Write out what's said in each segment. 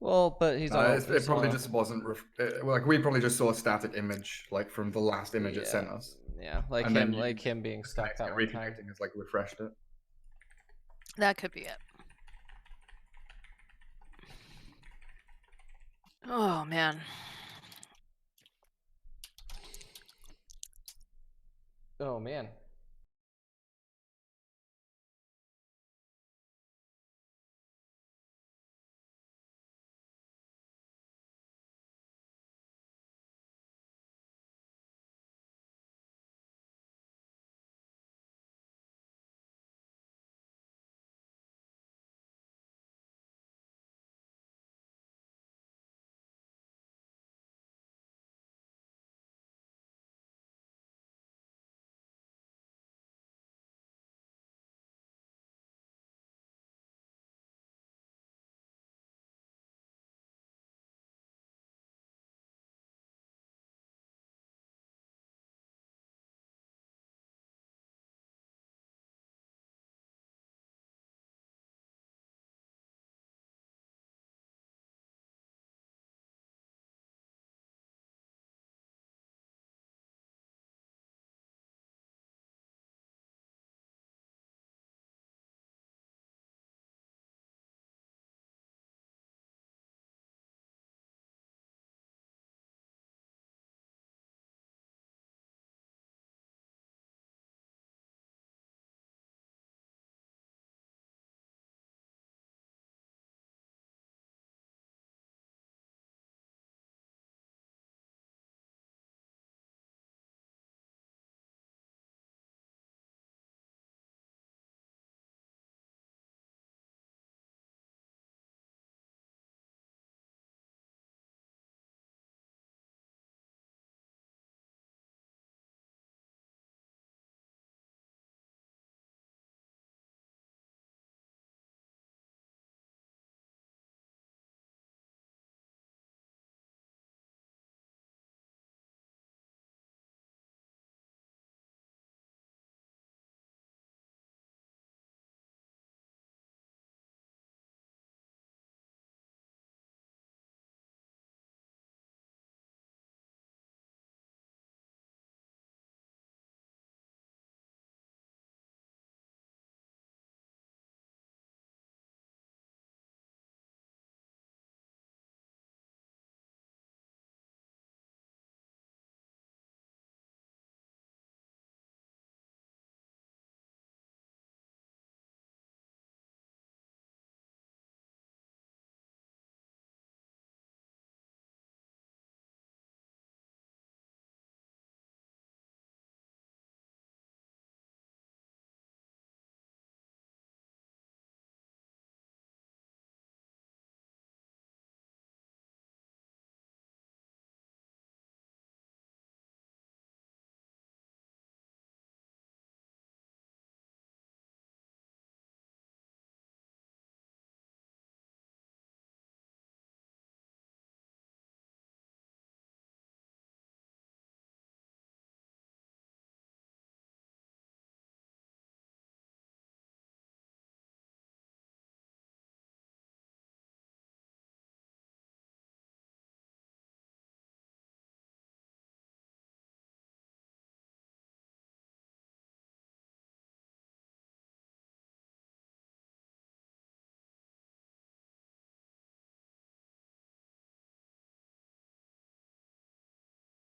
Well, but he's on. It probably just wasn't like we probably just saw a static image like from the last image it sent us. Yeah, like And him, then you like him being stuck that one time. reconnecting has like refreshed it. That could be it. Oh man. Oh man.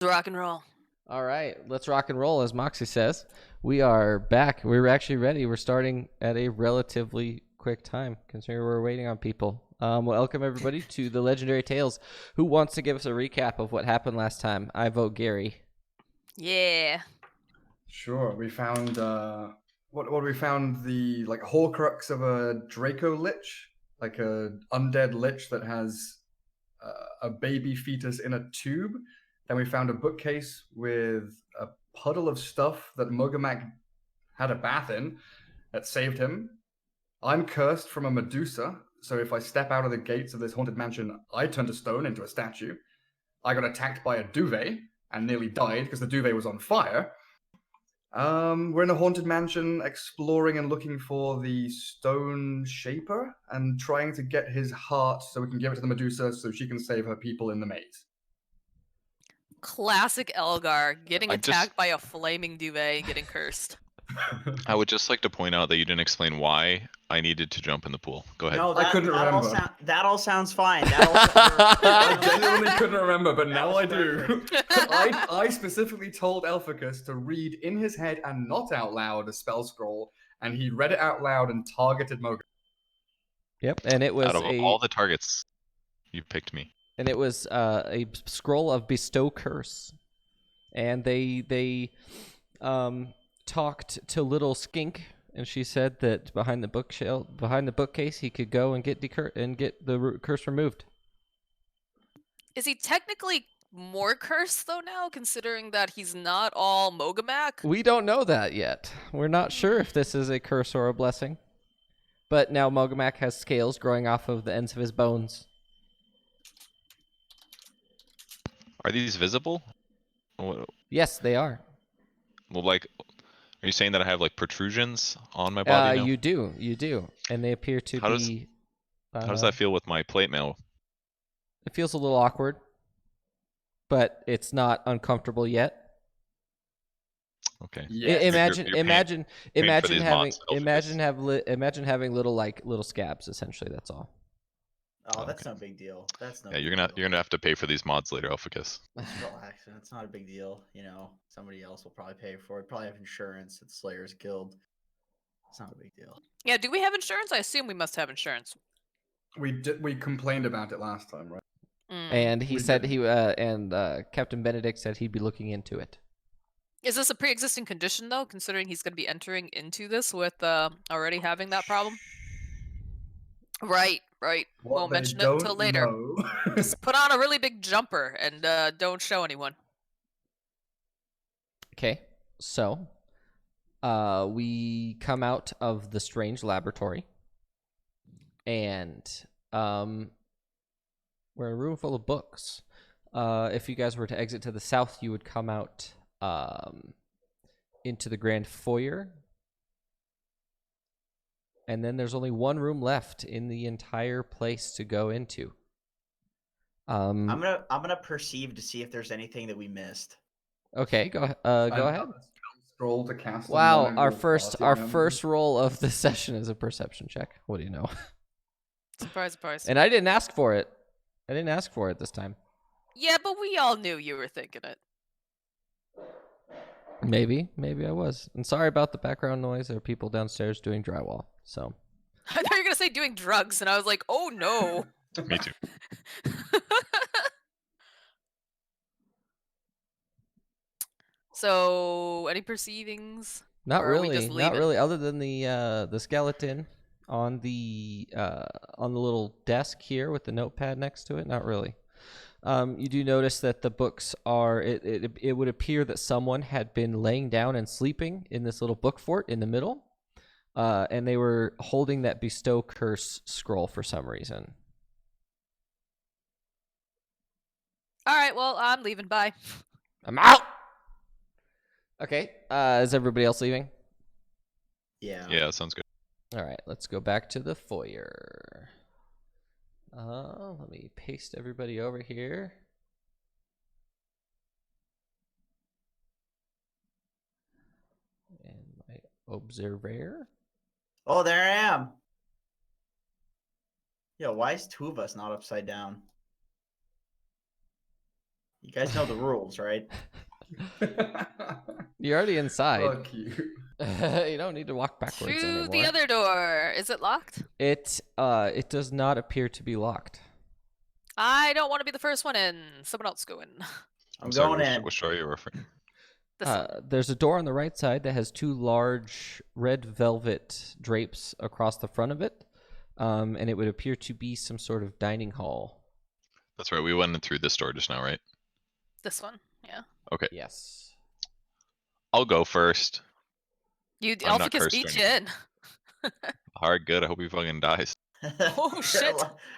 Rock and roll. All right, let's rock and roll, as Moxie says. We are back. We're actually ready. We're starting at a relatively quick time, considering we're waiting on people. Welcome, everybody, to the Legendary Tales. Who wants to give us a recap of what happened last time? I vote Gary. Yeah. Sure. We found what we found, the like Horcrux of a Draco Lich, like a undead lich that has a baby fetus in a tube. Then we found a bookcase with a puddle of stuff that Mogamak had a bath in that saved him. I'm cursed from a Medusa, so if I step out of the gates of this haunted mansion, I turn to stone into a statue. I got attacked by a duvet and nearly died because the duvet was on fire. We're in a haunted mansion, exploring and looking for the Stone Shaper, and trying to get his heart so we can give it to the Medusa so she can save her people in the maze. Classic Elgar getting I just- attacked by a flaming duvet and getting cursed. I would just like to point out that you didn't explain why I needed to jump in the pool. Go ahead. No, I couldn't remember. That all sounds fine. That I all genuinely couldn't remember, but now I was do. I specifically told Hellficus to read in his head and not out loud a spell scroll, and he read it out loud and targeted Moga. Yep, and it was Out of all the targets, you picked me. a scroll of bestow curse, and they talked to little Skink, and she said that behind the bookcase, he could go and get the curse removed. Is he technically more cursed though now, considering that he's not all Mogamak? We don't know that yet. We're not sure if this is a curse or a blessing. But now Mogamak has scales growing off of the ends of his bones. Are these visible? Well, Yes, they are. like, are you saying that I have like protrusions on my body now? You do, and they appear to How does- be. How does that feel with my plate mail? It feels a little awkward, but it's not uncomfortable yet. Okay. Yes. Imagine for these having mods, Hellficus. imagine having little scabs. Essentially, that's all. Oh, that's Okay. no big deal. That's no. Yeah, big you're gonna have to pay for these mods later, Hellficus. Just relax. It's not a big deal. You know, somebody else will probably pay for it. Probably have insurance at Slayer's Guild. It's not a big deal. Yeah, do we have insurance? I assume we must have insurance. We complained about it last time, right? Mm. And he We said did. Captain Benedict said he'd be looking into it. Is this a pre-existing condition though, considering he's going to be entering into this with already having that problem? Right. What Won't they mention it don't till later. know- Just put on a really big jumper and don't show anyone. Okay, so we come out of the strange laboratory, and we're in a room full of books. If you guys were to exit to the south, you would come out into the grand foyer, and then there's only one room left in the entire place to go into. I'm gonna perceive to see if there's anything that we missed. Okay, go Another ahead. spell scroll to cast on Wow, one of our your first party members. first roll of the session is a perception check. What do you know? Surprise, surprise. And I didn't ask for it. I didn't ask for it this time. Yeah, but we all knew you were thinking it. Maybe I was. And sorry about the background noise. There are people downstairs doing drywall. So I thought you were going to say doing drugs, and I was like, oh no. Me too. So, any perceivings? not Or are we really, just not leaving? really. Other than the skeleton on the little desk here with the notepad next to it. Not really. You do notice that the books are. It would appear that someone had been laying down and sleeping in this little book fort in the middle, and they were holding that bestow curse scroll for some reason. All right, well, I'm leaving. Bye. I'm out. Okay. Is everybody else leaving? Yeah. Yeah, that sounds good. All right. Let's go back to the foyer. Let me paste everybody over here. And my observer. Oh, there I am. Yo, why is two of us not upside down? You guys know the rules, right? You're already inside. Fuck you. You don't need to walk backwards To anymore. the other door. Is it locked? It does not appear to be locked. I don't want to be the first one in. Someone else go in. I'm sorry, going in. What story are you referring? This one. There's a door on the right side that has two large red velvet drapes across the front of it, and it would appear to be some sort of dining hall. That's right. We went in through this door just now, right? This one. Yeah. Okay. Yes. I'll go first. I'm not Hellficus cursed beat or you in. All right, good. I hope he fucking dies. Oh, shit.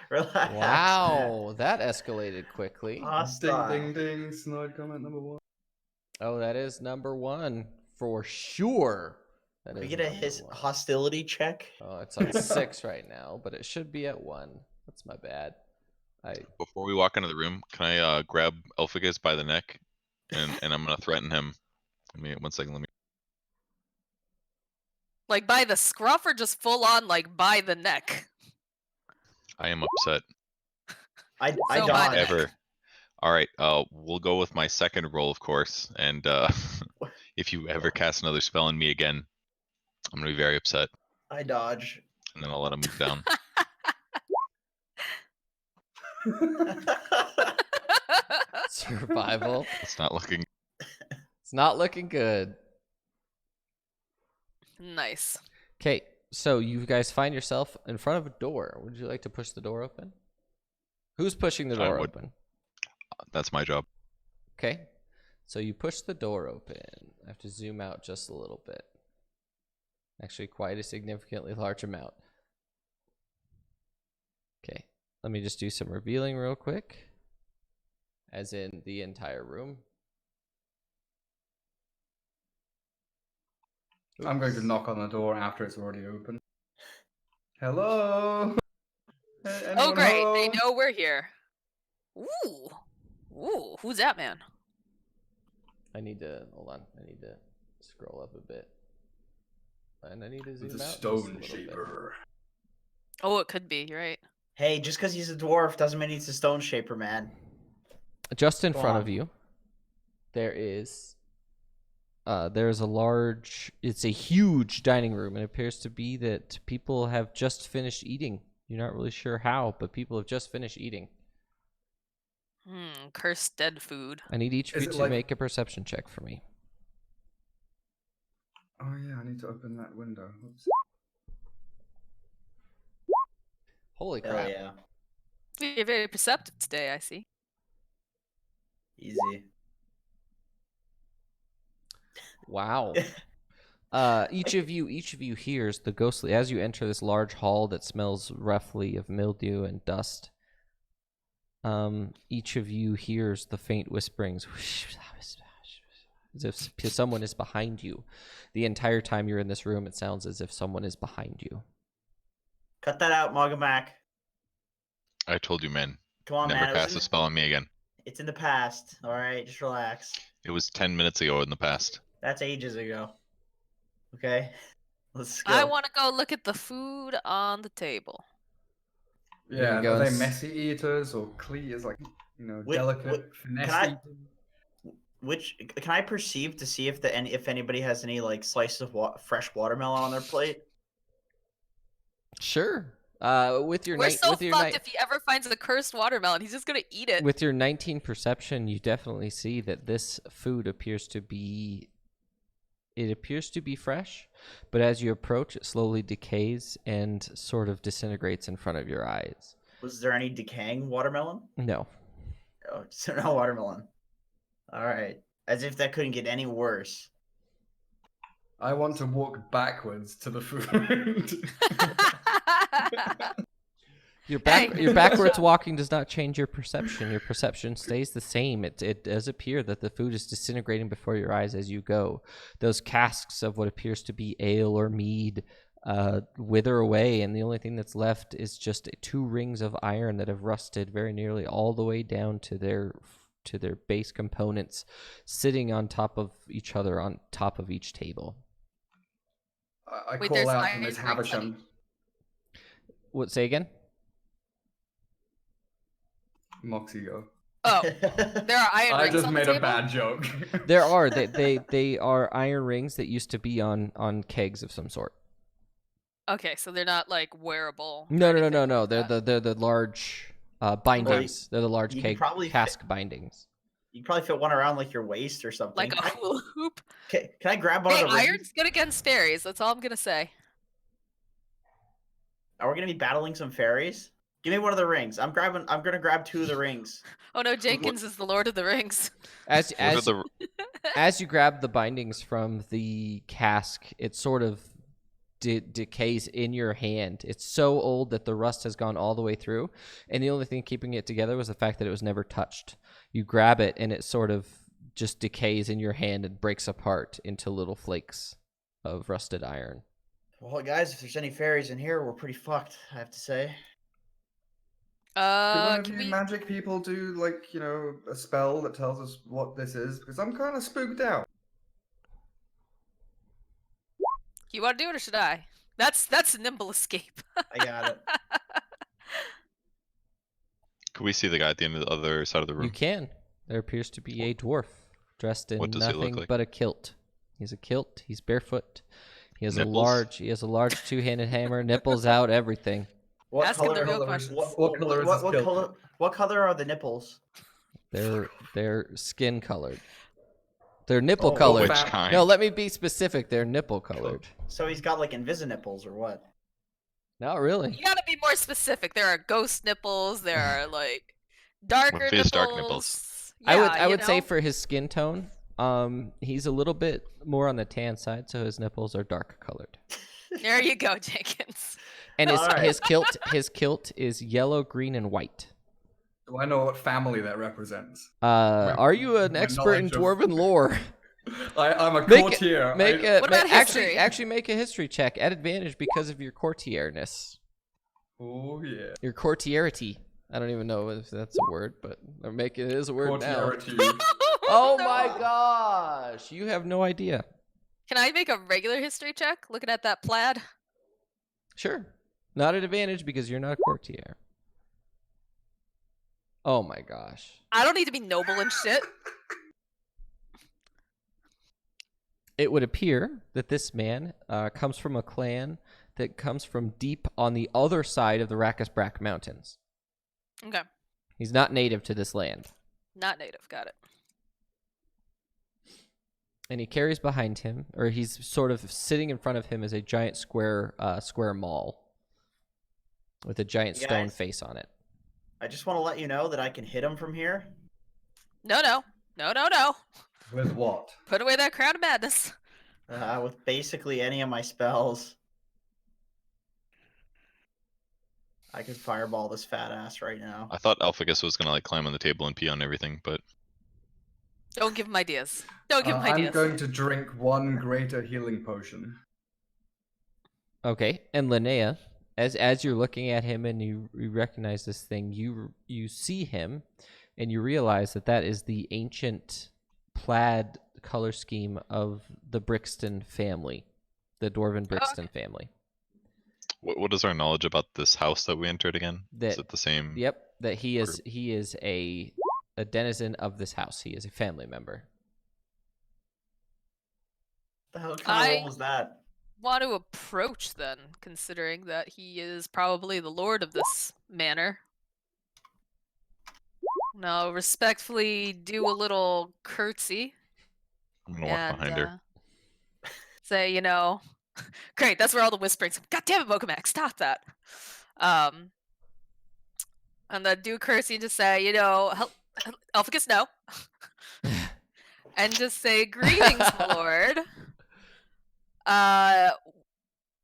Relax. Wow, that escalated quickly. Ding Hostile. ding ding. Snide comment number one. Oh, that is number one for sure. That Can we is get a number his one. hostility check? Oh, it's on 6 right now, but it should be at 1. That's my bad. Before we walk into the room, can I grab Hellficus by the neck, and I'm gonna threaten him. Let me 1 second. Let me. Like by the scruff or just full on like by the neck? I am upset. I So dodge. bad. Ever. All right. We'll go with my second roll, of course. And if you ever cast another spell on me again, I'm gonna be very upset. I dodge. And then I'll let him move down. Survival. It's not looking. It's not looking good. Nice. Okay, so you guys find yourself in front of a door. Would you like to push the door open? Who's pushing the I door would. open? That's my job. Okay, so you push the door open. I have to zoom out just a little bit. Actually, quite a significantly large amount. Okay, let me just do some revealing real quick. As in the entire room. I'm going to knock on the door after it's already open. Hello. Oh Anyone great, they home? know we're here. Ooh. Ooh, who's that man? I need to, hold on, I need to scroll up a bit. And I need to zoom It's out a just a stone little bit. shaper. Oh, it could be, you're right. Hey, just because he's a dwarf doesn't mean he's a stone shaper, man. Just in Go front on. of you, there's a large, it's a huge dining room. It appears to be that people have just finished eating. You're not really sure how, but people have just finished eating. Cursed dead food. I need each of Is you it to like- make a perception check for me. Oh yeah, I need to open that window. Oops. Holy Hell crap. yeah. You're very perceptive today, I see. Easy. Wow. Each of you hears the ghostly, as you enter this large hall that smells roughly of mildew and dust. Each of you hears the faint whisperings as if someone is behind you. The entire time you're in this room, it sounds as if someone is behind you. Cut that out, Mogamac. I told you, man. Come on, Never man. cast a spell on me again. It's in the past. All right, just relax. It was 10 minutes ago in the past. That's ages ago. Okay, let's go. I want to go look at the food on the table. You're Yeah, gonna go are they and messy eaters or cleaters? Like, Wait, delicate, finesse can I- eaters? Which can I perceive to see if if anybody has any like slices of fresh watermelon on their plate? Sure. With your We're night, so with your fucked night, if he ever finds a cursed watermelon. He's just gonna eat it. with your 19 perception, you definitely see that this food appears to be. It appears to be fresh, but as you approach, it slowly decays and sort of disintegrates in front of your eyes. Was there any decaying watermelon? No. Oh, so no watermelon. All right, as if that couldn't get any worse. I want to walk backwards to the food. Your Hey. backwards walking does not change your perception. Your perception stays the same. It does appear that the food is disintegrating before your eyes as you go. Those casks of what appears to be ale or mead wither away, and the only thing that's left is just 2 rings of iron that have rusted very nearly all the way down to their base components, sitting on top of each other on top of each table. I Wait, call there's out to iron Miss rings on Havisham. What? Say again? Moxie go. Oh, there are iron I rings just on made the a table? bad joke. There are they are iron rings that used to be on kegs of some sort. Okay, so they're not like wearable. or No. anything like They're that. they're the large bindings. They're the large you could keg probably cask bindings. You probably fit one around like your waist or something. Like a hula hoop. Can I grab one Hey, of the rings? iron's good against fairies. That's all I'm gonna say. Are we gonna be battling some fairies? Give me one of the rings. I'm gonna grab 2 of the rings. Oh no, Jenkins is the Lord of the Rings. As What are the as you grab the bindings from the cask, it sort of decays in your hand. It's so old that the rust has gone all the way through, and the only thing keeping it together was the fact that it was never touched. You grab it, and it sort of just decays in your hand and breaks apart into little flakes of rusted iron. Well, guys, if there's any fairies in here, we're pretty fucked, I have to say. Could one of Can you we? magic people do, like, a spell that tells us what this is? Because I'm kind of spooked out. You want to do it or should I? That's a nimble escape. I got it. Could we see the guy at the end of the other side of the room? You can. There appears to be a dwarf dressed in What does he look nothing like? but a kilt. He's a kilt. He's barefoot. He has Nipples? a large two-handed hammer, nipples out, everything. What Ask him the color? real What questions. color is this What kilt? color? What color are the nipples? They're skin colored. They're nipple Oh, colored. Which Fat- kind? No, let me be specific. They're nipple colored. So he's got like nipples or what? Not really. You gotta be more specific. There are ghost nipples. There are like darker What if he nipples. has dark nipples? I would say know? for his skin tone, he's a little bit more on the tan side, so his nipples are dark colored. There you go, Jenkins. And Alright. his kilt is yellow, green, and white. Do I know what family that represents? Are you an my expert in knowledge of- dwarven lore? I'm a Make it- courtier. Make I- a What about history? actually make a history check at advantage because of your courtierness, Oh yeah. your courtierity. I don't even know if that's a word, but it is a word now. Courtierity. Oh No. my gosh, you have no idea. Can I make a regular history check looking at that plaid? Sure, not at advantage because you're not a courtier. Oh my gosh. I don't need to be noble and shit. It would appear that this man comes from a clan that comes from deep on the other side of the Rakasbrak Mountains. Okay. He's not native to this land. Not native. Got it. And he carries behind him, or he's sort of sitting in front of him, is a giant square maul with a giant You stone guys- face on it. I just want to let you know that I can hit him from here. No. With what? Put away that crown of madness. With basically any of my spells. I could fireball this fat ass right now. I thought Hellficus was gonna like climb on the table and pee on everything, but Don't give him ideas. Don't give him I'm ideas. going to drink one greater healing potion. Okay, and Linnea, as you're looking at him and you recognize this thing, you see him, and you realize that is the ancient plaid color scheme of the Brixton family, the Dwarven Brixton family. what is our knowledge about this house that we entered again? That- Is it the same? Yep, that he is Group. he is a denizen of this house. He is a family member. The hell kind of I- roll was that? Want to approach then, considering that he is probably the lord of this manor. Now, respectfully do a little curtsy I'm gonna walk and behind her. say, great. That's where all the whisperings. God damn it, Mokamak, stop that. And then do a curtsy and just say, Hellficus, no. And just say, greetings, my lord.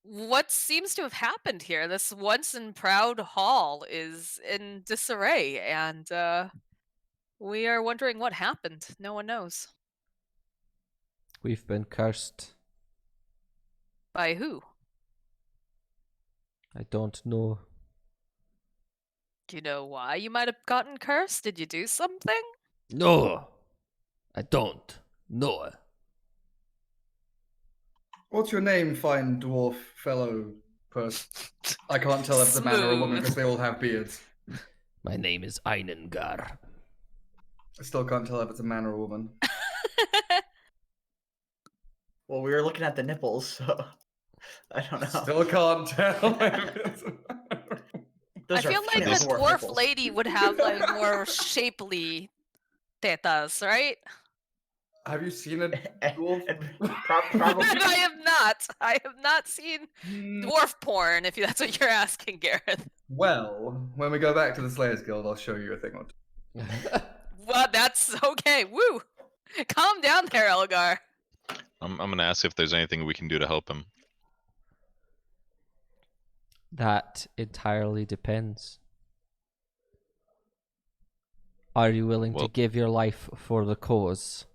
What seems to have happened here? This once and proud hall is in disarray, and we are wondering what happened. No one knows. We've been cursed. By who? I don't know. Do you know why you might have gotten cursed? Did you do something? No, I don't know. What's your name, fine dwarf fellow person? I can't tell if it's a man or a woman Smooth. because they all have beards. My name is Einengar. I still can't tell if it's a man or a woman. Well, we were looking at the nipples, so I don't know. Still can't tell. if it's a man or a woman. Those I are feel like female the dwarf dwarf nipples. lady would have like more shapely tetas, right? Have you seen a And- dwarf? and probably, I have not. I have not seen Hmm, dwarf porn. If that's what you're asking, Gareth. Well, when we go back to the Slayers Guild, I'll show you a thing or two. Well, that's okay. Woo! Calm down there, Elgar. I'm gonna ask if there's anything we can do to help him. That entirely depends. Are you willing to Well- give your life for the cause?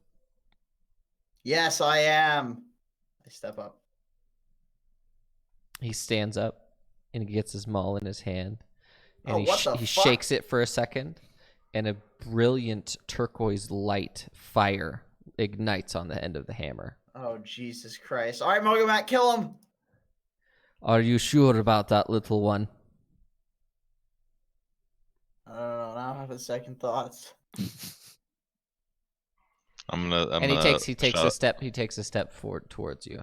Yes, I am. I step up. He stands up and he gets his maul in his hand, and Oh, what the he fuck? shakes it for a second, and a brilliant turquoise light fire ignites on the end of the hammer. Oh, Jesus Christ. All right, Mogo Matt, kill him. Are you sure about that, little one? I don't know. Now I'm having second thoughts. I'm gonna And he takes a shot. step. He takes a step forward towards you.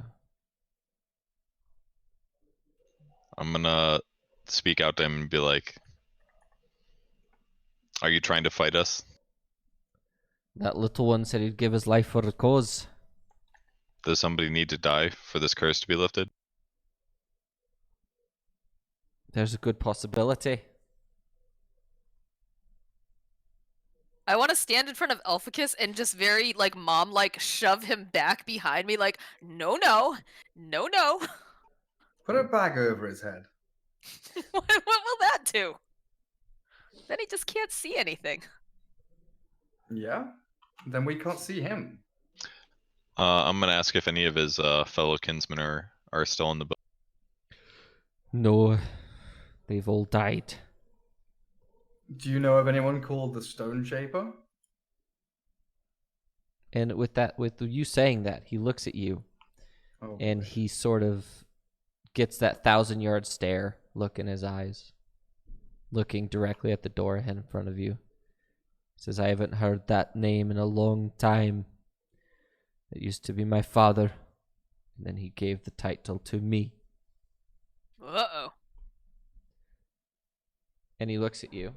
I'm gonna speak out to him and be like, "Are you trying to fight us? That little one said he'd give his life for the cause. Does somebody need to die for this curse to be lifted?" There's a good possibility. I want to stand in front of Hellficus and just very, like, mom-like shove him back behind me, like, no, no, no, no. Put a bag over his head. What will that do? Then he just can't see anything. Yeah? Then we can't see him. I'm gonna ask if any of his fellow kinsmen are still in the boat. No, they've all died. Do you know of anyone called the Stone Shaper? And with you saying that, he looks at you, Oh, and boy. he sort of gets that 1,000-yard stare look in his eyes, looking directly at the door in front of you. He says, "I haven't heard that name in a long time. It used to be my father, and then he gave the title to me." Uh-oh. And he looks at you,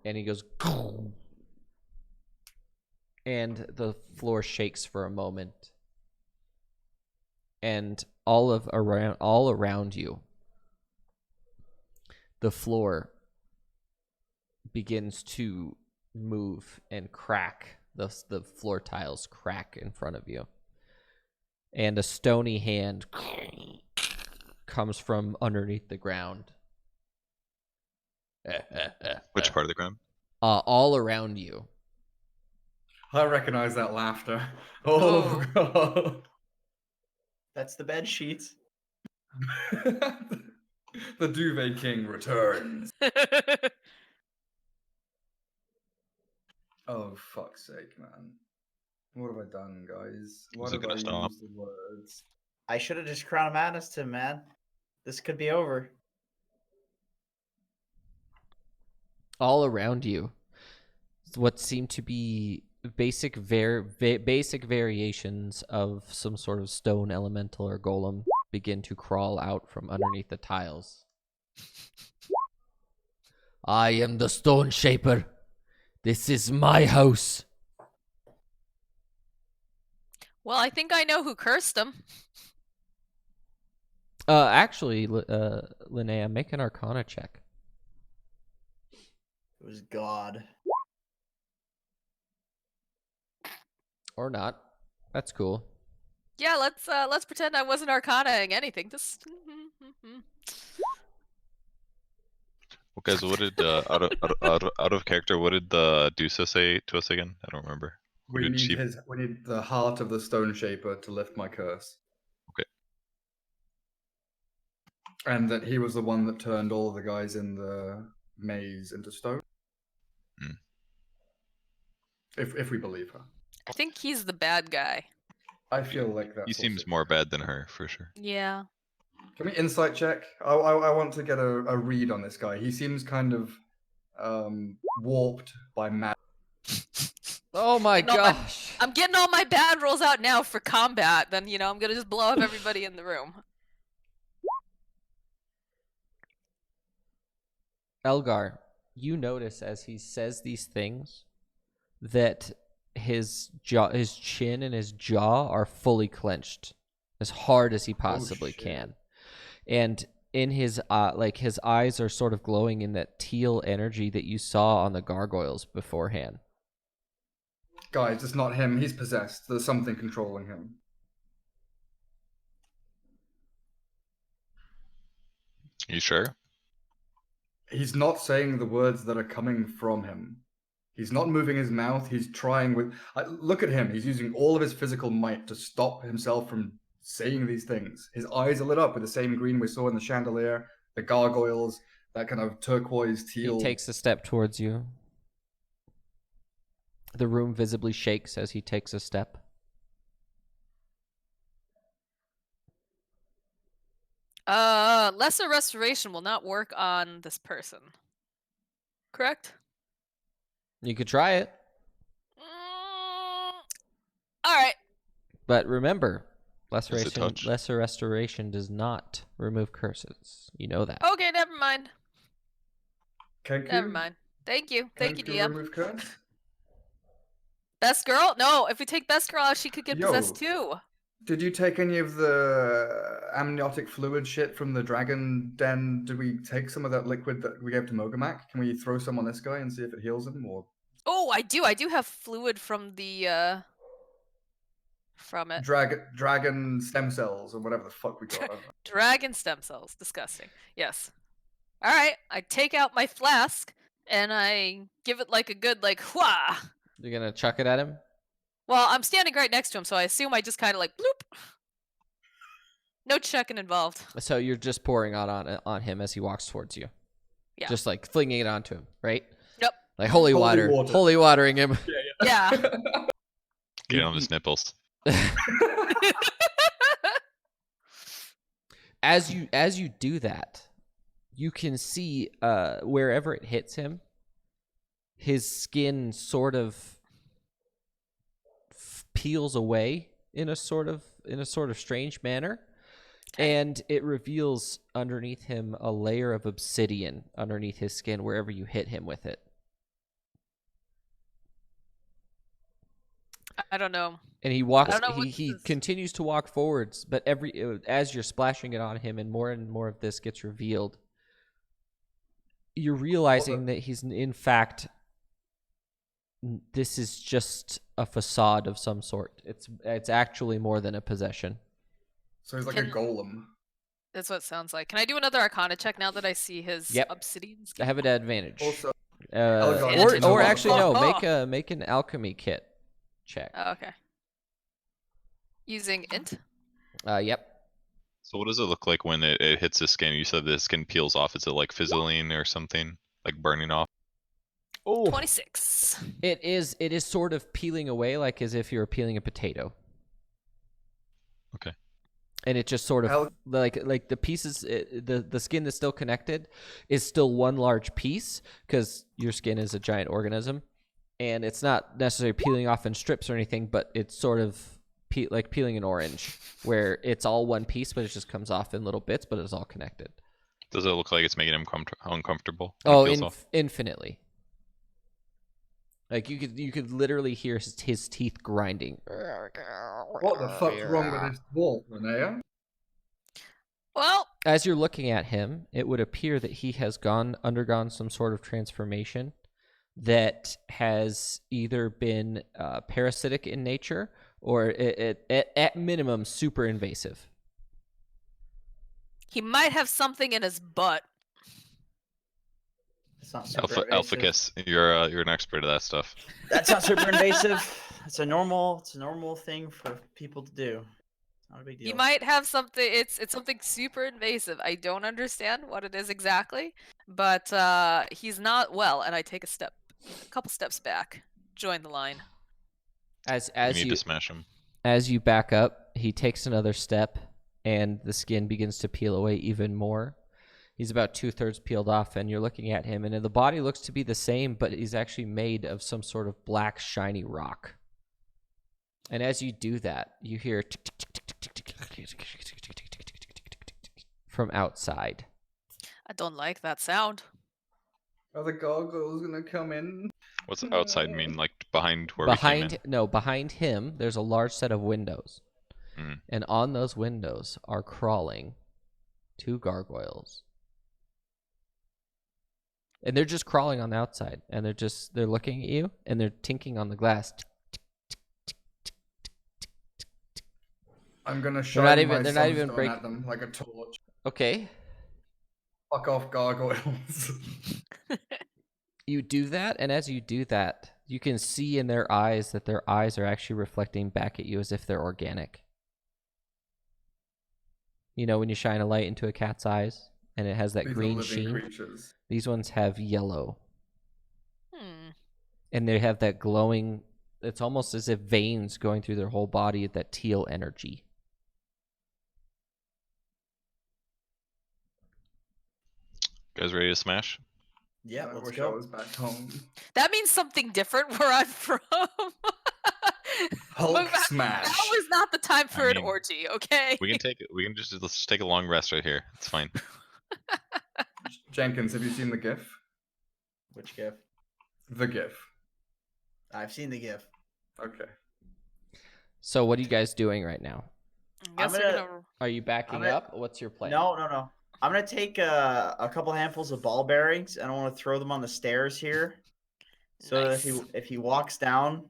and he goes, and the floor shakes for a moment, and all around you, the floor begins to move and crack. The floor tiles crack in front of you, and a stony hand comes from underneath the ground. Which part of the ground? All around you. I recognize that laughter. Oh, God. That's the bed sheets. The Duvet King returns. Oh, fuck's sake, man. What have I done, guys? Why Is it did I gonna stop? use the words? I should have just crowned madness to him, man. This could be over. All around you, what seem to be basic variations of some sort of stone elemental or golem begin to crawl out from underneath the tiles. "I am the Stone Shaper. This is my house." Well, I think I know who cursed him. Actually, Linnea, make an Arcana check. It was God. Or not. That's cool. Yeah, let's pretend I wasn't arcanaing anything. Just Well, guys, what did out of character? What did the Dusa say to us again? I don't remember. What We did she? need the heart of the Stone Shaper to lift my curse. Okay. And that he was the one that turned all the guys in the maze into stone. Hmm. If we believe her. I think he's the bad guy. I feel like that's He seems also- more bad than her for sure. Yeah. Can we insight check? I want to get a read on this guy. He seems kind of warped by mad. Oh my Getting all my- gosh. I'm getting all my bad rolls out now for combat. Then, I'm gonna just blow up everybody in the room. Elgar, you notice as he says these things that his chin and his jaw are fully clenched as hard as he possibly shit. can. And in his his eyes are sort of glowing in that teal energy that you saw on the gargoyles beforehand. Guys, it's not him. He's possessed. There's something controlling him. You sure? He's not saying the words that are coming from him. He's not moving his mouth. He's trying with. Look at him. He's using all of his physical might to stop himself from saying these things. His eyes are lit up with the same green we saw in the chandelier, the gargoyles, that kind of turquoise teal. He takes a step towards you. The room visibly shakes as he takes a step. Lesser restoration will not work on this person. Correct? You could try it, All right. but remember, Is it touch? lesser restoration does not remove curses. You know that. Okay, never mind. Kenku? Never mind. Thank you. Thank you, Kenku DM. remove curse? Best girl? No, if we take best girl out, she could get Yo. possessed too. Did you take any of the amniotic fluid shit from the dragon den? Did we take some of that liquid that we gave to Mogamak? Can we throw some on this guy and see if it heals him? Or Oh, I do. I do have fluid from the from it. dragon stem cells or whatever the fuck we got? I don't know. Dragon stem cells. Disgusting. Yes. All right. I take out my flask and I give it like a good whah. You're gonna chuck it at him. Well, I'm standing right next to him, so I assume I just kind of bloop. No checking involved. So you're just pouring out on him as he walks towards you. Yeah. Just like flinging it onto him, right? Yep. Like holy water. Holy watering him. Yeah. Get on his nipples. As you do that, you can see wherever it hits him, his skin sort of peels away in a sort of strange manner, and it reveals underneath him a layer of obsidian underneath his skin wherever you hit him with it. I don't know. And he walks. I don't know what He this is. continues to walk forwards, but as you're splashing it on him, and more of this gets revealed, you're realizing that he's in fact. This is just a facade of some sort. It's actually more than a possession. So he's like a golem. That's what it sounds like. Can I do another Arcana check now that I see his Yep. obsidian I skin? have an advantage. Also, Or actually no, make an alchemy kit check. Oh, okay. Using int. Yep. So what does it look like when it hits the skin? You said the skin peels off. Is it like fizzling or something? Like burning off? Oh, 26. it is sort of peeling away, like as if you were peeling a potato. Okay. And it just sort of like the pieces, the skin that's still connected is still one large piece because your skin is a giant organism, and it's not necessarily peeling off in strips or anything, but it's sort of like peeling an orange, where it's all one piece, but it just comes off in little bits, but it's all connected. Does it look like it's making him uncomfortable? when it peels off? Infinitely. Like you could literally hear his teeth grinding. what the fuck's wrong with his wall, Renea? Well, As you're looking at him, it would appear that he has undergone some sort of transformation that has either been parasitic in nature or at minimum super invasive. he might have something in his butt. It's not super invasive. Hellficus, you're an expert at that stuff. That's not super invasive. It's a normal thing for people to do. It's not a big deal. He might have something. It's something super invasive. I don't understand what it is exactly, but he's not well. And I take a couple steps back, join the line. As You need to smash him. As you back up, he takes another step, and the skin begins to peel away even more. He's about 2/3 peeled off, and you're looking at him, and the body looks to be the same, but he's actually made of some sort of black, shiny rock. And as you do that, you hear from outside. I don't like that sound. Are the gargoyles gonna come in? What's outside mean? Like behind where we came in? Behind him, there's a large set of windows. Mm. And on those windows are crawling 2 gargoyles. And they're just crawling on the outside, and they're looking at you, and they're tinking on the glass. I'm gonna They're not shine even- my they're not even sunstone break- at them like a torch. Okay. Fuck off, gargoyles. You do that, and as you do that, you can see in their eyes that their eyes are actually reflecting back at you as if they're organic. You know when you shine a light into a cat's eyes and it has that These are green living sheen? creatures. These ones have yellow. Hmm. And they have that glowing, it's almost as if veins going through their whole body, that teal energy. Guys ready to smash? Yeah, I let's wish I go. was back home. That means something different where I'm from. Hulk Now smash. is not the time for an mean, orgy, okay? We can just let's just take a long rest right here. It's fine. Jenkins, have you seen the GIF? Which GIF? The GIF. I've seen the GIF. Okay. So what are you guys doing right now? I guess I'm we're gonna- gonna. Are you backing I'm gonna- up? What's your plan? No. I'm gonna take a couple handfuls of ball bearings and I want to throw them on the stairs here. So that Nice. if he walks down,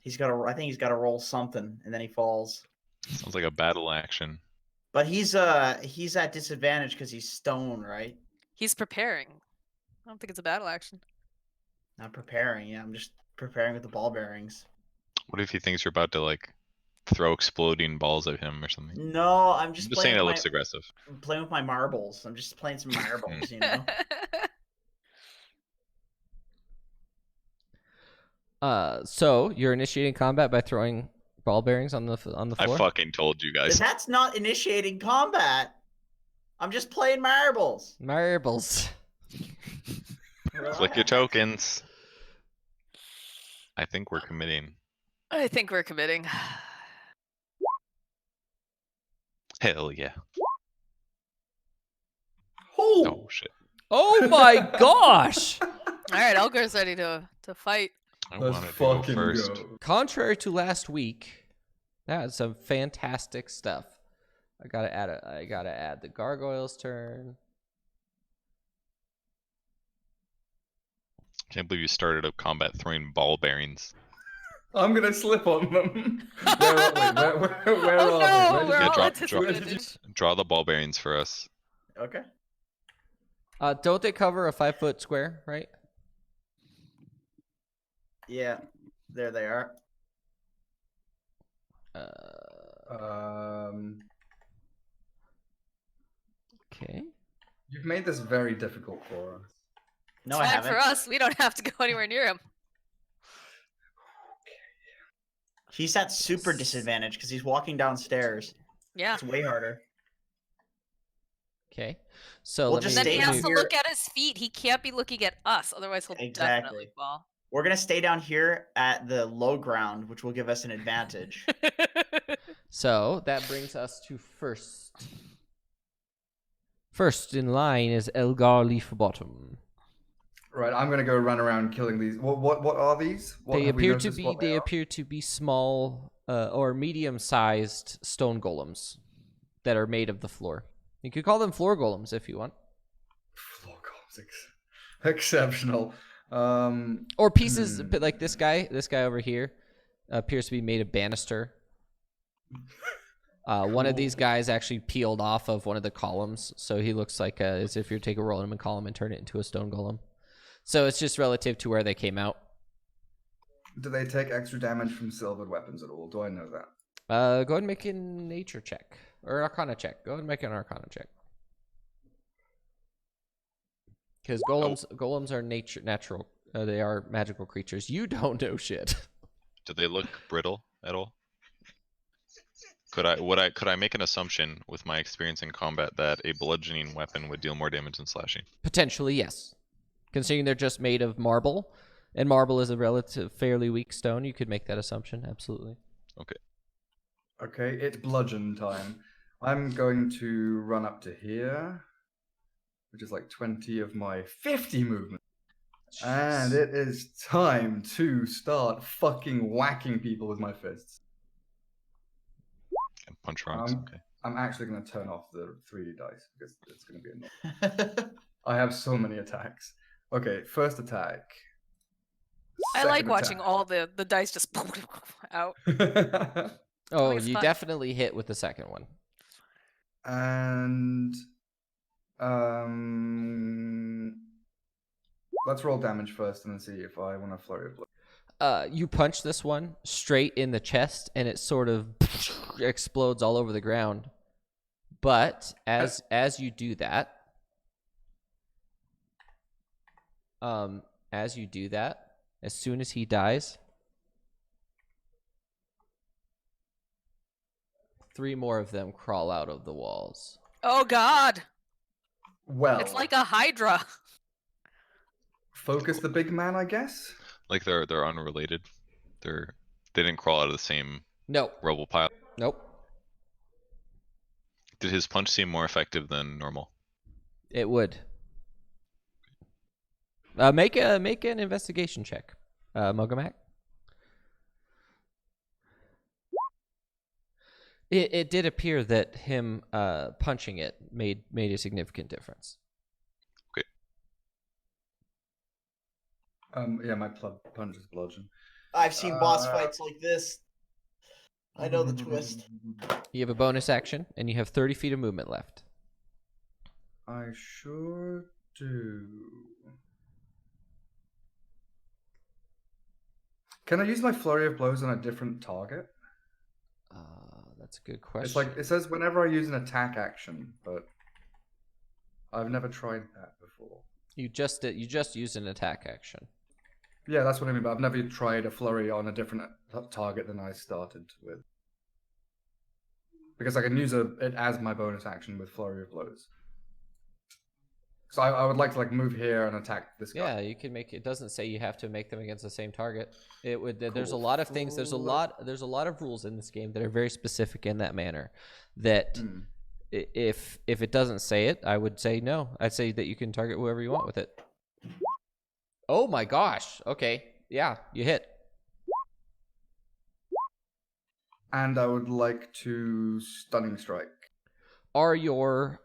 I think he's got to roll something and then he falls. Sounds like a battle action. But he's at disadvantage because he's stone, right? He's preparing. I don't think it's a battle action. I'm preparing. Yeah, I'm just preparing with the ball bearings. What if he thinks you're about to like throw exploding balls at him or something? No, I'm I'm just just saying playing it with looks aggressive. I'm playing with my marbles. I'm just playing some marbles, you know. So you're initiating combat by throwing ball bearings on the I floor? fucking told you guys. That's not initiating combat. I'm just playing marbles. Marbles. Click your tokens. I think we're committing. I think we're committing. Hell yeah. Oh, Oh shit. Oh my gosh! All right, Elgar's ready to fight. I let's wanted to go fucking first. go. Contrary to last week, that is some fantastic stuff. I gotta add the gargoyles turn. Can't believe you started up combat throwing ball bearings. I'm gonna slip on them. Where are we? Where Oh are no, we? we're Yeah, all drop- at drop- disadvantage. Draw the ball bearings for us. Okay. Don't they cover a 5-foot square, right? Yeah. There they are. Okay. You've made this very difficult for us. No, It's I fine haven't. for us. We don't have to go anywhere near him. He's at super disadvantage because he's walking downstairs. Yeah. It's way harder. Okay. So We'll let just me. Then he stay has down to here. look at his feet. He can't be looking at us, otherwise he'll definitely Exactly. fall. We're gonna stay down here at the low ground, which will give us an advantage. So that brings us to first. First in line is Elgar Leafbottom. Right, I'm gonna go run around killing these. What are these? What, They have we appear to noticed be what they are? appear to be small or medium-sized stone golems that are made of the floor. You could call them floor golems if you want, Floor columns, exceptional. or pieces but like this guy. This guy over here appears to be made of banister. One of these Cool. guys actually peeled off of one of the columns, so he looks like as if you take a Roman column and turn it into a stone golem. So it's just relative to where they came out. Do they take extra damage from silvered weapons at all? Do I know that? Go ahead and make a nature check or arcana check. Go ahead and make an arcana check. Because golems are natural. They are magical creatures. You don't know shit. Do they look brittle at all? Could I make an assumption with my experience in combat that a bludgeoning weapon would deal more damage than slashing? Potentially, yes. Considering they're just made of marble, and marble is a relative fairly weak stone, you could make that assumption. Absolutely. Okay. Okay, it's bludgeon time. I'm going to run up to here, which is like 20 of my 50 movement. And it is time to start fucking whacking people with my fists. And punch rocks. Okay. I'm actually going to turn off the 3D dice because it's going to be annoying. I have so many attacks. Okay, first attack. I like Second watching attack. all the dice just out. Oh, it's you fun. definitely hit with the second one. And Let's roll damage first and then see if I want to flurry of blows. You punch this one straight in the chest, and it sort of explodes all over the ground. But as you do that, as soon as he dies, 3 more of them crawl out of the walls. Oh God! Well, It's like a Hydra. focus the big man, I guess. Like they're unrelated. They didn't crawl out of the same No, rubble pile. nope. Did his punch seem more effective than normal? It would. Make an investigation check, Mogamak. It did appear that him punching it made a significant difference. Yeah, my punch is bludgeon. I've seen boss fights like this. I know the twist. You have a bonus action, and you have 30 feet of movement left. I sure do. Can I use my flurry of blows on a different target? That's a good question. It's like it says whenever I use an attack action, but I've never tried that before. You just used an attack action. Yeah, that's what I mean, but I've never tried a flurry on a different target than I started with. Because I can use it as my bonus action with flurry of blows. So I would like to move here and attack this guy. Yeah, you can make. It doesn't say you have to make them against the same target. It would. There's a Cool. lot of things. There's a lot of rules in this game that are very specific in that manner. That if it doesn't say it, I would say no. I'd say that you can target whoever you want with it. Oh my gosh. Okay. Yeah, you hit. And I would like to stunning strike. Are your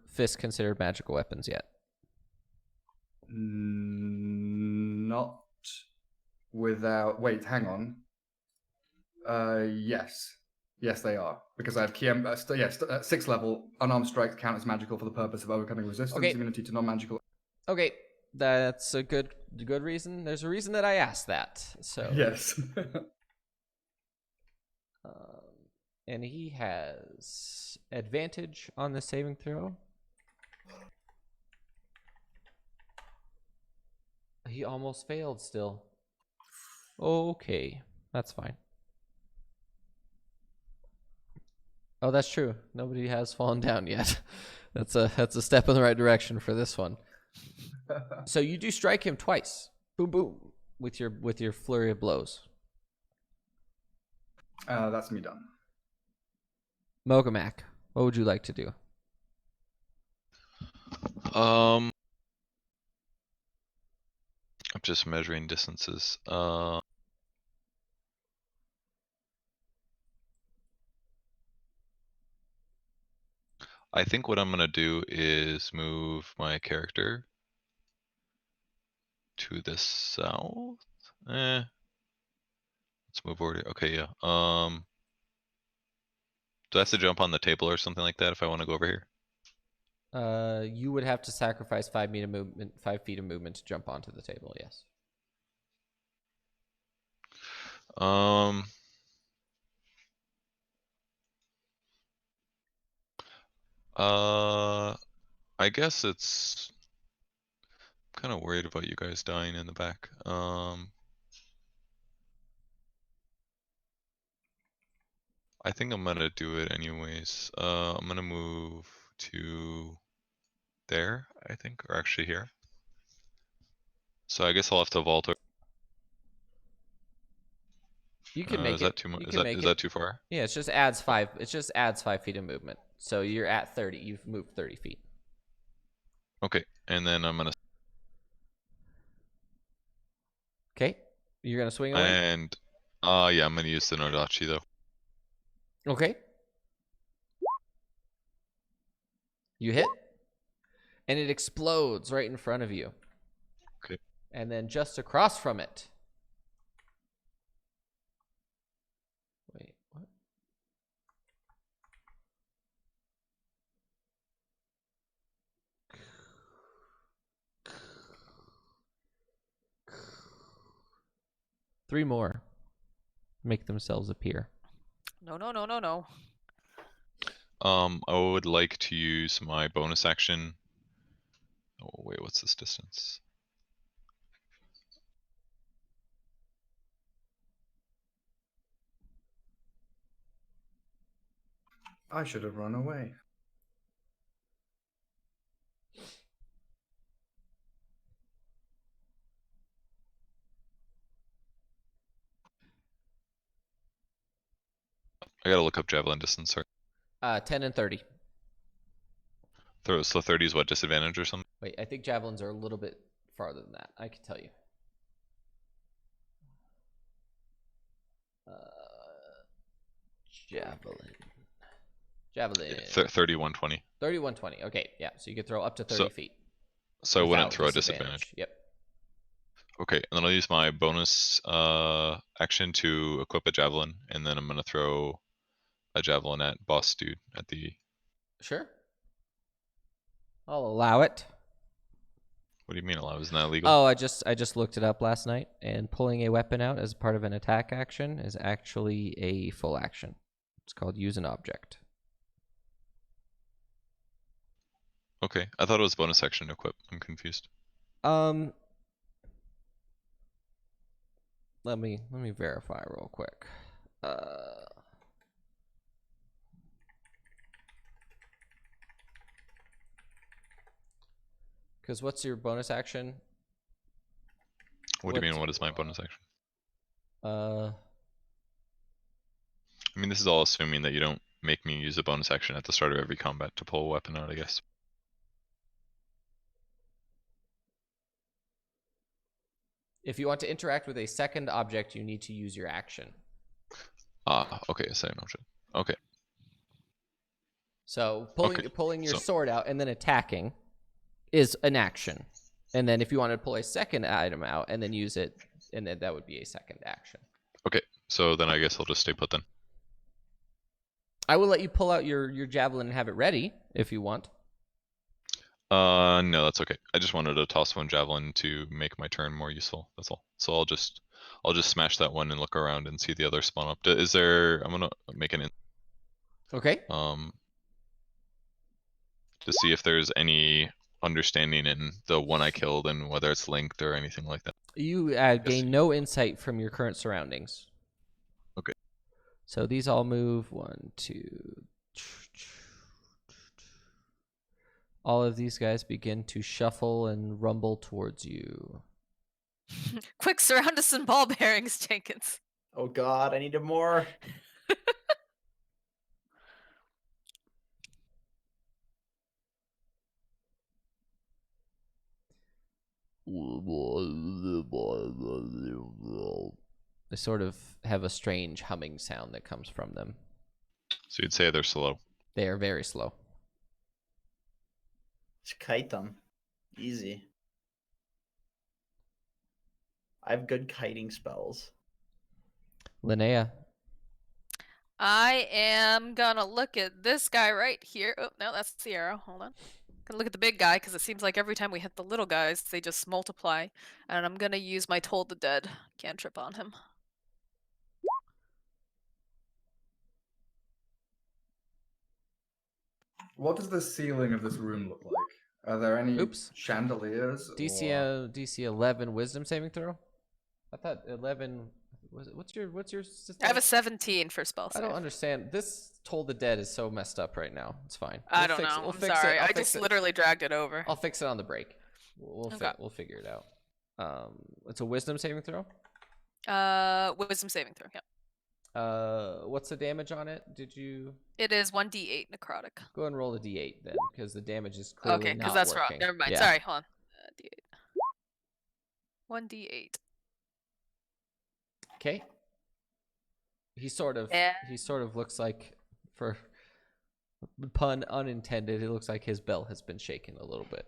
fists considered magical weapons yet? Not without. Wait, hang on. Yes, they are because I have Kiem. 6th level unarmed strikes count as magical for the purpose of overcoming resistance, immunity to non-magical. Okay, that's a good reason. There's a reason that I asked that. So Yes. And he has advantage on the saving throw. He almost failed still. Okay, that's fine. Oh, that's true. Nobody has fallen down yet. That's a step in the right direction for this one. So you do strike him twice. Boom, boom, with your flurry of blows. That's me done. Mogamak, what would you like to do? I'm just measuring distances. I think what I'm gonna do is move my character to the south. Let's move over. Okay, yeah. Do I have to jump on the table or something like that if I want to go over here? You would have to sacrifice 5 feet of movement to jump onto the table. Yes. I guess it's kind of worried about you guys dying in the back. I think I'm gonna do it anyways. I'm gonna move to there, I think, or actually here. So I guess I'll have to vault. You can make is it. that too much? Is that too far? Yeah, it just adds 5 feet of movement. So you're at 30. You've moved 30 feet. Okay, and then I'm gonna. Okay, you're gonna swing away. And yeah, I'm gonna use the Nodachi though. Okay. You hit, and it explodes right in front of you. Okay. And then just across from it. Wait, what? 3 more make themselves appear. No, no, no, no, no. I would like to use my bonus action. Oh wait, what's this distance? I should have run away. I gotta look up javelin distance. Sorry. 10 and 30. So 30 is what, disadvantage or something? Wait, I think javelins are a little bit farther than that. I can tell you. Javelin. Javelin. 30, 120. 30, 120. Okay, yeah. So you could throw up to 30 So- feet. So I wouldn't without throw a disadvantage. Yep. Okay, and then I'll use my bonus action to equip a javelin, and then I'm gonna throw a javelin at boss dude at the. Sure. I'll allow it. What do you mean allow? Isn't that illegal? Oh, I just looked it up last night, and pulling a weapon out as part of an attack action is actually a full action. It's called use an object. Okay, I thought it was bonus action to equip. I'm confused. Let me verify real quick. Because what's your bonus action? What do you mean? What is my bonus action? Uh, I mean, this is all assuming that you don't make me use a bonus action at the start of every combat to pull a weapon out, I guess. if you want to interact with a second object, you need to use your action. Ah, okay, a second option. Okay, So Okay, pulling your so- sword out and then attacking is an action. And then if you want to pull a second item out and then use it, and then that would be a second action. so then I guess I'll just stay put then. I will let you pull out your javelin and have it ready if you want. No, that's okay. I just wanted to toss one javelin to make my turn more useful. That's all. So I'll just smash that one and look around and see the other spawn up. Is there? I'm gonna make an Okay. to see if there's any understanding in the one I killed and whether it's linked or anything like that. You gain no insight from your current surroundings. Okay. So these all move 1, 2. All of these guys begin to shuffle and rumble towards you. Quick, surround us in ball bearings, Jenkins. Oh God, I needed more. They sort of have a strange humming sound that comes from them. So you'd say they're slow. They are very slow. Just kite them. Easy. I have good kiting spells. Linnea. I am gonna look at this guy right here. Oh, no, that's the arrow. Hold on. Gonna look at the big guy because it seems like every time we hit the little guys, they just multiply. And I'm gonna use my Toll the Dead cantrip on him. What does the ceiling of this room look like? Are there any Oops. chandeliers? DC or... DC 11 wisdom saving throw. I thought 11 was it, what's your I have a 17 for spell I save. don't understand. This Toll the Dead is so messed up right now. It's fine. I We'll don't fix it- know. we'll I'm fix it. sorry. I'll I fix just it. literally dragged it over. I'll fix it on the break. We'll Okay. we'll figure it out. It's a wisdom saving throw. Wisdom saving throw. Yeah. What's the damage on it? Did you It is 1d8 necrotic. go ahead and roll a d8 then? Because the damage is clearly Okay, not because that's working. wrong. Never mind. Yeah. Sorry, hold on. D8. 1d8. Okay. He sort of Yeah. looks like, for pun unintended, it looks like his bell has been shaken a little bit.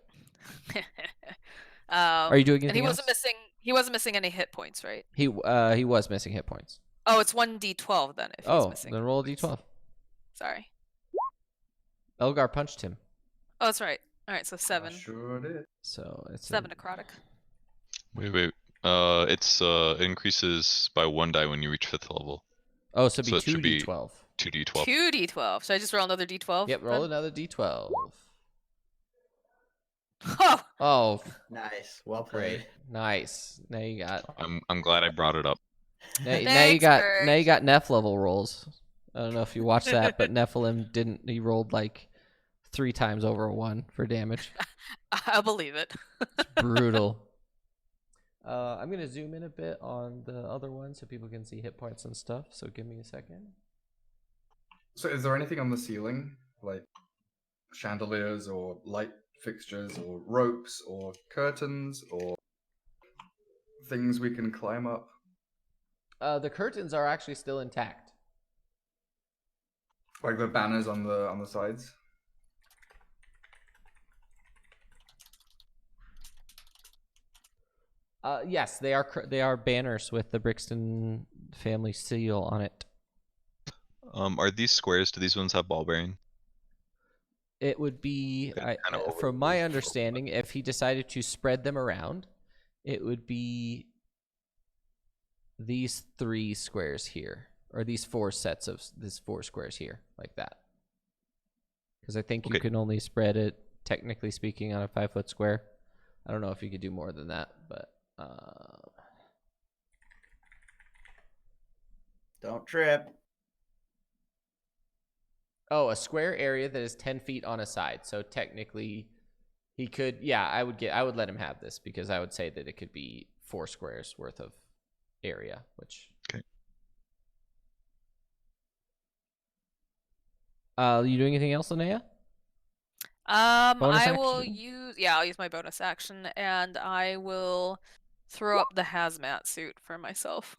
Are you doing anything And he wasn't else? missing. He wasn't missing any hit points, right? He was missing hit points. Oh, it's 1d12 then. If he's Oh, missing. then roll a hit d12. points. Sorry. Elgar punched him, Oh, that's right. All right, so I 7. sure did. so it's 7 necrotic. Wait. It increases by 1 die when you reach 5th level. Oh, so it'd So be it should be 2d12. 2d12. 2d12. Should I just roll another d12? Yep, roll another d12. Oh, Oh, Nice. Well great. played. Nice. Now you got I'm glad I brought it up. now you Thanks, got Kurt. Neph level rolls. I don't know if you watched that, but Nephilim didn't. He rolled like 3 times over a 1 for damage. I'll believe it. It's brutal. I'm gonna zoom in a bit on the other one so people can see hit points and stuff. So give me a second. So, is there anything on the ceiling, like chandeliers or light fixtures or ropes or curtains or things we can climb up? The curtains are actually still intact. Like the banners on the sides? Yes, they are banners with the Brixton family seal on it. Are these squares? Do these ones have ball bearing? It would be, Kinda from my overload. understanding, if he decided to spread them around, it would be these 3 squares here, or these 4 sets of these 4 squares here, like that. Because I think you Okay. can only spread it, technically speaking, on a 5-foot square. I don't know if you could do more than that, but Don't trip. oh, a square area that is 10 feet on a side. So technically, he could. Yeah, I would let him have this because I would say that it could be 4 squares worth of area. Which. Okay. You doing anything else, Linnea? Bonus I will action? use. Yeah, I'll use my bonus action, and I will throw up the hazmat suit for myself.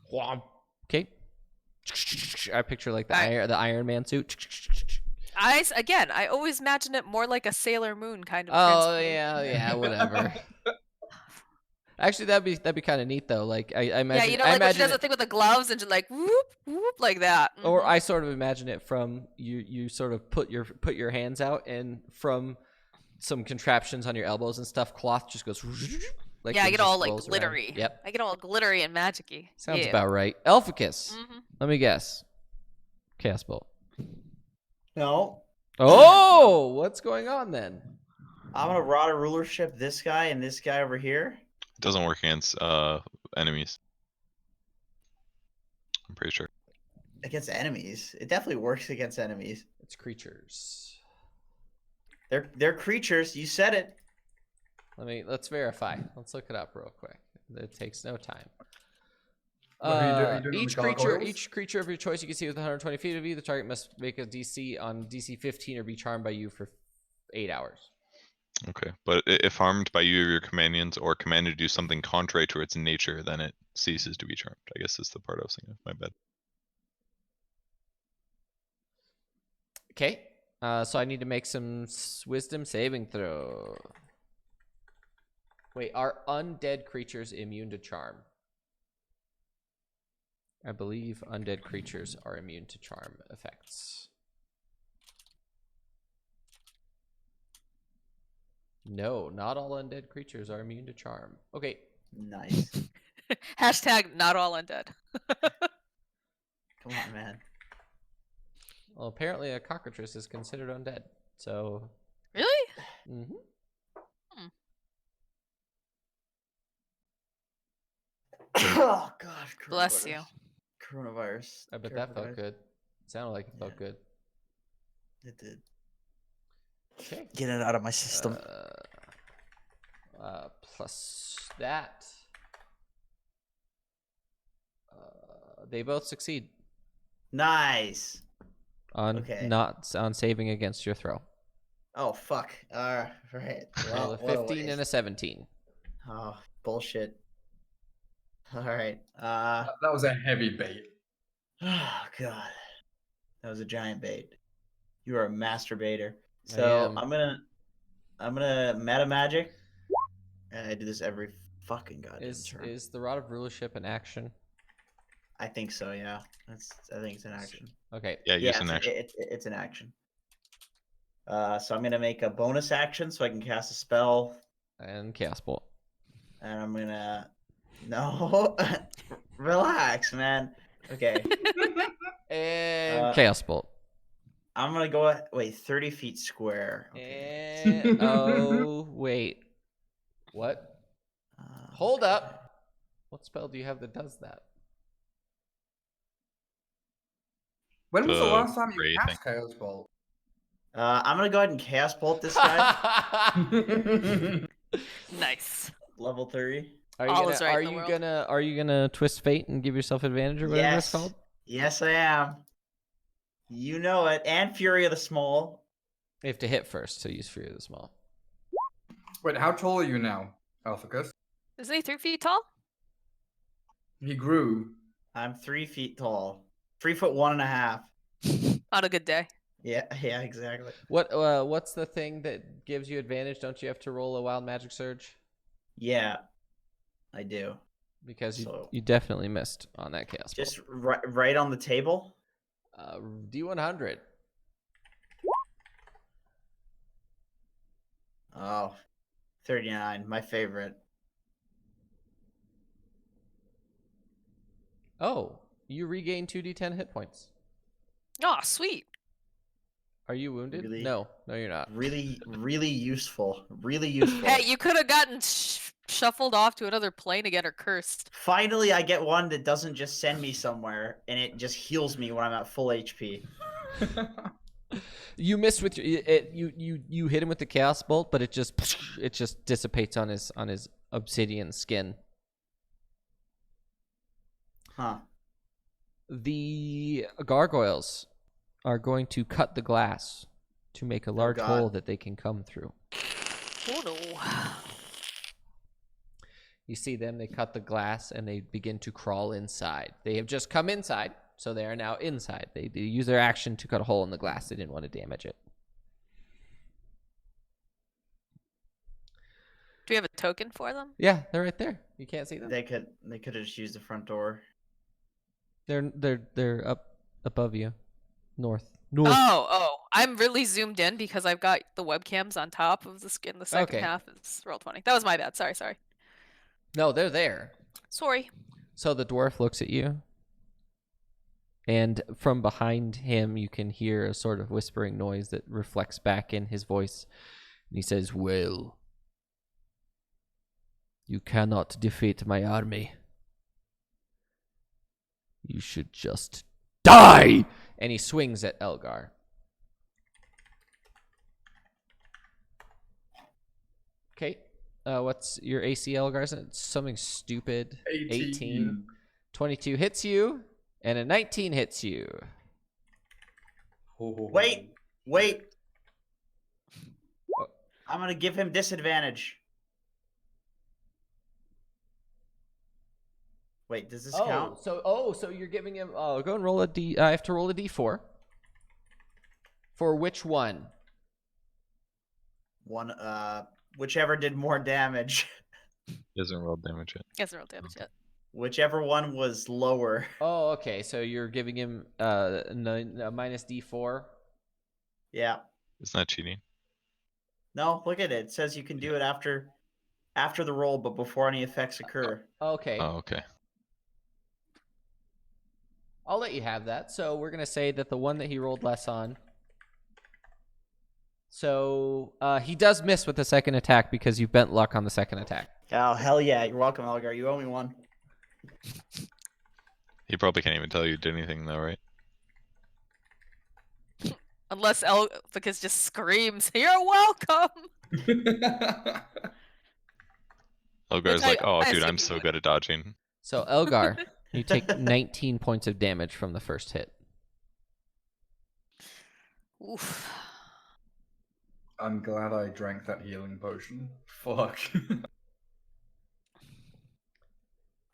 Okay. I picture like the Iron Man suit. Again, I always imagine it more like a Sailor Moon kind of. Oh transformation. yeah, whatever. Actually, that'd be kind of neat though. Like I imagine. Yeah, you know, I like when she imagine does the thing with the gloves and just like whoop whoop like that. or Mhm. I sort of imagine it from you sort of put your hands out and from some contraptions on your elbows and stuff, cloth just goes like Yeah, I it get just all like rolls around. glittery. Yep, I get all glittery and magicy. sounds Yeah. about right. Hellficus. Mhm. Let me guess. Chaos Bolt. No. Oh, what's going on then? I'm gonna rod a rulership this guy and this guy over here. It doesn't work against enemies. I'm pretty sure. Against enemies. It definitely works against enemies. It's creatures. They're creatures. You said it. Let's verify. Let's look it up real quick. It takes no time. Are you doing Each on the gargoyles? creature of your choice you can see within 120 feet of you. The target must make a DC on DC 15 or be charmed by you for 8 hours. Okay, but if harmed by you or your companions or commanded to do something contrary to its nature, then it ceases to be charmed. I guess that's the part I was thinking of. My bad. Okay. So I need to make some wisdom saving throw. Wait, are undead creatures immune to charm? I believe undead creatures are immune to charm effects. No, not all undead creatures are immune to charm. Okay. Nice. Hashtag not all undead. Come on, man. Well, apparently a cockatrice is considered undead. So. Really? Mm-hmm. Oh God. Bless you. Coronavirus. I bet that felt good. Sounded like it felt good. It did. Okay. Get it out of my system. Plus that. They both succeed Nice. on Okay. not on saving against your throw. Oh fuck. Right. Roll a what 15 and a waste. 17. Oh bullshit. All right. That was a heavy bait. Oh God. That was a giant bait. You are a masturbator. I So am. I'm gonna meta magic. And I do this every fucking goddamn turn. Is the Rod of Rulership an action? I think so. Yeah. I think it's an action. Okay. Yeah, use Yeah, an action. it's an action. So I'm gonna make a bonus action so I can cast a spell, And Chaos Bolt. and I'm gonna No. Relax, man. Okay. And Uh, Chaos Bolt. I'm gonna go. Wait, 30 feet square. Okay. And oh wait, what? Hold Okay. up. What spell do you have that does that? When was the The last time you ray thing. cast Chaos Bolt? I'm gonna go ahead and Chaos Bolt this guy. Nice. Level 3. Are you All gonna is right in the world. are you gonna twist fate and give yourself advantage or whatever it's Yes. called? Yes, I am. You know it. And Fury of the Small. You have to hit first, so use Fury of the Small. Wait, how tall are you now, Hellficus? Isn't he 3 feet tall? He grew. I'm 3 feet tall. 3'1.5". On a good day. Yeah, yeah, exactly. What's the thing that gives you advantage? Don't you have to roll a wild magic surge? Yeah, I do. Because So- you definitely missed on that chaos. Just right on the table. D100. Oh, 39, my favorite. Oh, you regain 2d10 hit points. Oh, sweet. Are you wounded? Really? No, you're not. Really, really useful. Really useful. Hey, you could have gotten shuffled off to another plane again or cursed. Finally, I get one that doesn't just send me somewhere, and it just heals me when I'm at full HP. You missed with you hit him with the chaos bolt, but it just dissipates on his obsidian skin. Huh. The gargoyles are going to cut the glass to make a large God. hole that they can come through. Oh no. You see them, they cut the glass and they begin to crawl inside. They have just come inside, so they are now inside. They use their action to cut a hole in the glass. They didn't want to damage it. Do we have a token for them? Yeah, they're right there. You can't see them. They could have just used the front door. They're up above you. North. Oh, I'm really zoomed in because I've got the webcams on top of the skin. The second Okay. half is roll 20. That was my bad. Sorry. No, they're there. Sorry. So the dwarf looks at you, and from behind him, you can hear a sort of whispering noise that reflects back in his voice. And he says, "Well, you cannot defeat my army. You should just die!" And he swings at Elgar. Okay. What's your AC, Elgar? Is it something stupid? 18. 22 hits you, and a 19 hits you. Wait. I'm gonna give him disadvantage. Wait, does this count? So you're giving him. Oh, go and roll a D. I have to roll a D4. For which one? One, whichever did more damage. He hasn't rolled damage yet. Hasn't rolled damage yet. Whichever one was lower. Oh, okay. So you're giving him a minus D4. Yeah. It's not cheating. No, look at it. It says you can do it after the roll, but before any effects occur. Okay. Oh, okay. I'll let you have that. So we're gonna say that the one that he rolled less on. So he does miss with the second attack because you bent luck on the second attack. Oh, hell yeah. You're welcome, Elgar. You owe me one. He probably can't even tell you did anything though, right? Unless Hellficus just screams, "You're welcome!" Elgar's Which like, oh, I dude, assume I'm he so would. good at dodging. So Elgar, you take 19 points of damage from the first hit. Oof. I'm glad I drank that healing potion. Fuck.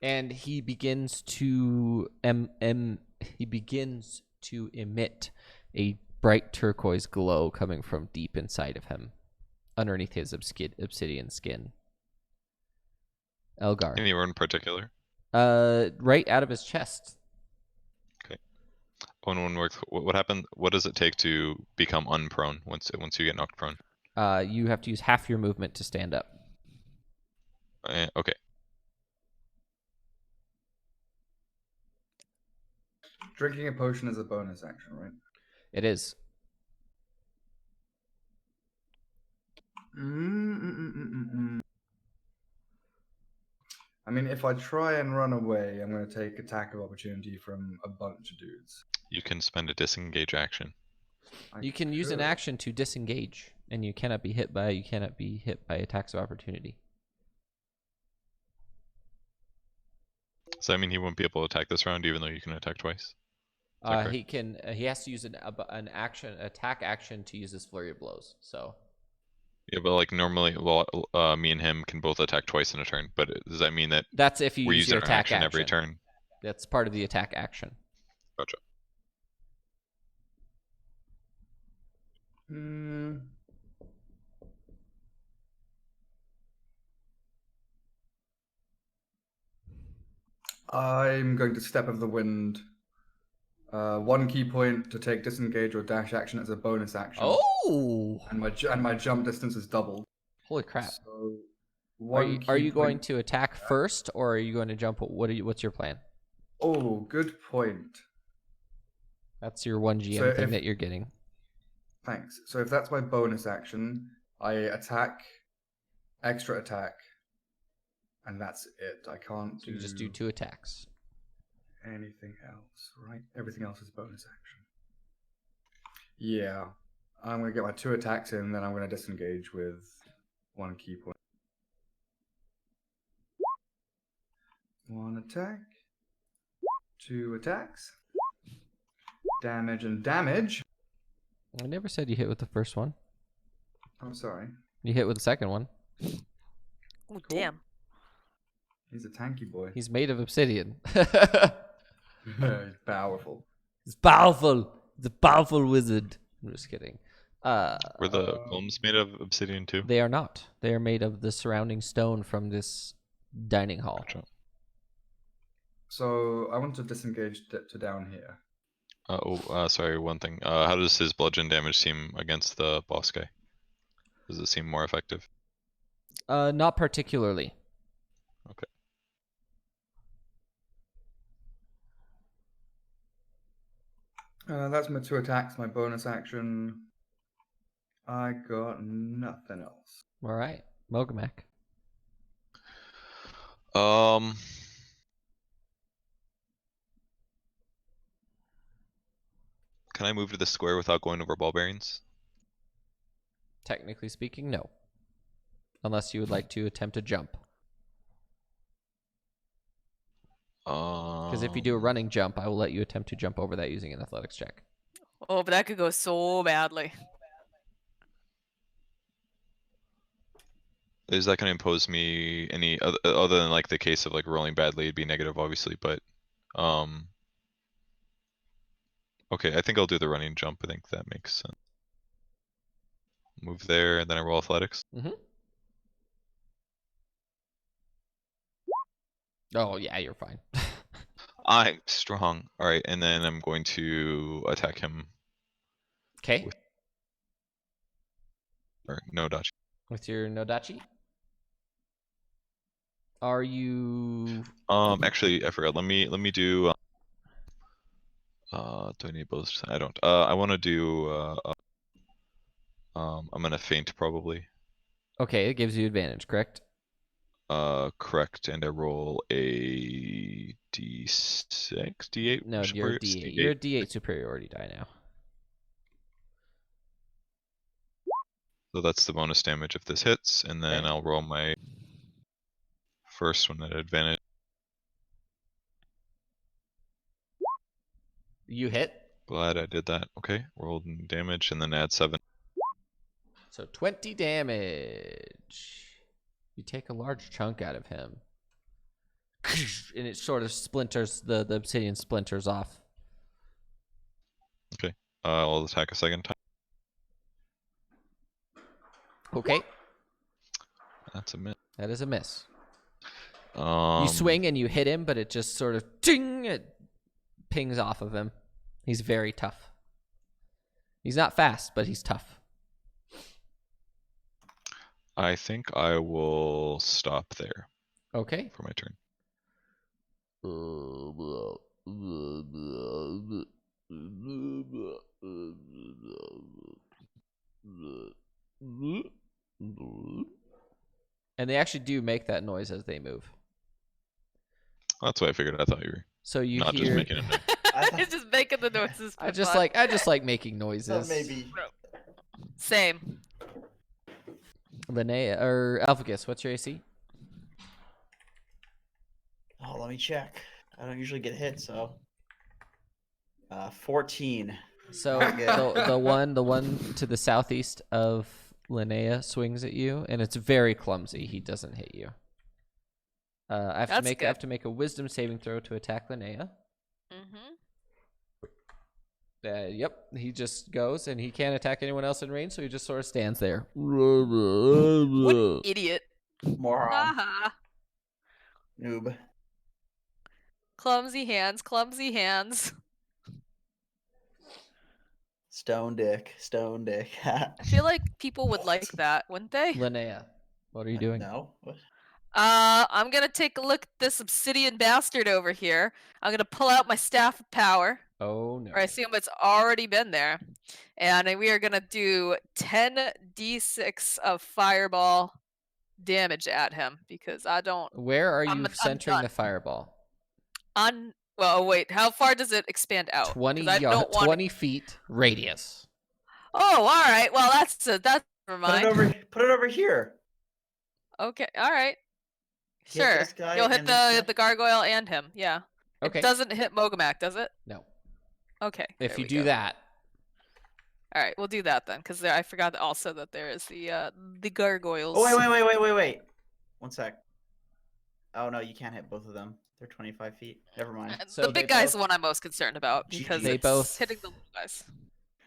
And he begins to emit a bright turquoise glow coming from deep inside of him, underneath his obsidian skin. Elgar. Anywhere in particular? Right out of his chest. One works. What happened? What does it take to become unprone once you get knocked prone? You have to use half your movement to stand up. Okay. Drinking a potion is a bonus action, right? It is. I mean, if I try and run away, I'm going to take attack of opportunity from a bunch of dudes. You can spend a disengage action. You can use an action to disengage, and you cannot be hit by attacks of opportunity. Does that mean he won't be able to attack this round, even though you can attack twice? correct? He can. He has to use an attack action to use his flurry of blows. So Yeah, but like normally, well, me and him can both attack twice in a turn. But does that mean that that's if you we use use your our attack action every turn? That's part of the attack action. Gotcha. I'm going to step of the wind. 1 key point to take disengage or dash action as a bonus action. Oh, And my jump distance is doubled. holy crap! So Are you going point- to attack first, or are you going to jump? What's your plan? Oh, good point. That's your 1 GM So thing if- that you're getting. Thanks. So if that's my bonus action, I attack, extra attack, and that's it. I can't So you just do 2 attacks. anything else, right? Everything else is bonus action. Yeah. I'm going to get my 2 attacks in, then I'm going to disengage with 1 key point. 1 attack. 2 attacks. Damage and damage. I never said you hit with the first one. I'm sorry. You hit with the second one. Oh, damn. He's a tanky boy. He's made of obsidian. He's powerful. He's powerful. He's a powerful wizard. I'm just kidding. Were the golems made of obsidian too? They are not. They are made of the surrounding stone from this dining hall. Gotcha. So I want to disengage to down here. Sorry, one thing. How does his bludgeon damage seem against the boss guy? Does it seem more effective? Not particularly. Okay. That's my 2 attacks, my bonus action. I got nothing else. All right, Mogamak. Can I move to the square without going over ball bearings? Technically speaking, no. Unless you would like to attempt a jump. Because if you do a running jump, I will let you attempt to jump over that using an athletics check. Oh, but that could go so badly. Is that going to impose me any other than like the case of like rolling badly? It'd be negative, obviously, but okay, I think I'll do the running jump. I think that makes sense. Move there, and then I roll athletics. Oh, yeah, you're fine. I'm strong. All right, and then I'm going to attack him. Okay. Or no dodge. With your Nodachi? Are you... Actually, I forgot. Let me do. Do I need both? I don't. I want to do. I'm gonna feint probably. Okay, it gives you advantage, correct? Correct. And I roll a d6, d8. No, you're a D8. You're a D8 superiority die now. So that's the bonus damage if this hits, and then Okay. I'll roll my first one at advantage. You hit. Glad I did that. Okay, rolled damage and then add 7. So 20 damage. You take a large chunk out of him. And it sort of splinters, the obsidian splinters off. Okay, I'll attack a second time. Okay, That's a miss. that is a miss. You Um, swing and you hit him, but it just sort of ting, it pings off of him. He's very tough. He's not fast, but he's tough. I think I will stop there Okay. for my turn. And they actually do make that noise as they move. That's what I figured. I thought you were So you not just hear. making a noise. It's just making the noises. I for just fun. like making noises. Maybe. Same. Linnea or Hellficus, what's your AC? Oh, let me check. I don't usually get hit, so 14. So Not good. the one to the southeast of Linnea swings at you, and it's very clumsy. He doesn't hit you. I have to make a wisdom saving throw to attack Linnea. Mm-hmm. Yep, he just goes, and he can't attack anyone else in range, so he just sort of stands there. What an idiot. Moron. Haha. Noob. Clumsy hands, clumsy hands. Stone dick. I feel like people would like that, wouldn't they? Linnea, what are you doing? No. What? I'm gonna take a look at this obsidian bastard over here. I'm gonna pull out my staff of power. Oh no! Or I assume it's already been there. And we are gonna do 10d6 of fireball damage at him because I don't. Where are you I'm centering done. the fireball? Well, wait. How far does it expand out? 20 'Cause I don't want. 20 feet radius. Oh, all right. Well, that's never mind. Put it over here. Okay, all right. Hit Sure. this guy You'll hit and this guy? the gargoyle and him. Yeah. Okay. It doesn't hit Mogamak, does it? No. Okay. If there you we do go. that, All right, we'll do that then, because I forgot also that there is the gargoyles. Oh, wait. 1 sec. Oh, no, you can't hit both of them. They're 25 feet. Never mind. So The they big guy's both- the one I'm most concerned about because They it's both- hitting the little guys.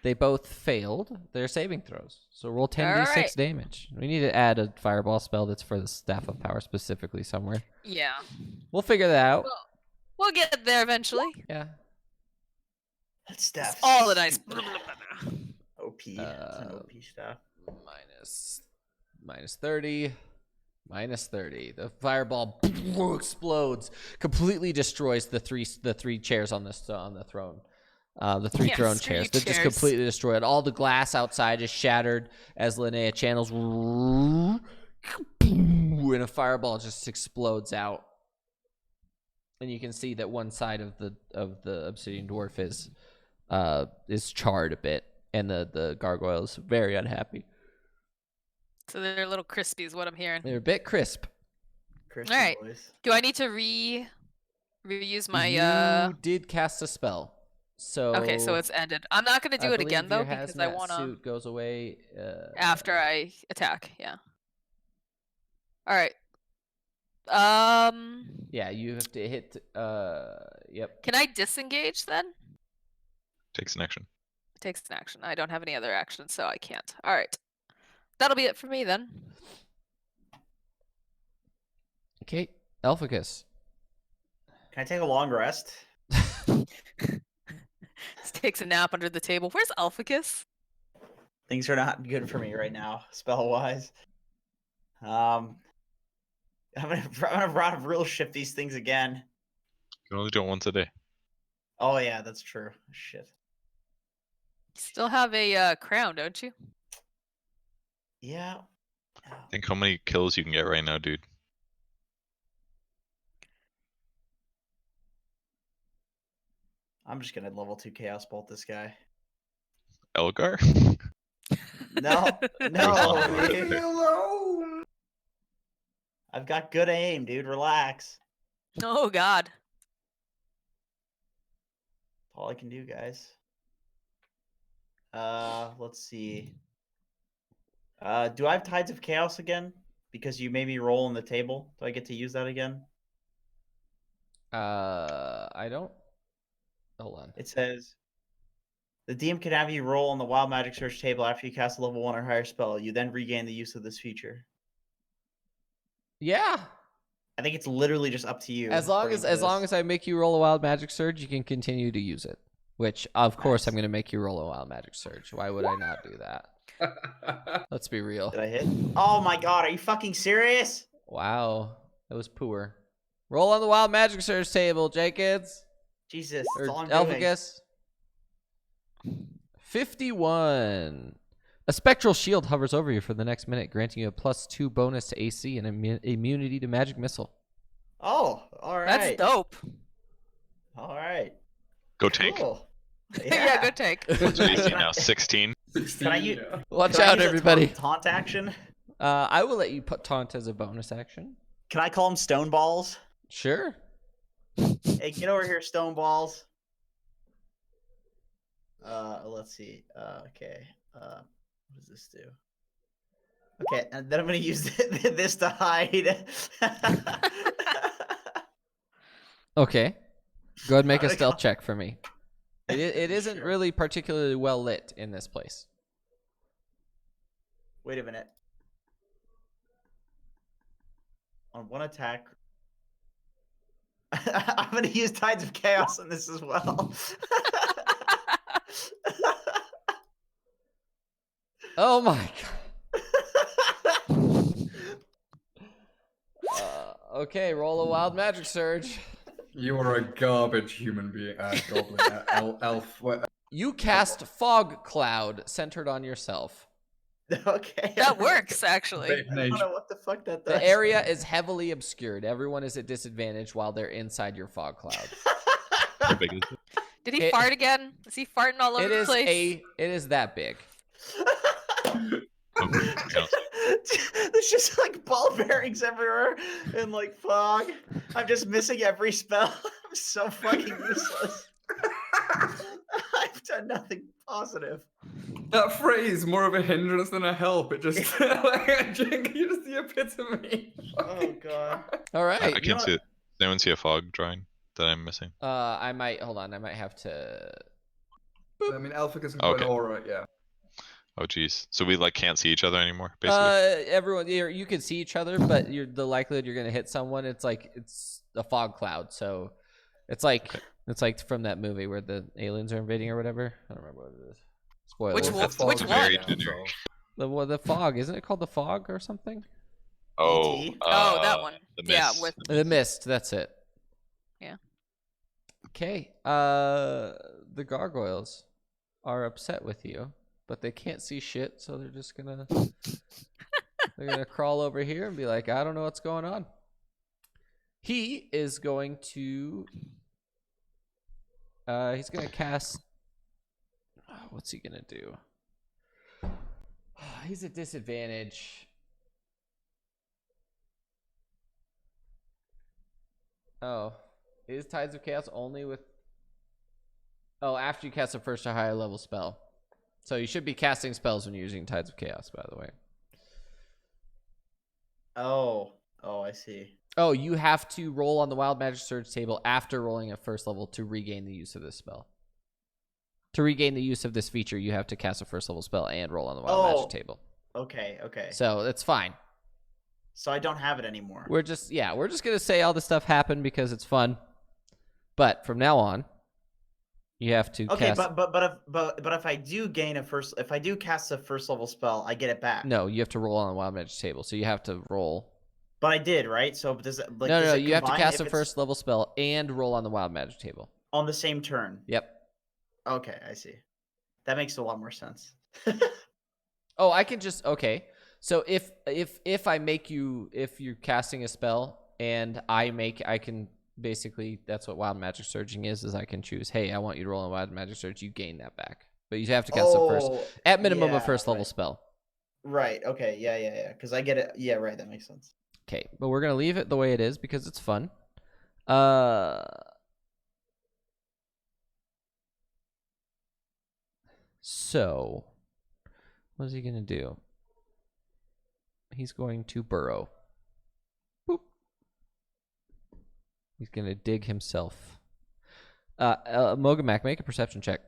they both failed their saving throws. So roll 10d6 Alright. damage. We need to add a fireball spell that's for the staff of power specifically somewhere. Yeah. We'll figure that out. Well, we'll get there eventually. Yeah. That staff. All the dice. OP. That's an OP staff. Minus 30. Minus 30. The fireball explodes, completely destroys the three chairs on the throne. The three Yeah, throne screw chairs. you, They're just chairs. completely destroyed. All the glass outside is shattered as Linnea channels, and a fireball just explodes out. And you can see that one side of the obsidian dwarf is charred a bit, and the gargoyle is very unhappy. So they're little crispy is what I'm hearing. They're a bit crisp. Christian Alright. boys. Do I need to reuse my You did cast a spell, so Okay, so it's ended. I'm not gonna do it again though your because I hazmat wanna suit goes away after I attack, yeah. Alright. Yeah, you have to hit. Yep. Can I disengage then? Takes an action. It takes an action. I don't have any other actions, so I can't. Alright. That'll be it for me then. Okay, Hellficus. Can I take a long rest? Takes a nap under the table. Where's Hellficus? Things are not good for me right now, spell wise. I'm gonna real shift these things again. You can only do it once a day. Oh yeah, that's true. Shit. You still have a crown, don't you? Yeah. Think how many kills you can get right now, dude. I'm just gonna level 2 chaos bolt this guy. Elgar? No, no, Leave dude. me alone. I've got good aim, dude. Relax. Oh god. That's all I can do, guys. Let's see. Do I have Tides of Chaos again? Because you made me roll on the table. Do I get to use that again? I don't. Hold on. It says the DM can have you roll on the Wild Magic Search table after you cast a level 1 or higher spell. You then regain the use of this feature. Yeah. I think it's literally just up to you. As long according as to this. I make you roll a wild magic surge, you can continue to use it. Which, of course, Nice. I'm going to make you roll a wild magic surge. Why would I not do that? Let's be real. Did I hit? Oh my god, are you fucking serious? Wow, that was poor. Roll on the wild magic surge table, Jenkins. Jesus, Or that's all I'm doing. Hellficus. 51. A spectral shield hovers over you for the next minute, granting you a +2 bonus to AC and immunity to magic missile. Oh, all right. That's dope. All right. Go tank. Cool. Yeah, good take. What's your AC now? 16. 16. Can I use? Watch Can I out, use a everybody. Taunt action. I will let you put taunt as a bonus action. Can I call them stone balls? Sure. Hey, get over here, stone balls. Let's see. Okay. What does this do? Okay, and then I'm gonna use this to hide. Okay. Go ahead and make a Okay. stealth check for me. It isn't Sure. really particularly well lit in this place. Wait a minute. On one attack. I'm gonna use Tides of Chaos on this as well. Oh my god. Okay, roll a wild magic surge. You are a garbage human being. Goblin. Elf. What? You cast fog cloud centered on yourself. Okay. That works, actually. Big I nation. don't know what the fuck that does. The area is heavily obscured. Everyone is at disadvantage while they're inside your fog cloud. How big is it? Did he It- fart again? Is he farting all over It the is place? it is that big. Okay, counts. There's just like ball bearings everywhere and like fog. I'm just missing every spell. I'm so fucking useless. I've done nothing positive. That phrase, more of a hindrance than a help. It just like you just the epitome. Oh god. All I right. can't see it. Does anyone see a fog drawing that I'm missing? I might hold on. I might have to. I mean, Hellficus can put Okay. an aura, yeah. Oh jeez. So we like can't see each other anymore, basically. Everyone, you can see each other, but the likelihood you're gonna hit someone, it's a fog cloud. So it's like from that movie where the aliens are invading or whatever. I don't remember what it is. Spoiler. Which It's one? the fog Which that one? Very counts, so- generic. The fog, isn't it called the fog or something? Oh, E.T.? Oh, that one. The Yeah, mist. with The mist. That's it. Yeah. Okay. The gargoyles are upset with you, but they can't see shit, so they're just gonna crawl over here and be like, I don't know what's going on. He is going to he's gonna cast what's he gonna do? He's at disadvantage. Oh, is Tides of Chaos only with? Oh, after you cast a first or higher level spell. So you should be casting spells when you're using Tides of Chaos, by the way. Oh, I see. Oh, you have to roll on the Wild Magic Surge table after rolling at first level to regain the use of this spell. To regain the use of this feature, you have to cast a first level spell and roll on the Wild Magic table. Okay. So that's fine. So I don't have it anymore. We're just gonna say all this stuff happened because it's fun. But from now on, you have to Okay, cast. but if I do cast a first level spell, I get it back. No, you have to roll on the Wild Magic table. So you have to roll. But I did, right? So does it like No, does it you have to combine cast if a it's first level spell and roll on the Wild Magic table. on the same turn? Yep. Okay, I see. That makes a lot more sense. Oh, I can just okay. So if I make you, if you're casting a spell and I can basically, that's what Wild Magic Surging is I can choose, hey, I want you to roll on Wild Magic Surge, you gain that back. But you have to cast a first, at minimum, a first level spell. Right. Okay. Yeah. Because I get it. Yeah. Right. That makes sense. Okay, but we're gonna leave it the way it is because it's fun. So what is he gonna do? He's going to burrow. Boop. He's gonna dig himself. Mogamak, make a perception check.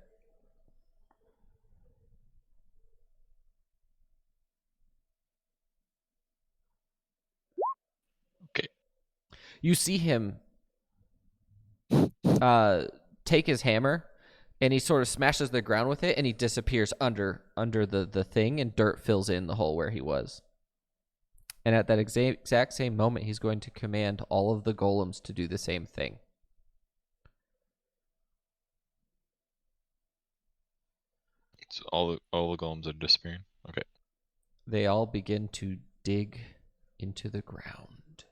Okay. You see him take his hammer and he sort of smashes the ground with it and he disappears under the thing and dirt fills in the hole where he was. And at that exact same moment, he's going to command all of the golems to do the same thing. So all the golems are disappearing. Okay. They all begin to dig into the ground.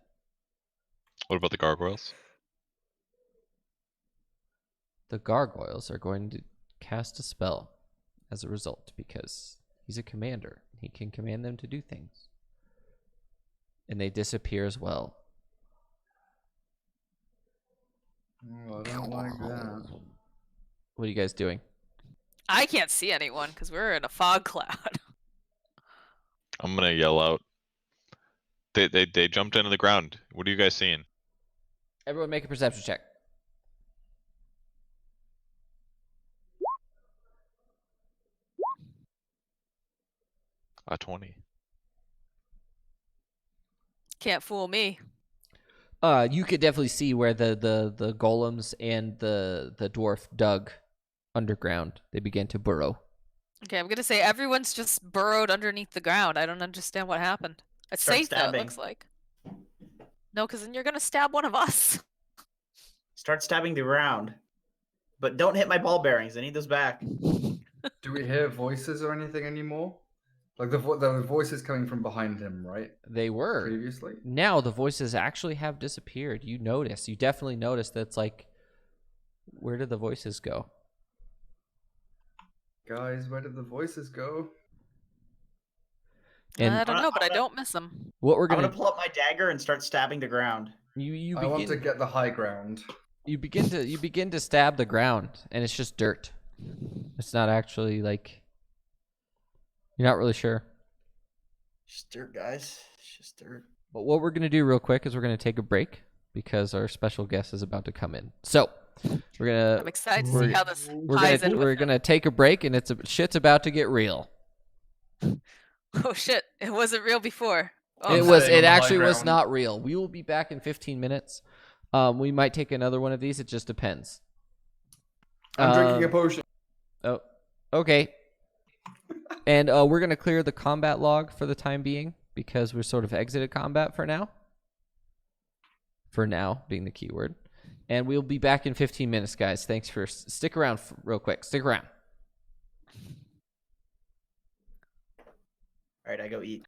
What about the gargoyles? The gargoyles are going to cast a spell as a result because he's a commander. He can command them to do things. And they disappear as well. Oh, I don't like that. What are you guys doing? I can't see anyone because we're in a fog cloud. I'm gonna yell out. They jumped into the ground. What are you guys seeing? Everyone make a perception check. A 20. Can't fool me. You could definitely see where the golems and the dwarf dug underground. They began to burrow. Okay, I'm gonna say everyone's just burrowed underneath the ground. I don't understand what happened. It's Start safe though, it stabbing. looks like. No, because then you're gonna stab one of us. Start stabbing the ground. But don't hit my ball bearings. I need those back. Do we hear voices or anything anymore? Like the voices coming from behind him, right? They were. Previously? Now the voices actually have disappeared. You definitely notice that's like, where did the voices go? Guys, where did the voices go? And I don't I'm know, but I gonna- don't miss them. what we're I'm gonna gonna pull up my dagger and start stabbing the ground. you I want to begin get the high ground. you begin to stab the ground, and it's just dirt. It's not actually like, you're not really sure. Just dirt, guys. It's just dirt. But what we're going to do real quick is we're going to take a break because our special guest is about to come in. So we're I'm excited to see we're- how this we're ties in gonna with we're him. gonna take a break, and shit's about to get real. Oh shit! It wasn't real before. Oh, I'm no. staying on It the high actually was ground. not real. We will be back in 15 minutes. We might take another one of these. It just depends. I'm drinking a potion. Oh, okay. And we're gonna clear the combat log for the time being because we're sort of exited combat for now. For now, being the keyword. And we'll be back in 15 minutes, guys. Thanks for stick around real quick. Stick around. All right, I go eat.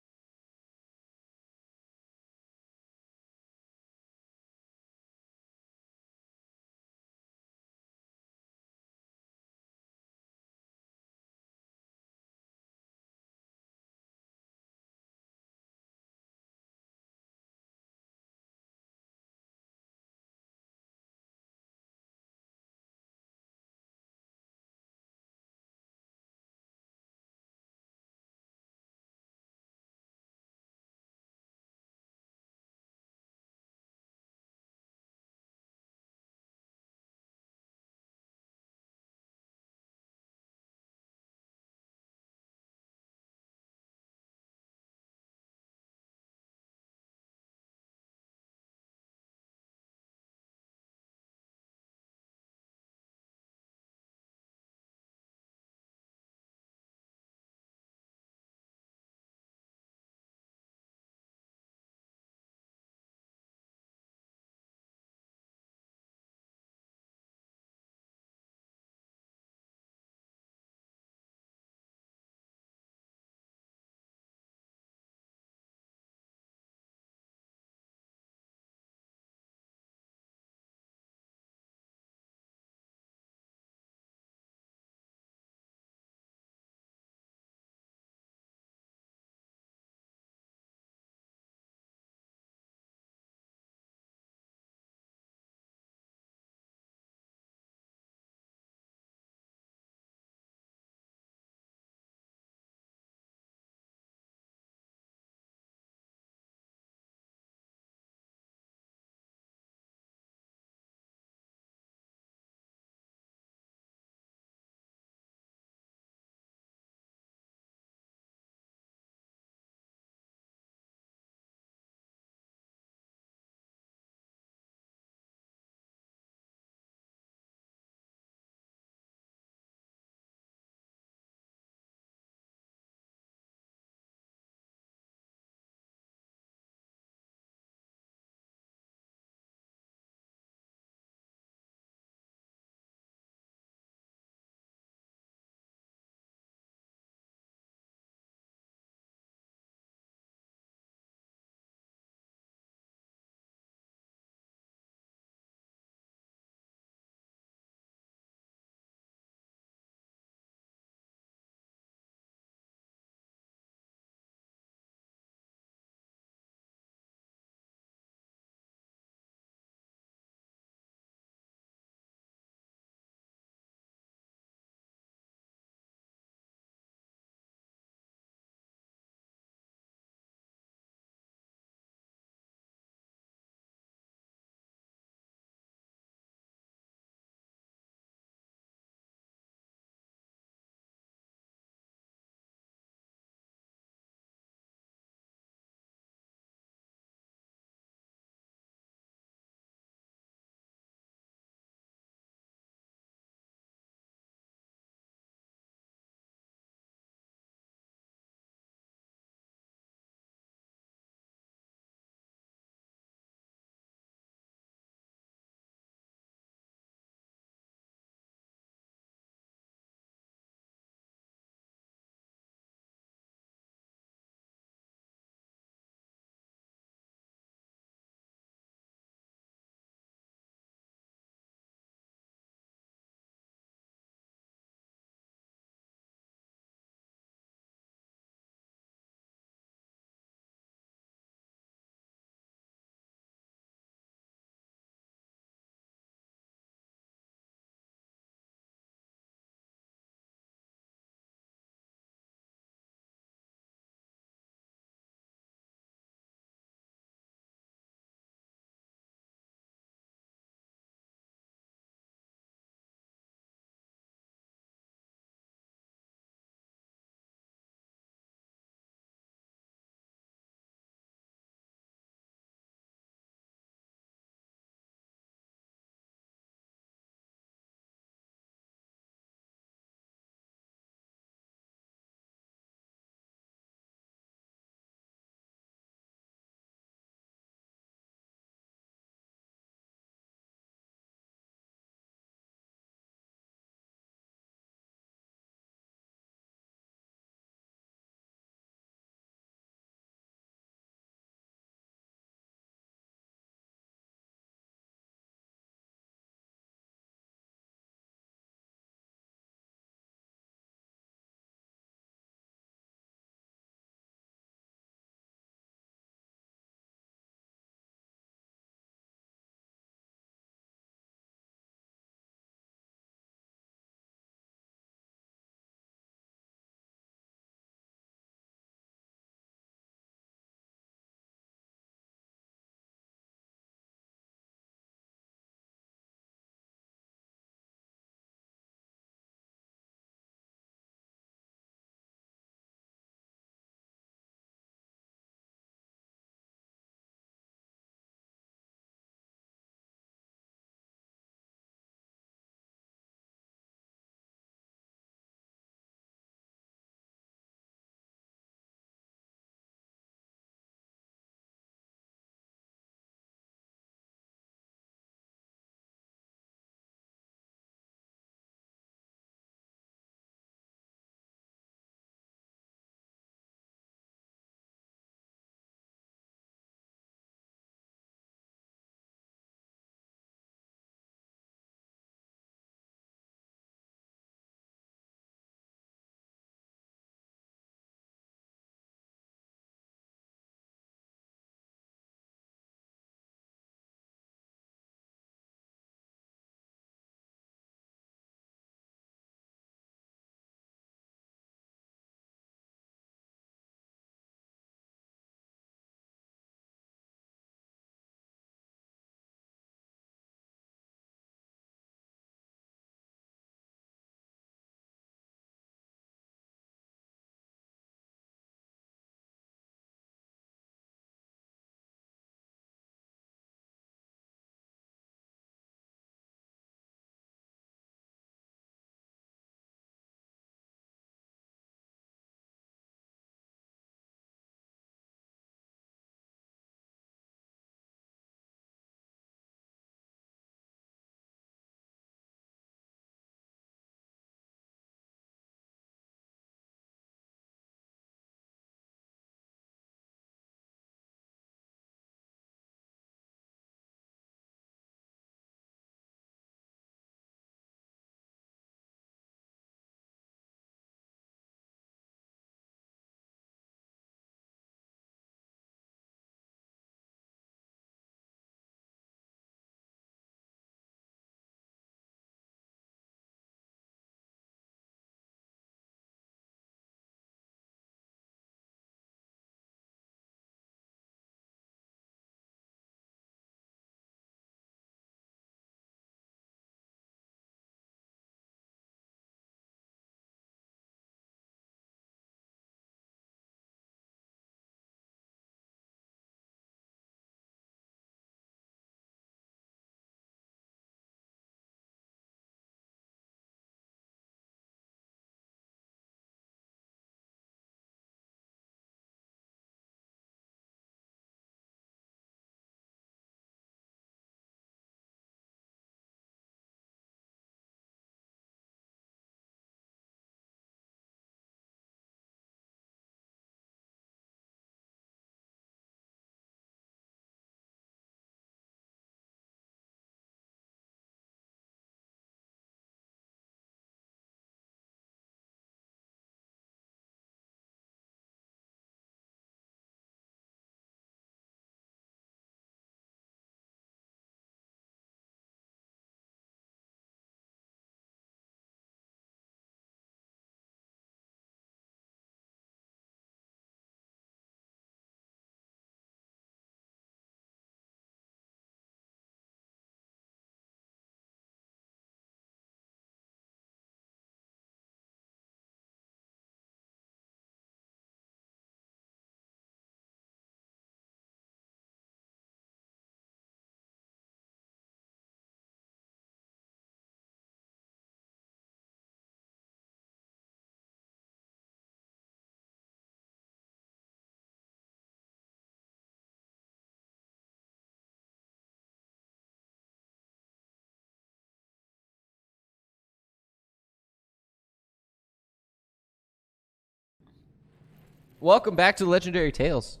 Welcome back to Legendary Tales.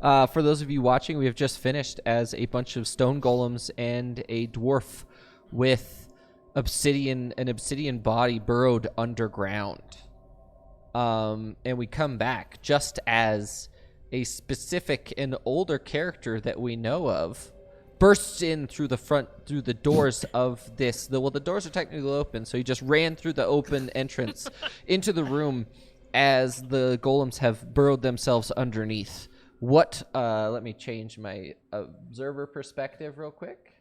For those of you watching, we have just finished as a bunch of stone golems and a dwarf with an obsidian body burrowed underground. And we come back just as a specific and older character that we know of bursts in through the doors of this. The doors are technically open, so he just ran through the open entrance into the room as the golems have burrowed themselves underneath. Let me change my observer perspective real quick.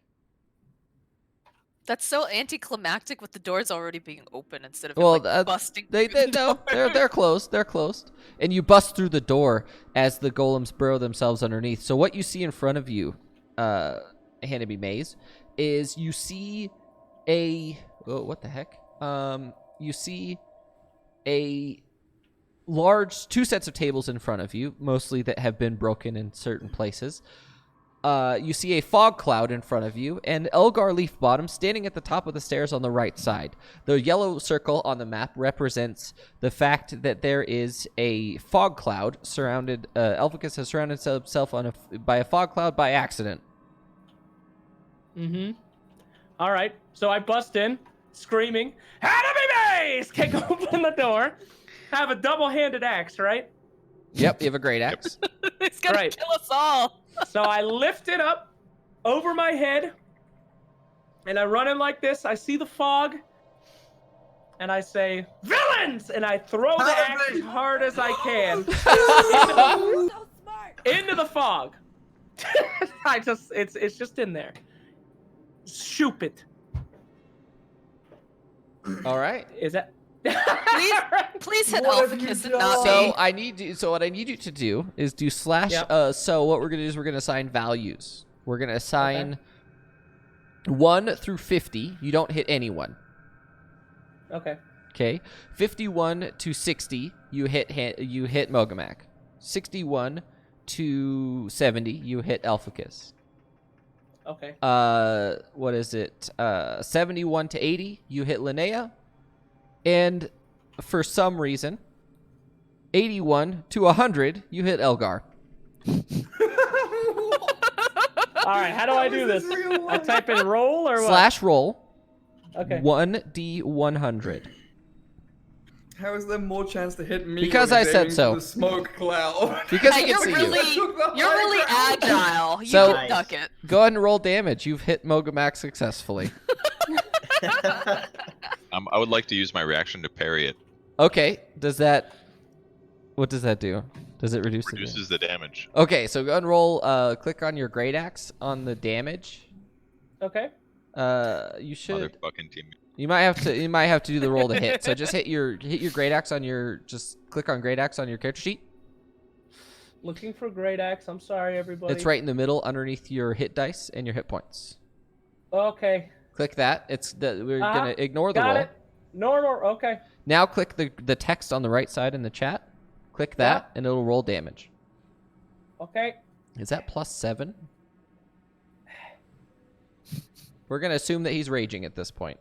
That's so anticlimactic with the doors already being open instead of busting. They're closed. They're closed, and you bust through the door as the golems burrow themselves underneath. So what you see in front of you, Hannibal Maze, is you see what the heck? You see a large 2 sets of tables in front of you, mostly that have been broken in certain places. You see a fog cloud in front of you, and Elgar Leafbottom standing at the top of the stairs on the right side. The yellow circle on the map represents the fact that there is a fog cloud surrounded. Hellficus has surrounded himself by a fog cloud by accident. Mm-hmm. All right, so I bust in, screaming, "Enemy base!" Kick open the door. Have a double-handed axe, right? Yep, you have a great axe. It's gonna kill us all. So I lift it up over my head, and I run in like this. I see the fog, and I say, "Villains!" And I throw the axe as hard as I can into the fog. It's just in there. Shoot it. All right. Is that? Please hit What have Hellficus you and not So me. what I need you to do is do slash. Yep. So what we're gonna do is we're gonna assign values. We're gonna assign 1 through 50. You don't hit anyone. Okay. Okay. 51 to 60. You hit Mogamak. 61 to 70. You hit Hellficus. Okay. What is it? 71 to 80. You hit Linnea. And for some reason, 81 to 100, you hit Elgar. All right, how do I do this? I type in roll or what? Slash roll. Okay. 1d100. How is there more chance to hit me? Because when I he's said aiming so. for the smoke cloud. Because Hey, he you're can see really, you. you're really agile. You So- can duck it. Go ahead and roll damage. You've hit Mogamak successfully. I would like to use my reaction to parry it. Okay. What does that do? Does it reduce the damage? Reduces the damage. Okay, so go ahead and roll. Click on your great axe on the damage. Okay. You should. Motherfucking team. You might have to do the roll to hit. So just hit your great axe on your. Just click on great axe on your character sheet. Looking for great axe. I'm sorry, everybody. It's right in the middle, underneath your hit dice and your hit points. Okay. Click that. We're gonna ignore the Got roll. it. Normal. Okay. Now click the text on the right side in the chat. Click that, and it'll roll damage. Okay. Is that +7? We're gonna assume that he's raging at this point.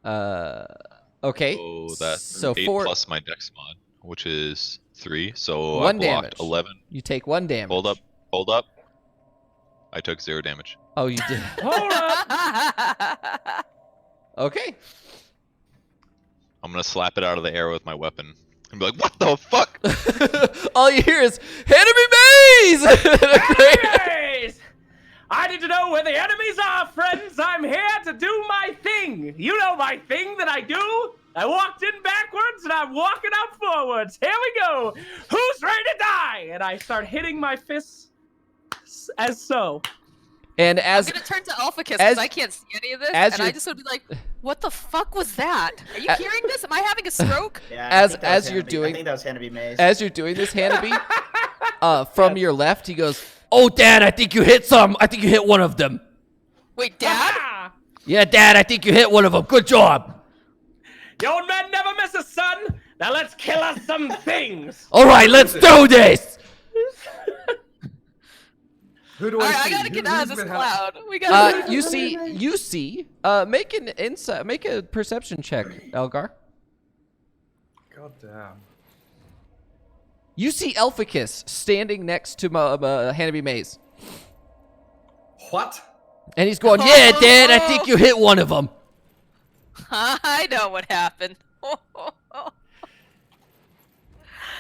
Okay. So that's so 8 4 plus my dex mod, which is 3. So 1 I blocked damage. 11. You take 1 damage. Hold up. I took 0 damage. Oh, you did. Hold up. Okay. I'm gonna slap it out of the air with my weapon and be like, "What the fuck?" All you hear is enemy maze. Enemies! I need to know where the enemies are, friends. I'm here to do my thing. You know my thing that I do? I walked in backwards and I'm walking out forwards. Here we go. Who's ready to die? And I start hitting my fists as so. And I'm as gonna turn to Hellficus as- because I can't see any of this, as and I you're- just would be like, "What the fuck was that? Are you A- hearing this? Am I having a stroke?" Yeah, I As- think that was as you're Hannibal- doing- I think that was Hannibal Maze. as you're doing this, Hannibal, from your left, he goes, "Oh, Dad, I think you hit some. I think you hit one of them. Wait, Dad? Ah! Yeah, Dad, I think you hit one of them. Good job. The old man never misses, son. Now let's kill us some things. All right, let's do this." Who do All I right, see? I gotta get out of Who's this been cloud. We gotta. You see. Make a perception check, Elgar. God damn. You see Hellficus standing next to Hannibal Maze. What? And he's going, yeah, Dad, I think you hit one of them. I know what happened.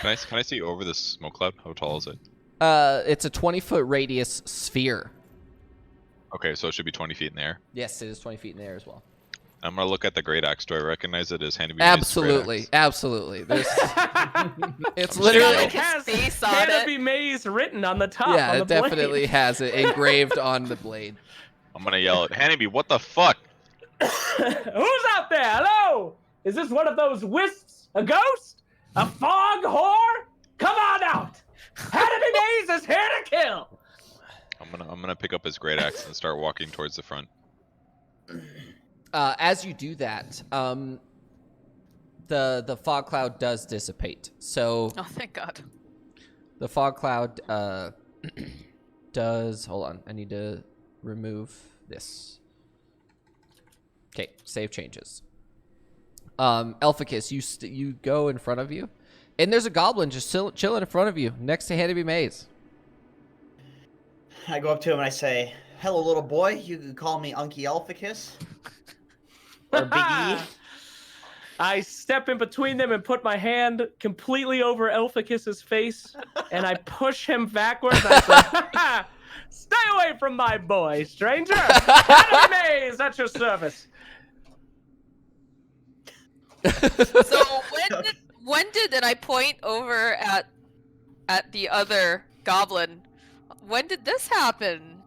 Can I see over this smoke cloud? How tall is it? It's a 20-foot radius sphere. Okay, so it should be 20 feet in the air. Yes, it is 20 feet in the air as well. I'm gonna look at the great axe. Do I recognize it as Hannibal? Absolutely, absolutely. There's, it's I'm literally, like his has face on Hannibal it. Maze written on the top. yeah, on the it definitely blade. has it engraved on the blade. I'm gonna yell at Hannibal. What the fuck? Who's out there? Hello? Is this one of those wisps? A ghost? A fog whore? Come on out! Hannibal Maze is here to kill. I'm gonna pick up his great axe and start walking towards the front. As you do that, the fog cloud does dissipate. So Oh, thank God. the fog cloud does. Hold on, I need to remove this. Okay, save changes. Hellficus, you go in front of you, and there's a goblin just chilling in front of you next to Hannibal Maze. I go up to him and I say, "Hello, little boy. You can call me Unky Hellficus or Big E." I step in between them and put my hand completely over Hellficus's face, and I push him backwards. And I say, "Stay away from my boy, stranger! Hannibal Maze at your service." So when did and I point over at the other goblin? When did this happen?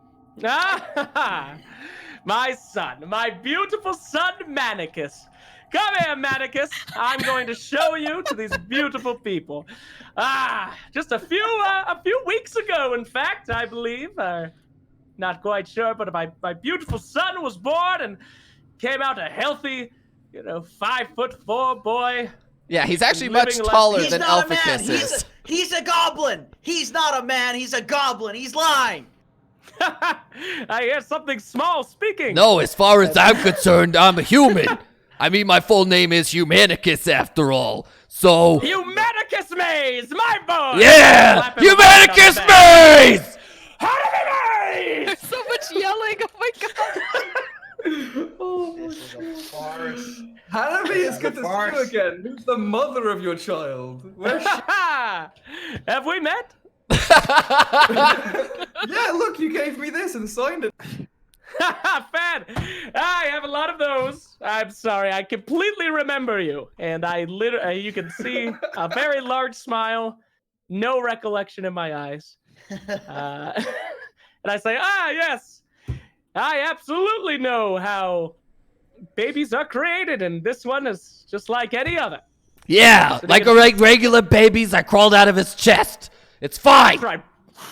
My son, my beautiful son, Manicus. Come here, Manicus. I'm going to show you to these beautiful people. Just a few weeks ago, in fact, I believe. Not quite sure, but my beautiful son was born and came out a healthy, 5'4" boy. Yeah, he's actually Living much like- taller He's than not a man. Hellficus is. He's a goblin. He's not a man. He's a goblin. He's lying. I hear something small speaking. No, as far as I'm concerned, I'm a human. I mean, my full name is Humanicus after all. So, Humanicus Maze, my boy. yeah, Slap him around on Humanicus the back. Maze! Hannibal Maze! There's so much yelling. Oh my God. Oh, This is a farce. Hannibal, it's good to see Farce. you again. Who's the mother of your child? Where's she? Have we met? Yeah, look, you gave me this and signed it. Fan! I have a lot of those. I'm sorry, I completely remember you. And I literally, you can see a very large smile, no recollection in my eyes. And I say, yes, I absolutely know how babies are created, and this one is just like any other. Yeah, like a regular baby's, I crawled out of his chest. It's fine. After I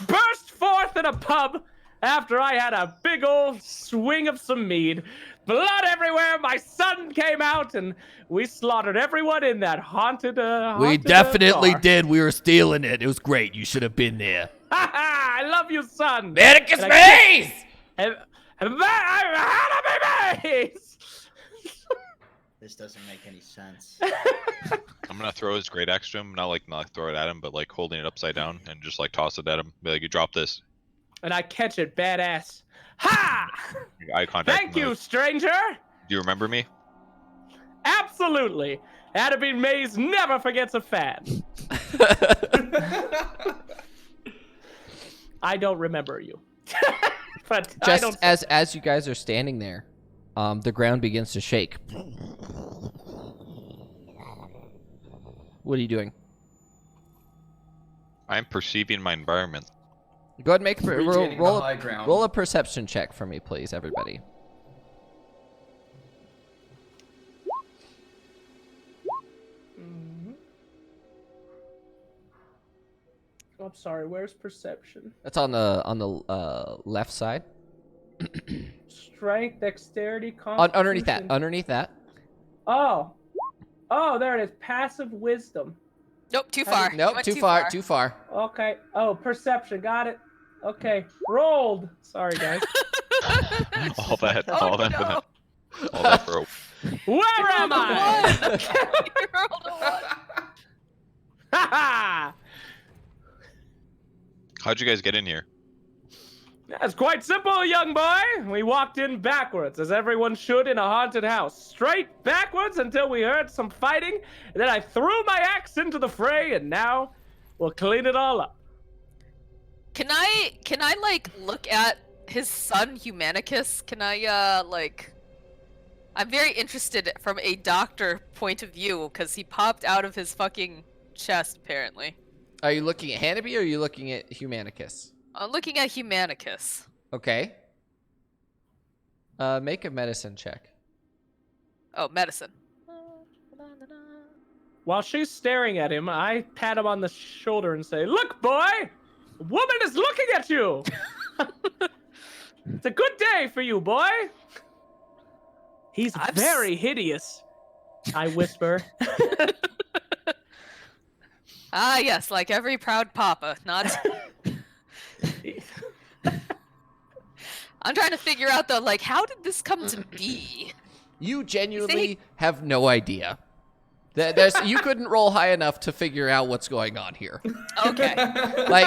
burst forth in a pub after I had a big old swing of some mead. Blood everywhere, my son came out, and we slaughtered everyone in that haunted We haunted, definitely bar. did. We were stealing it. It was great. You should have been there. I love you, son. Humanicus And I- Maze! I'm Hannibal Maze! This doesn't make any sense. I'm gonna throw his great axe to him, not throw it at him, but like holding it upside down and just like toss it at him. Be like, you drop this. And I catch it, badass. Ha! Eye contact. Thank you, stranger. Do you remember me? Absolutely. Hannibal Maze never forgets a fan. I don't remember you. But I Just don't. as you guys are standing there, the ground begins to shake. What are you doing? I'm perceiving my environment. Go ahead and make a Retaining the high ground. roll a perception check for me, please, everybody. Oh, I'm sorry. Where's perception? That's on the left side. Strength, dexterity, Underneath that. constitution. Underneath that. Oh, there it is. Passive wisdom. Nope, too far. Nope, Went too far. Too far. Okay. Oh, perception. Got it. Okay. Rolled. Sorry, guys. all that Oh, no. all that for Where am I? You rolled a one. Ha How'd you guys get in here? It's quite simple, young boy. We walked in backwards, as everyone should in a haunted house. Straight backwards until we heard some fighting, and then I threw my axe into the fray, and now we'll clean it all up. Can I like look at his son Humanicus? Can I like? I'm very interested from a doctor point of view because he popped out of his fucking chest apparently. Are you looking at Hanabi or are you looking at Humanicus? I'm looking at Humanicus. Okay. Make a medicine check. Oh, medicine. While she's staring at him, I pat him on the shoulder and say, "Look, boy! A woman is looking at you! It's a good day for you, boy!" He's very hideous, I whisper. Ah, yes, like every proud papa, not... I'm trying to figure out, though, like, how did this come to be? You genuinely have no idea. You couldn't roll high enough to figure out what's going on here. Okay. Like,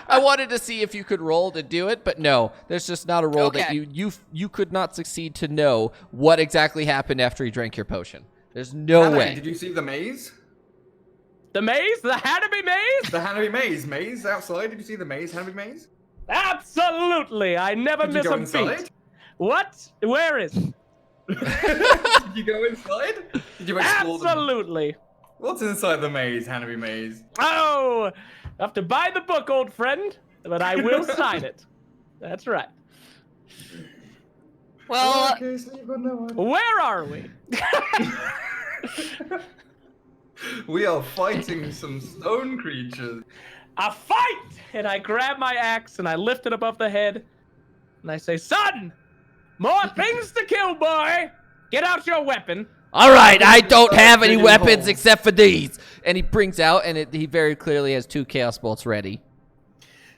I wanted to see if you could roll to do it, but no, there's just not a roll that you could not succeed to know what exactly happened after you drank your potion. There's no way. Did you see the maze? The maze? The Hanabi maze? The Hanabi maze. Maze outside. Did you see the maze? Hanabi maze? Absolutely. I never Did you miss go a inside? beat. What? Where is it? Did you go inside? Did you explore Absolutely. What's inside the maze, Hanabi maze? Oh, I have to buy the book, old friend, but I will sign it. That's right. Well, Okay, so you've got no idea. Where are we? We are fighting some stone creatures. A fight! And I grab my axe and I lift it above the head. And I say, "Son, more things to kill, boy. Get out your weapon." All right, I don't have any Digging weapons holes. except for these. And he brings out, and he very clearly has 2 chaos bolts ready.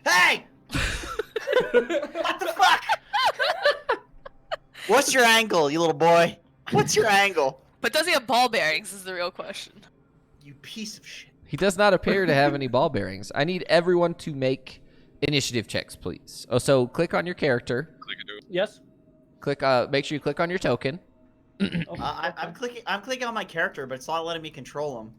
Hey! What the fuck? What's your angle, you little boy? What's your angle? but does he have ball bearings is the real question. You piece of shit. He does not appear to have any ball bearings. I need everyone to make initiative checks, please. Oh, so click on your character. Click into it. Yes. Click. Make sure you click on your token. I'm clicking on my character, but it's not letting me control him.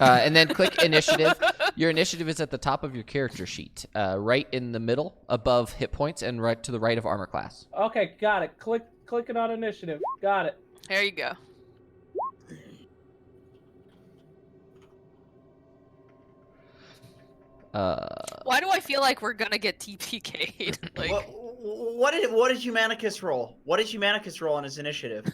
And then click initiative. Your initiative is at the top of your character sheet, right in the middle, above hit points, and right to the right of armor class. Okay, got it. Clicking on initiative. Got it. There you go. Why do I feel like we're gonna get TPK'd? Like, What did Humanicus roll? What did Humanicus roll on his initiative?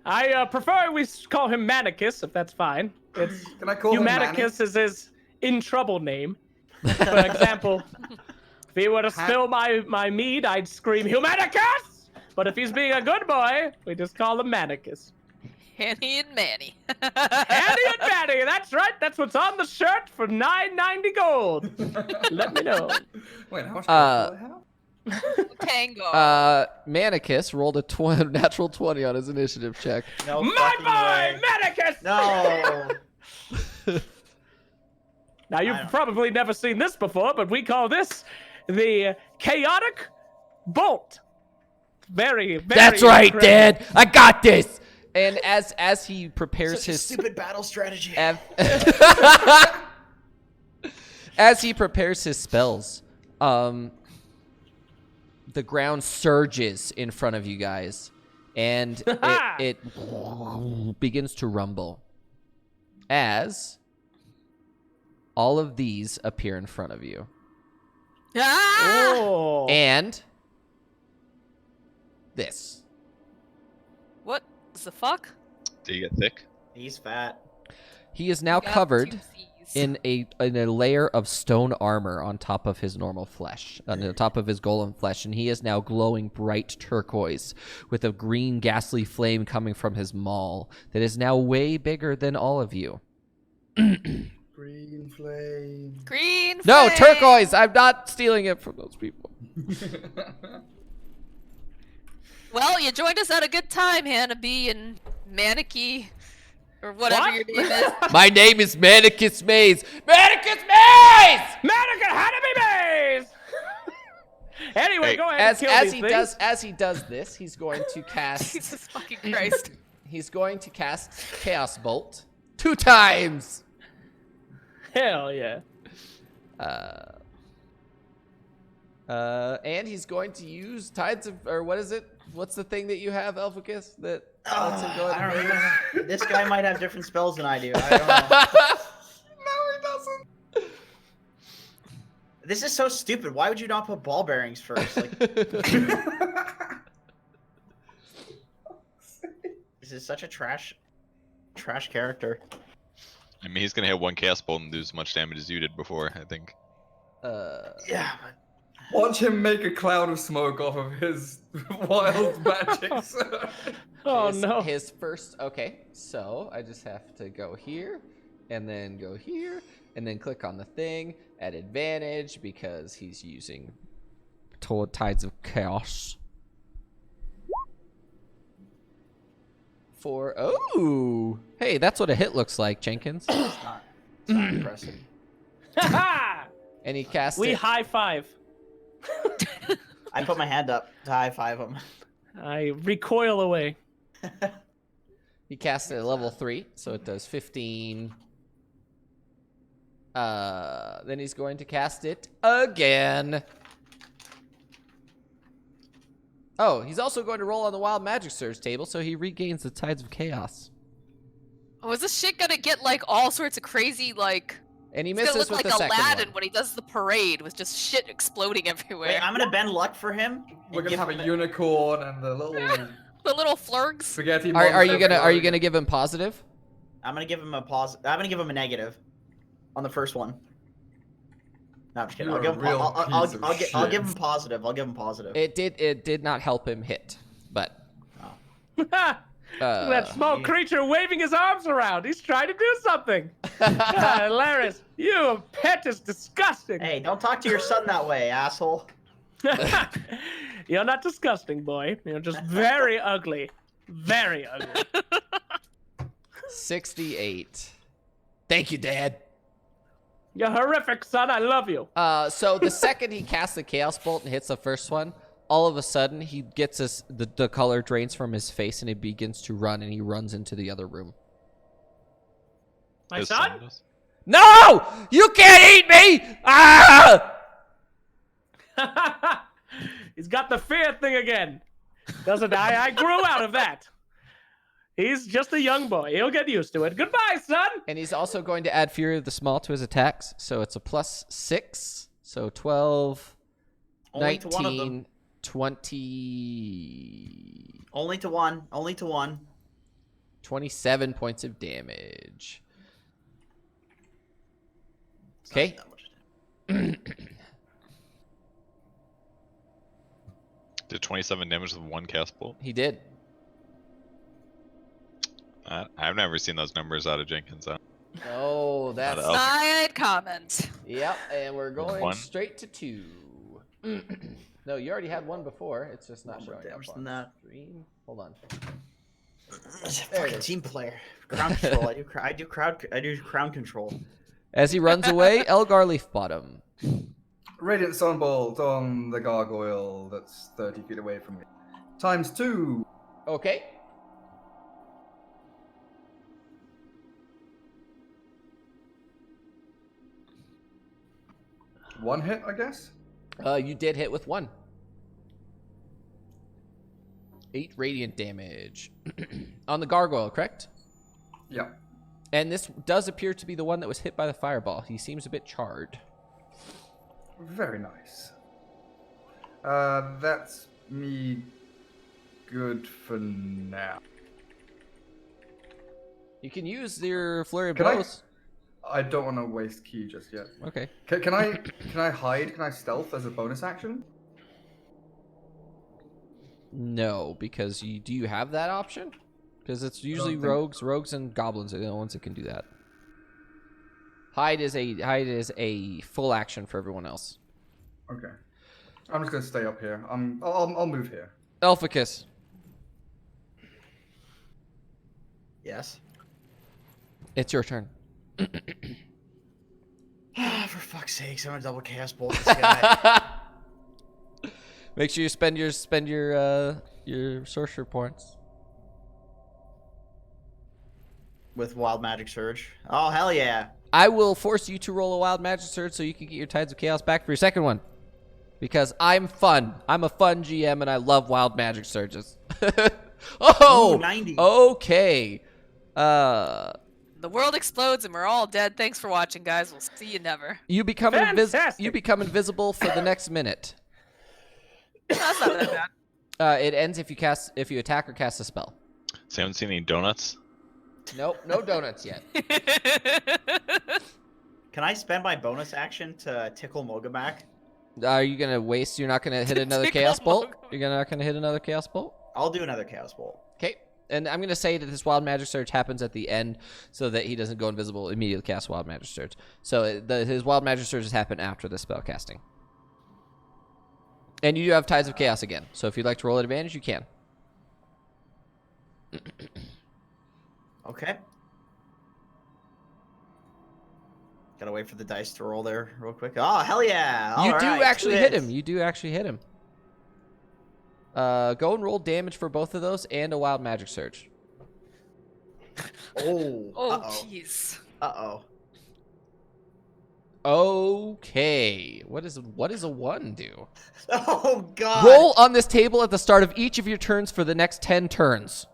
I prefer we call him Manicus, if that's fine. It's Can I call him Manny? Humanicus is his in trouble name. For example, if he were to spill my mead, I'd scream Humanicus! But if he's being a good boy, we just call him Manicus. Hanny and Manny. Andy and Manny, that's right. That's what's on the shirt for $9.90 gold. Let me know. Wait, how much gold do I have? Tango. Manicus rolled a natural 20 on his initiative check. No My fucking boy, way. Manicus! No. Now, you've probably never seen this before, but we call this the Chaotic Bolt. Very, very That's right, incredible. Dad. I got this. And as he prepares Such a his stupid battle strategy. as he prepares his spells, the ground surges in front of you guys, and it begins to rumble as all of these appear in front of you, Ah! Oh. and this. What the fuck? Did you get thick? He's fat. He is now Got covered 2 Cs. in a layer of stone armor on top of his normal flesh, on the top of his golem flesh, and he is now glowing bright turquoise with a green ghastly flame coming from his maul that is now way bigger than all of you. Green flame. Green No, flame! turquoise! I'm not stealing it from those people. Well, you joined us at a good time, Hanabi and Manicky. Or whatever What? your name is. My name is Manicus Maze. Manicus Maze! Mannequin Hanami Maze! Anyway, Hey, go ahead and kill As these he things. does this, he's going to cast. Jesus fucking Christ. He's going to cast Chaos Bolt 2 times. Hell yeah. And he's going to use Tides of, or what is it? What's the thing that you have, Hellficus, that lets him go I don't into remember. This guy might have different spells than I do. I don't know. No, he doesn't. This is so stupid. Why would you not put ball bearings first? Like, this is such a trash character. I mean, he's gonna hit 1 Chaos Bolt and do as much damage as you did before, I think. Yeah, but Watch him make a cloud of smoke off of his wild magics. Oh his, no. His first, okay, so I just have to go here, and then go here, and then click on the thing at advantage because he's using Tides of Chaos. Oh, hey, that's what a hit looks like, Jenkins. it's not impressive. And he cast We it. high five. I put my hand up to high five him. I recoil away. He cast it at level 3, so it does 15. Then he's going to cast it again. Oh, he's also going to roll on the Wild Magic Surge table, so he regains the Tides of Chaos. Oh, is this shit gonna get like all sorts of crazy like? And he It's gonna misses look with like the second Aladdin one. when he does the parade with just shit exploding everywhere. Wait, I'm gonna bend luck for him. We're and gonna give have him a unicorn and the little The little flurgs. spaghetti. Are you monster gonna flying. give him positive? I'm gonna give him a positive. I'm gonna give him a negative on the first one. No, I'm just kidding. You're I'll give him. a real I'll piece of give him shit. positive. I'll give him positive. It did not help him hit, but That small creature waving his arms around. He's trying to do something. Laris, you pet is disgusting. Hey, don't talk to your son that way, asshole. You're not disgusting, boy. You're just very ugly. Very ugly. 68. Thank you, Dad. You're horrific, son. I love you. So the second he casts the Chaos Bolt and hits the first one, all of a sudden he gets the color drains from his face and he begins to run and he runs into the other room. My His son? does. No! You can't eat me! Ah! He's got the fear thing again. Doesn't I grew out of that. He's just a young boy. He'll get used to it. Goodbye, son. And he's also going to add Fury of the Small to his attacks. So it's a +6. So 12, Only to 19, one of them. 20, Only to one. Only to one. 27 points of damage. It's Okay. not that much. Did 27 damage with 1 Chaos Bolt? He did. I've never seen those numbers out of Jenkins. Oh, that's... Not Side comment. Yep, and we're going 1. straight to 2. No, you already had 1 before. It's just not Oh, more showing damage up than on that. stream. Hold on. He's a There it fucking is. team player. Ground control. I do crown control. As he runs away, Elgar Leafbottom. Radiant Sunbolt on the gargoyle that's 30 feet away from me. ×2. Okay. One hit, I guess. You did hit with 1. 8 radiant damage. On the gargoyle, correct? Yeah. And this does appear to be the one that was hit by the fireball. He seems a bit charred. Very nice. That's me good for now. You can use your flurry of Can I- blows. I don't want to waste key just yet. Okay. Can I hide? Can I stealth as a bonus action? No, because do you have that option? Because it's usually think rogues and goblins are the only ones that can do that. Hide is a full action for everyone else. Okay. I'm just gonna stay up here. I'll move here. Hellficus. Yes. It's your turn. For fuck's sakes, I'm gonna double chaos bolt this guy. Make sure you spend your sorcerer points. With wild magic surge. Oh hell yeah! I will force you to roll a wild magic surge so you can get your Tides of Chaos back for your second one. Because I'm fun. I'm a fun GM and I love wild magic surges. Oh, Ooh, 90. Okay. The world explodes and we're all dead. Thanks for watching, guys. We'll see you never. You become Fantastic. invisible for the next minute. That's not that bad. It ends if you attack or cast a spell. So you haven't seen any donuts? Nope, no donuts yet. Can I spend my bonus action to tickle Moga back? Are you gonna waste? You're not gonna hit another Tickle chaos bolt. Mogo. You're not gonna hit another chaos bolt. I'll do another chaos bolt. Okay. And I'm gonna say that this wild magic surge happens at the end, so that he doesn't go invisible immediately. Cast wild magic surge. So his wild magic surges happen after the spell casting. And you do have Tides of Chaos again. So if you'd like to roll at advantage, you can. Okay. Gotta wait for the dice to roll there real quick. Oh hell yeah! You All do right, actually two hit hits. him. You do actually hit him. Go and roll damage for both of those and a wild magic surge. Oh. Oh, jeez. Uh oh. Okay. What does a 1 do? Oh god. Roll on this table at the start of each of your turns for the next 10 turns.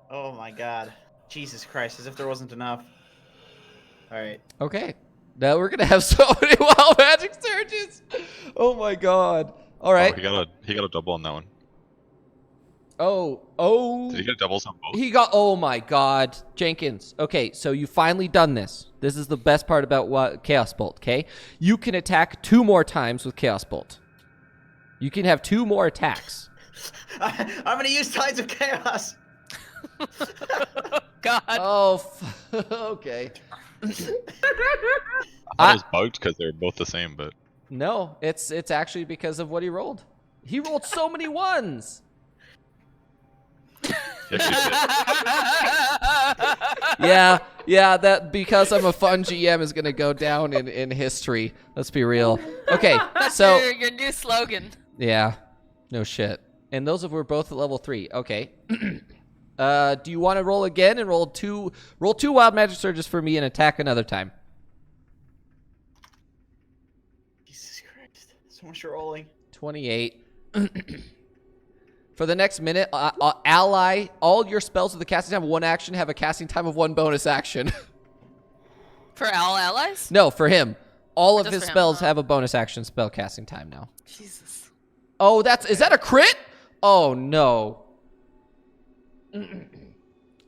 Oh my god. Jesus Christ! As if there wasn't enough. All right. Okay. Now we're gonna have so many wild magic surges. Oh my god. All right. Oh, he got a double on that one. Oh. Did he get doubles on both? He got. Oh my god, Jenkins. Okay, so you finally done this. This is the best part about Chaos Bolt. Okay, you can attack 2 more times with Chaos Bolt. You can have 2 more attacks. I'm gonna use Tides of Chaos. God. Oh. Okay. I thought it was bugged because they were both the same, but No, it's actually because of what he rolled. He rolled so many 1s. he actually did. Yeah, that because I'm a fun GM is gonna go down in history. Let's be real. Okay, That's so your new slogan. yeah, no shit. And those were both at level 3. Okay. Do you want to roll again and roll two wild magic surges for me and attack another time? Jesus Christ! So much rolling. 28. For the next minute, ally all your spells with the casting time of 1 action have a casting time of 1 bonus action. For all allies? No, for him. All of Just his for him, spells huh? have a bonus action spell casting time now. Jesus. Oh, is that a crit? Oh no.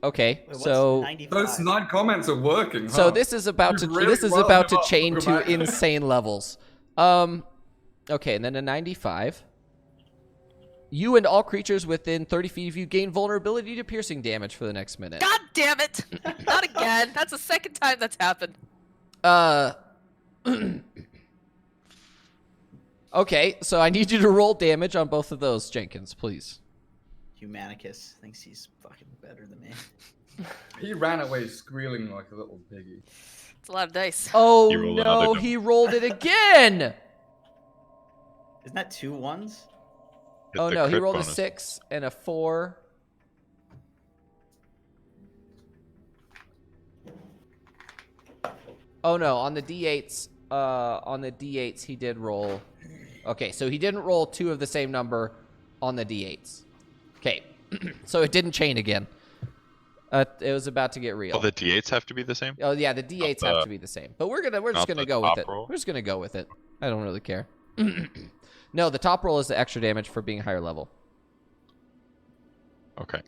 Okay, Wait, what's so 95? Those 9 comments are working. so huh? this is about to You really this is wound about him to up, chain to Grommack. insane levels. Okay, and then a 95. You and all creatures within 30 feet of you gain vulnerability to piercing damage for the next minute. God damn it! Not again. That's the second time that's happened. Okay, so I need you to roll damage on both of those, Jenkins, please. Humanicus thinks he's fucking better than me. He ran away squealing like a little piggy. It's a lot of dice. Oh You rolled no, another he rolled it again. Isn't that 2 1s? Hit Oh the no, he crit rolled bonus. a 6 and a 4. Oh no, on the D8s, he did roll. Okay, so he didn't roll 2 of the same number on the D8s. Okay, so it didn't chain again. It was about to get real. Oh, the D8s have to be the same? Oh yeah, the D8s have the- to be the same. But we're just not gonna the go with top it. roll? We're just gonna go with it. I don't really care. No, the top roll is the extra damage for being higher level. Okay.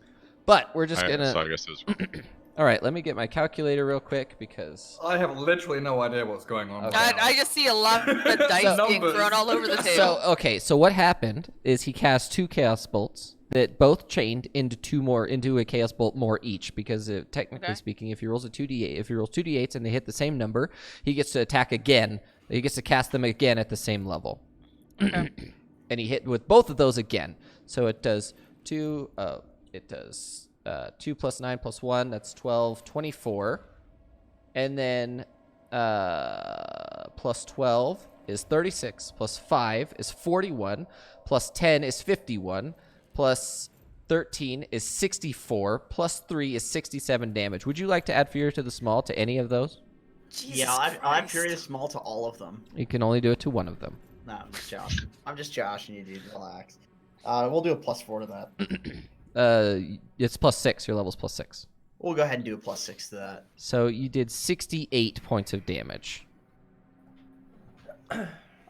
But we're just Alright, gonna. so I guess it was wrong. All right, let me get my calculator real quick because. I have literally no idea what's going on. Okay. right now. I just see a lot of dice being Numbers. thrown all over the table. So okay, so what happened is he cast 2 chaos bolts that both chained into a chaos bolt more each because technically Okay. speaking, if he rolls 2d8s and they hit the same number, he gets to attack again. He gets to cast them again at the same level. Okay. And he hit with both of those again. So it does 2. It does 2 plus 9 plus 1. That's 12. 24. And then plus 12 is 36. Plus 5 is 41. Plus 10 is 51. Plus 13 is 64. Plus 3 is 67 damage. Would you like to add Fury to the Small to any of those? Jesus Yeah, I'll add Fury Christ. the Small to all of them. You can only do it to one of them. No, I'm just joshing. I'm just joshing you, dude. Relax. We'll do a +4 to that. It's plus 6. Your level's plus 6. We'll go ahead and do a +6 to that. So you did 68 points of damage.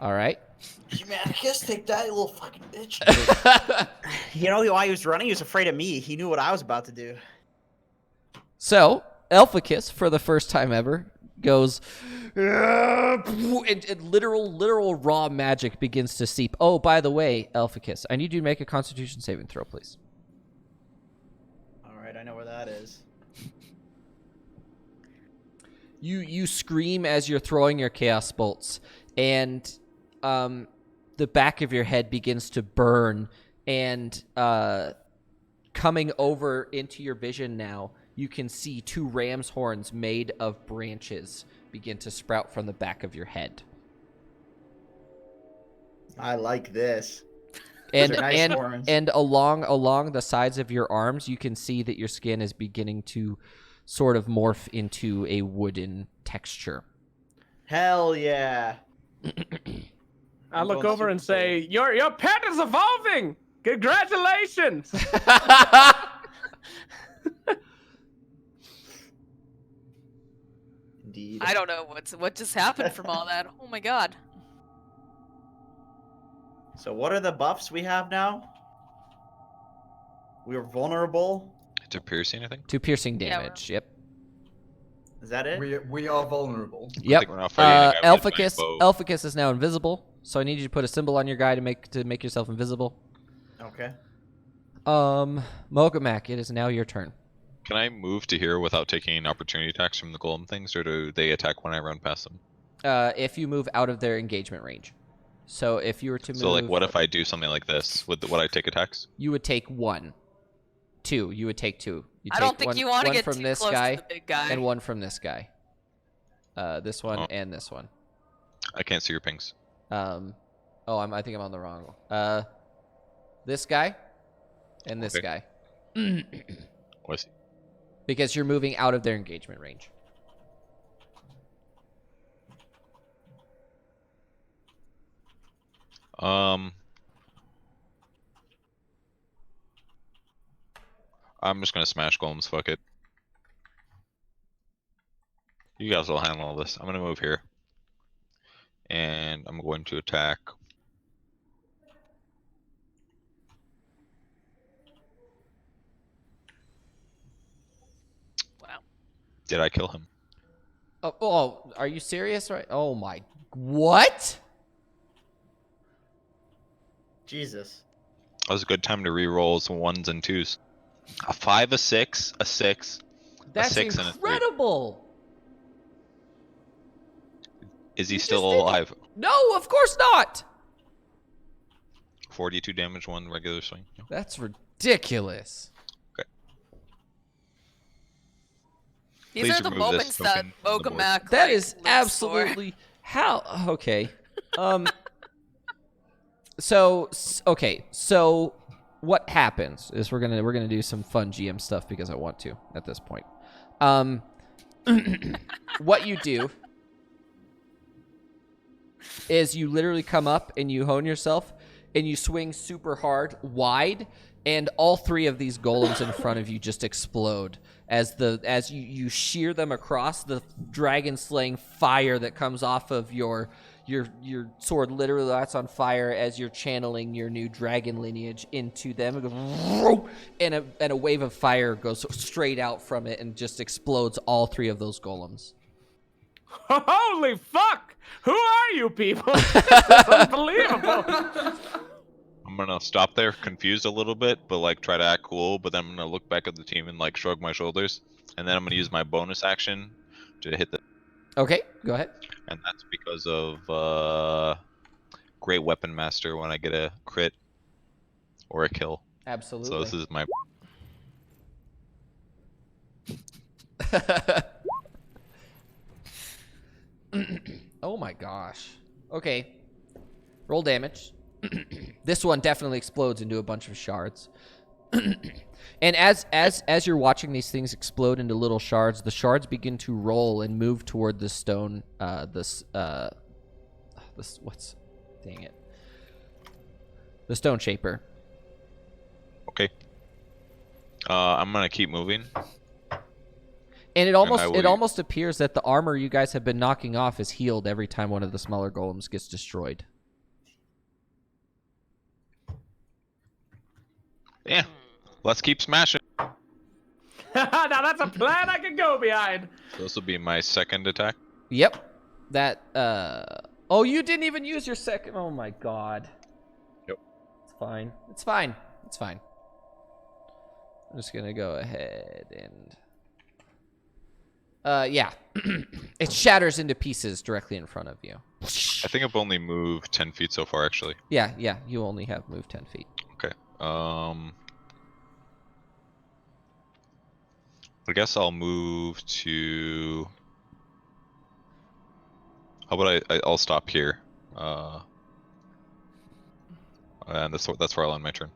All right. Humanicus, take that, you little fucking bitch. You know why he was running? He was afraid of me. He knew what I was about to do. So, Hellficus, for the first time ever, goes, and literal raw magic begins to seep. Oh, by the way, Hellficus, I need you to make a Constitution saving throw, please. All right, I know where that is. You scream as you're throwing your chaos bolts, and the back of your head begins to burn, and coming over into your vision now, you can see 2 ram's horns made of branches begin to sprout from the back of your head. I like this. And Those are nice horns. and along the sides of your arms, you can see that your skin is beginning to sort of morph into a wooden texture. Hell yeah. I look going over and super say, "Your pet is evolving! Congratulations!" Indeed. I don't know what just happened from all that. Oh my god. So what are the buffs we have now? We are vulnerable. To piercing, I think. 2 piercing Yeah, damage. Yep. Is that it? We are vulnerable. I Yep. think we're not fighting a guy with a giant bow. Hellficus is now invisible. So I need you to put a symbol on your guy to make yourself invisible. Okay. Mogamak, it is now your turn. Can I move to here without taking opportunity attacks from the golem things, or do they attack when I run past them? If you move out of their engagement range. So if you were to move, So, like, what if I do something like this? Would I take attacks? you would take 1, 2. You would take 2. You I take don't think one, you want to one get from too this close guy, to the big guy. and 1 from this guy. This one Oh. and this one. I can't see your pings. I think I'm on the wrong. This guy, and this Okay. guy, Oh, I see. because you're moving out of their engagement range. I'm just gonna smash golems. Fuck it. You guys will handle all this. I'm gonna move here, and I'm going to attack. Wow. Did I kill him? Oh, are you serious? Right? Oh my, what? Jesus. That was a good time to re-roll some 1s and 2s. A 5, a 6, a 6. That's 6 and a 3. incredible. Is he You still just did it. alive? No, of course not. 42 damage, 1 regular swing. Yeah. That's ridiculous. These Please are the remove this moments that token from the board. Mogamak That like, is lives for. absolutely how. Okay. So what happens is we're gonna do some fun GM stuff because I want to at this point. What you do is you literally come up and you hone yourself and you swing super hard wide, and all 3 of these golems in front of you just explode as you shear them across. The dragon slaying fire that comes off of your sword literally lights on fire as you're channeling your new dragon lineage into them. It goes, and a wave of fire goes straight out from it and just explodes all 3 of those golems. Holy fuck! Who are you people? This is unbelievable. I'm gonna stop there, confused a little bit, but like try to act cool. But then I'm gonna look back at the team and like shrug my shoulders, and then I'm gonna use my bonus action to hit the. Okay, go ahead. And that's because of Great Weapon Master when I get a crit or a kill. Absolutely. So this is my. Oh my gosh. Okay. Roll damage. This one definitely explodes into a bunch of shards. And as you're watching these things explode into little shards, the shards begin to roll and move toward the stone. Dang it. The stone shaper. Okay. I'm gonna keep moving. And it will- almost appears that the armor you guys have been knocking off is healed every time one of the smaller golems gets destroyed. Yeah. Let's keep smashing. Now that's a plan I can go behind. So this will be my second attack. Yep. That oh, you didn't even use your second. Oh my god. Yep. It's fine. It's fine. It's fine. I'm just going to go ahead and yeah. It shatters into pieces directly in front of you. I think I've only moved 10 feet so far, actually. Yeah, you only have moved 10 feet. Okay. I guess I'll move to. How about I'll stop here. And that's where I'll end my turn.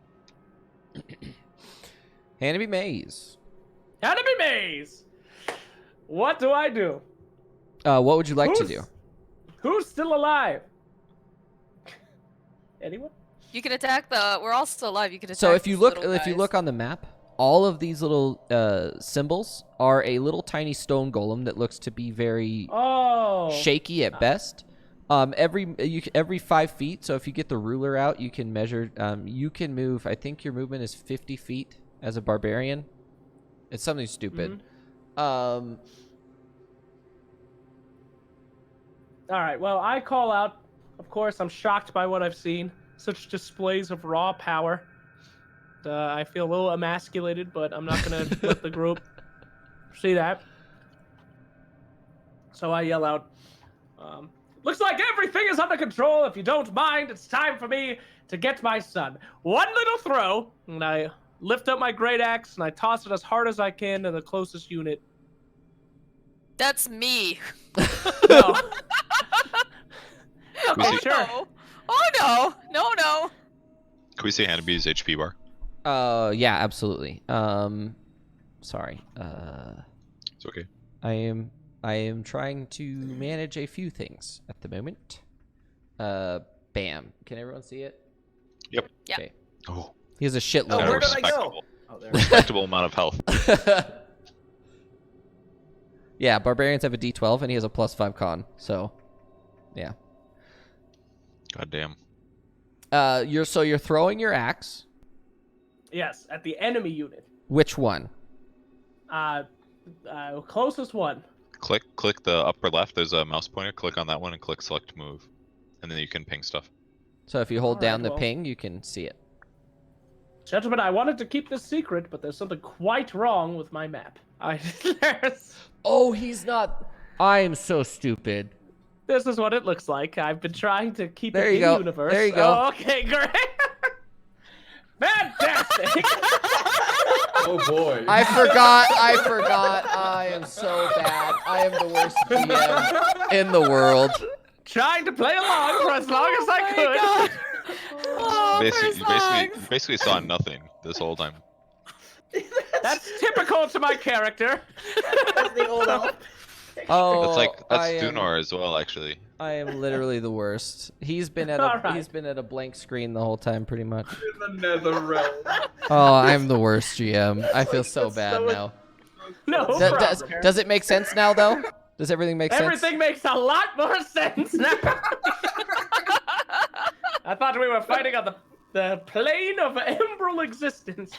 Hannibal Maze. Enemy maze. What do I do? What would you like to do? Who's still alive? Anyone? You can attack the. We're all still alive. You can attack. So if you these look little if you guys. look on the map, all of these little symbols are a little tiny stone golem that looks to be very Oh. shaky at best. Every 5 feet. So if you get the ruler out, you can measure. You can move. I think your movement is 50 feet as a barbarian. It's something stupid. All right. Well, I call out. Of course, I'm shocked by what I've seen. Such displays of raw power. I feel a little emasculated, but I'm not gonna let the group see that. So I yell out, looks like everything is under control. If you don't mind, it's time for me to get my son. One little throw, and I lift up my great axe, and I toss it as hard as I can to the closest unit. That's me. No. We see- Sure. No. Oh no. Can we see Hannaby's HP bar? Yeah, absolutely. Sorry. It's okay. I am trying to manage a few things at the moment. Bam. Can everyone see it? Yep. Yeah. Okay. Oh, He has a shitload. Oh, got a where did I go? respectable, Oh, there. respectable amount of health. Yeah, barbarians have a D12 and he has a +5 con. So, yeah. God damn. You're throwing your axe. Yes, at the enemy unit. Which one? Closest one. Click the upper left. There's a mouse pointer. Click on that one and click select move, and then you can ping stuff. So if you hold Alright, down the well. ping, you can see it. Gentlemen, I wanted to keep this secret, but there's something quite wrong with my map. Oh, he's not. I am so stupid. This is what it looks like. I've been trying to keep There it you in go. universe. There you go. Oh, okay, great. Fantastic. Oh boy. I forgot. I am so bad. I am the worst GM in the world. Trying to play along for as long as I could. Oh, You basically saw nothing this whole time. That's typical to my character. That's the old elf. Oh, That's I am, Dunar as well, actually. I am literally the worst. He's been at Alright. he's been at a blank screen the whole time, pretty much. In the nether realm. Oh, I'm the worst GM. I feel so That's bad so- now. No Does, problem. does it make sense now, though? Does everything make sense? Everything makes a lot more sense now. I thought we were fighting on the plane of emerald existence.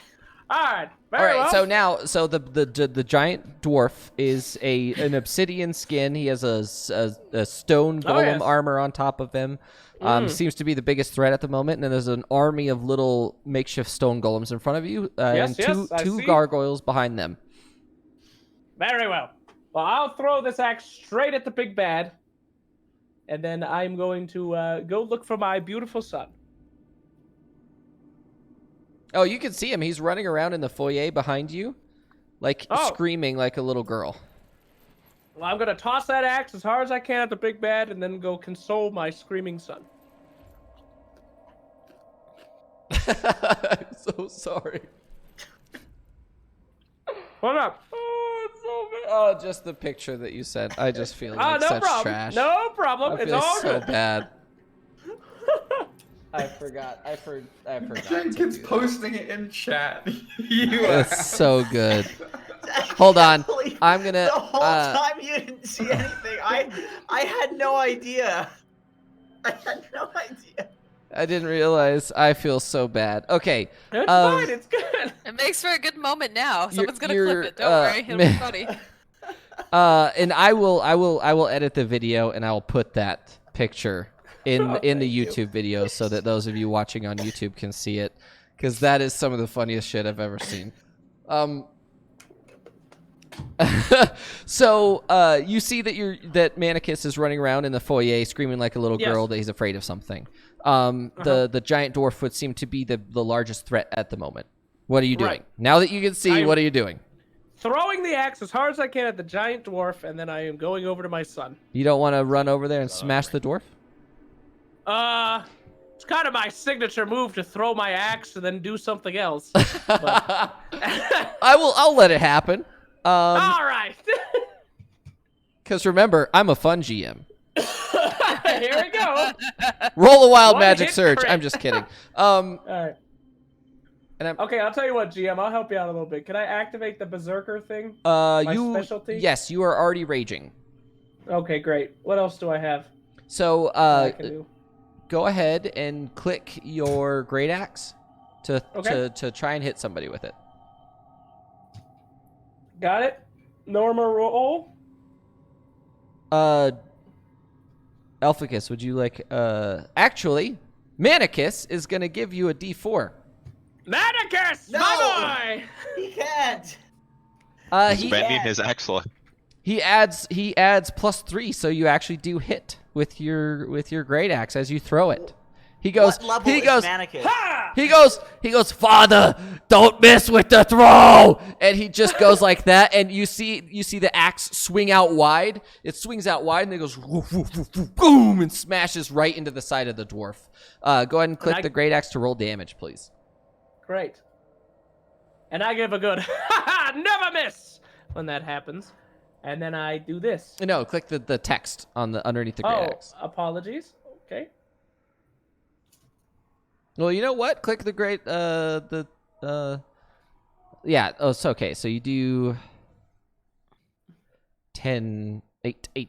All right, All very right, well. so now, the giant dwarf is an obsidian skin. He has a stone Oh, golem yes. armor on top of him. Seems to be the biggest threat at the moment. And then there's an army of little makeshift stone golems in front of you, Yes, and yes, I two see. gargoyles behind them. Very well. Well, I'll throw this axe straight at the big bad, and then I'm going to go look for my beautiful son. Oh, you can see him. He's running around in the foyer behind you, like Oh. screaming like a little girl. Well, I'm gonna toss that axe as hard as I can at the big bad, and then go console my screaming son. I'm so sorry. What up? Oh, it's so bad. Oh, just the picture that you sent. I just feel like No such problem. trash. No problem. I It's feel all so good. bad. I forgot. I forgot. to Jenkins do that. posting it in chat. You It's so good. Hold I on. can't believe I'm gonna. The whole time you didn't see anything. I had no idea. I had no idea. I didn't realize. I feel so bad. Okay. It's fine. It's good. It makes for a good moment now. You're- Someone's gonna you're, clip it. Don't worry, it'll be funny. And I will edit the video and I will put that picture in Oh, the thank you. YouTube video so that those of you watching on YouTube can see it, because that is some of the funniest shit I've ever seen. So you see that Manicus is running around in the foyer screaming like a little Yes. girl that he's afraid of something. The giant dwarf would seem to be the largest threat at the moment. What are you doing? Right. Now that you can see, I'm- what are you doing? Throwing the axe as hard as I can at the giant dwarf, and then I am going over to my son. You don't want to run over there and smash the dwarf? It's kind of my signature move to throw my axe and then do something else. But... I'll let it happen. All right. Because remember, I'm a fun GM. Here we go. Roll a wild One magic hit surge. crit. I'm just kidding. All right. And I'm, Okay, I'll tell you what, GM. I'll help you out a little bit. Can I activate the berserker thing? My specialty? yes, you are already raging. Okay, great. What else do I have? So I can do? go ahead and click your great axe to Okay. to try and hit somebody with it. Got it. Normal roll. Hellficus, would you like? Actually, Manicus is gonna give you a D4. Manicus, No! my boy. He can't. He Spending his axe luck. He adds +3, so you actually do hit with your great axe as you throw it. He goes. What level He is goes. Manicus? Ha! He goes. Father, don't mess with the throw. And he just goes like that, and you see the axe swing out wide. It swings out wide, and it goes woof, woof, woof, woof, boom, and smashes right into the side of the dwarf. Go ahead and click the great axe to roll damage, please. Great. And I give a good never miss when that happens. And then I do this. No, click the text on the underneath the great axe. Apologies. Okay. Well, you know what? Click the great yeah. Oh, it's okay. So you do 8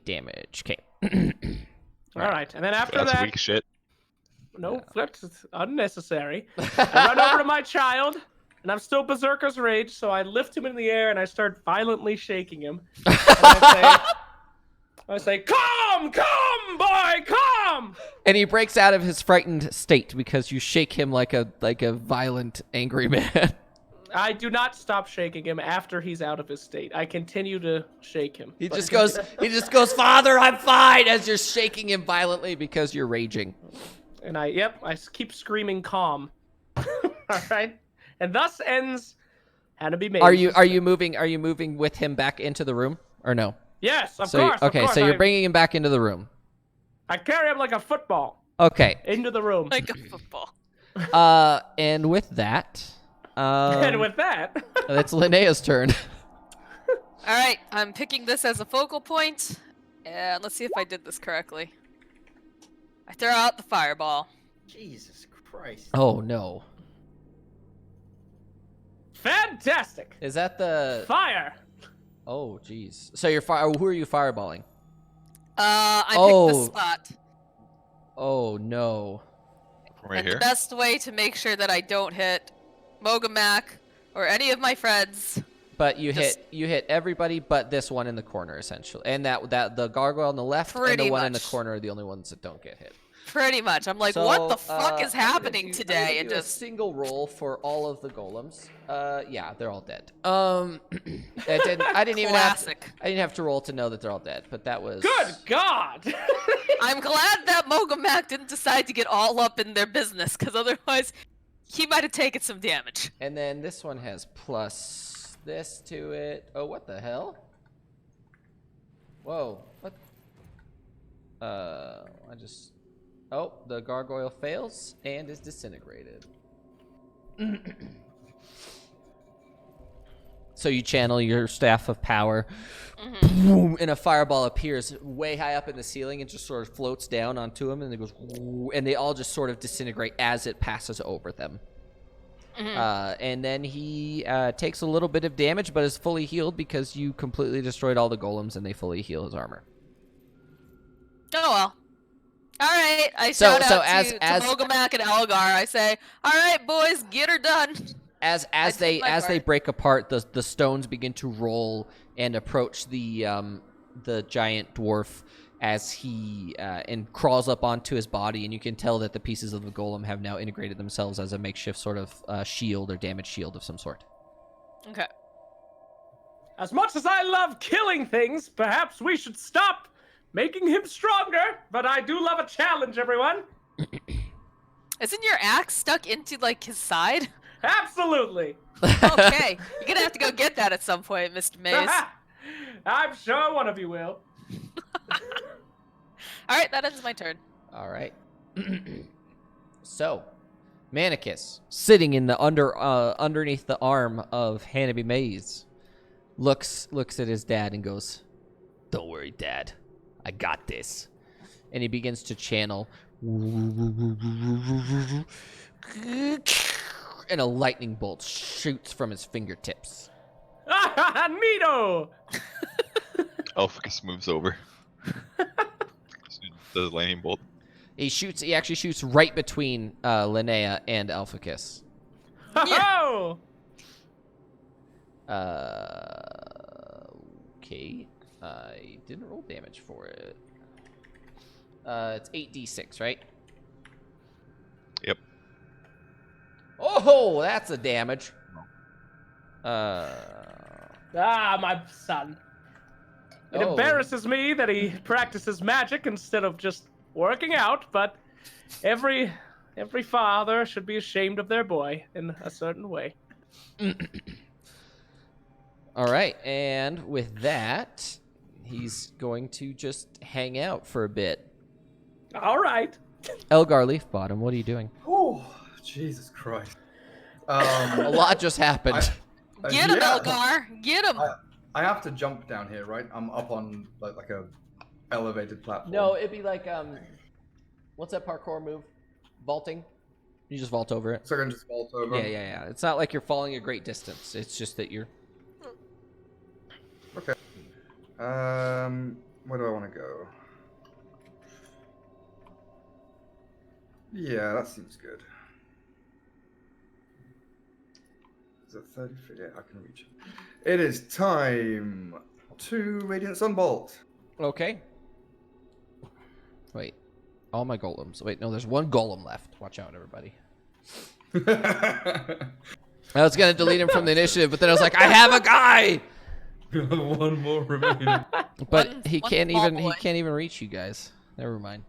damage. Okay. All right. And then after That's that, weak shit. no, flipped. It's unnecessary. I run over to my child, and I'm still Berserker's Rage, so I lift him in the air and I start violently shaking him. And I say, "Come, boy, come!" And he breaks out of his frightened state because you shake him like a violent, angry man. I do not stop shaking him after he's out of his state. I continue to shake him. He just goes, Father, I'm fine, as you're shaking him violently because you're raging. And I keep screaming calm. All right. And thus ends Hannah Maze. Are you moving with him back into the room or no? Yes, of So course. okay, of course. so you're bringing him back into the room. I carry him like a football Okay. into the room. Like a football. And with that, And with that, it's Linnea's turn. All right, I'm picking this as a focal point, and let's see if I did this correctly. I throw out the fireball. Jesus Christ. Oh no. fantastic. Is that the? Fire. Oh jeez. So you're who are you fireballing? I Oh. picked the spot. Oh no. Right And here. the best way to make sure that I don't hit Mogamak or any of my friends. But you Just- hit everybody but this one in the corner essentially, and that the gargoyle on the left and Pretty the one in the much. corner are the only ones that don't get hit. Pretty much. I'm like, So, what the fuck is I'm gonna happening do- today? I'm gonna And do a just single roll for all of the golems. Yeah, they're all dead. I didn't even classic. I didn't have to roll to know that they're all dead, but that was Good God. I'm glad that Mogamak didn't decide to get all up in their business, because otherwise he might have taken some damage. And then this one has plus this to it. Oh, what the hell? Whoa. What? Oh, the gargoyle fails and is disintegrated. So you channel your staff of power, boom, and a fireball appears way high up in the ceiling and just sort of floats down onto him, and it goes, and they all just sort of disintegrate as it passes over them. And then he takes a little bit of damage, but is fully healed because you completely destroyed all the golems, and they fully heal his armor. Oh well. All right, I So- shout so out to Mogamak and Elgar. I say, "All right, boys, get her done." As take my they part. break apart, the stones begin to roll and approach the giant dwarf as he and crawls up onto his body, and you can tell that the pieces of the golem have now integrated themselves as a makeshift sort of shield or damage shield of some sort. Okay. As much as I love killing things, perhaps we should stop making him stronger. But I do love a challenge, everyone. Isn't your axe stuck into like his side? Absolutely. Okay, you're gonna have to go get that at some point, Mr. Maze. I'm sure one of you will. All right, that ends my turn. All right. So, Manicus, sitting in the underneath the arm of Hannibal Maze, looks at his dad and goes, "Don't worry, Dad. I got this." And he begins to channel. And a lightning bolt shoots from his fingertips. Neato! Hellficus moves over. Does lightning bolt. He actually shoots right between Linnea and Hellficus. Oh! Okay. I didn't roll damage for it. It's 8d6, right? Yep. Oh, that's a damage. My son. It Oh. embarrasses me that he practices magic instead of just working out, but every father should be ashamed of their boy in a certain way. All right, and with that, he's going to just hang out for a bit. All right. Elgar Leafbottom, what are you doing? Oh, Jesus Christ. A lot just happened. Get him, yeah. Elgar. Get him. I have to jump down here, right? I'm up on like a elevated platform. No, it'd be like what's that parkour move? Vaulting. You just vault over it. So I can just vault over. Yeah. It's not like you're falling a great distance. It's just that you're. Okay. Where do I want to go? Yeah, that seems good. Is it 30 feet? Yeah, I can reach it. It is time to Radiant Sunbolt. Okay. Wait. All my golems. Wait, no, there's one golem left. Watch out, everybody. I was gonna delete him from the initiative, but then I was like, I have a guy. One more remaining. But he one can't small even. boy. He can't even reach you guys. Never mind.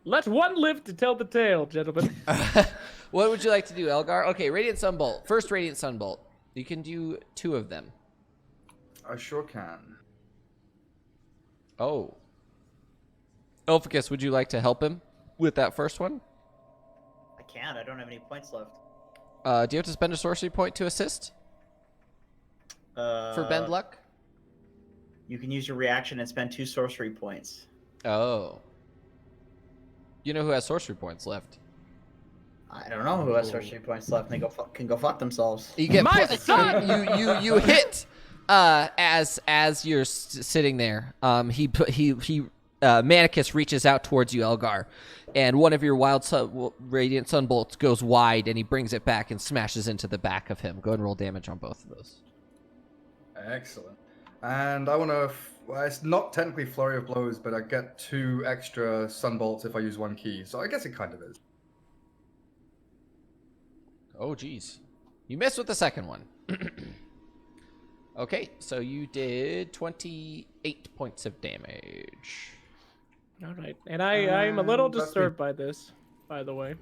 Let one live to tell the tale, gentlemen. What would you like to do, Elgar? Okay, Radiant Sunbolt. First Radiant Sunbolt. You can do 2 of them. I sure can. Oh. Hellficus, would you like to help him with that first one? I can't. I don't have any points left. Do you have to spend a sorcery point to assist for Bend Luck? You can use your reaction and spend 2 sorcery points. Oh. You know who has sorcery points left? I don't know who has sorcery points left. And they can go fuck themselves. You get My pl- son! you hit as you're sitting there. Manicus reaches out towards you, Elgar, and one of your Radiant Sunbolts goes wide, and he brings it back and smashes into the back of him. Go ahead and roll damage on both of those. Excellent. And I want to. Well, it's not technically Flurry of Blows, but I get 2 extra Sunbolts if I use 1 key. So I guess it kind of is. Oh, geez. You missed with the second one. Okay, so you did 28 points of damage. All right. And I'm a little that's disturbed by this, by the way.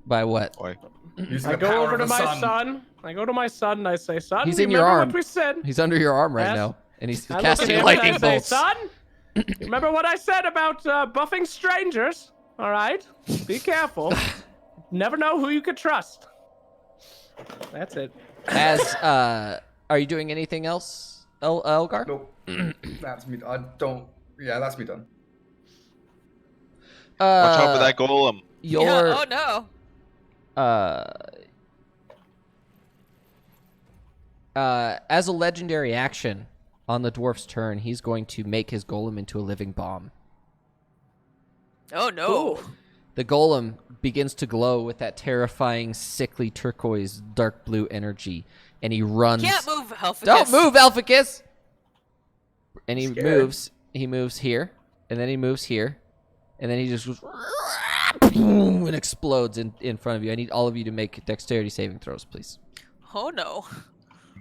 By what? Why? Using I the go power over of to the my sun. son. I go to my son and I say, son, He's in your remember arm. what we said? He's under your arm right Yes. now. and he's I look at casting him and lightning I say, bolts. son, remember what I said about buffing strangers? All right, be careful. Never know who you could trust. That's it. As are you doing anything else, Elgar? Nope. That's me. I don't. Yeah, that's me done. Watch out for that golem. Your Yeah, oh no. As a legendary action on the dwarf's turn, he's going to make his golem into a living bomb. Oh no. Ooh. The golem begins to glow with that terrifying, sickly turquoise, dark blue energy, and he runs. Can't move, Hellficus. Don't move, Hellficus! And he Scared. moves. He moves here, and then he moves here, and then he just goes and explodes in front of you. I need all of you to make dexterity saving throws, please. Oh no.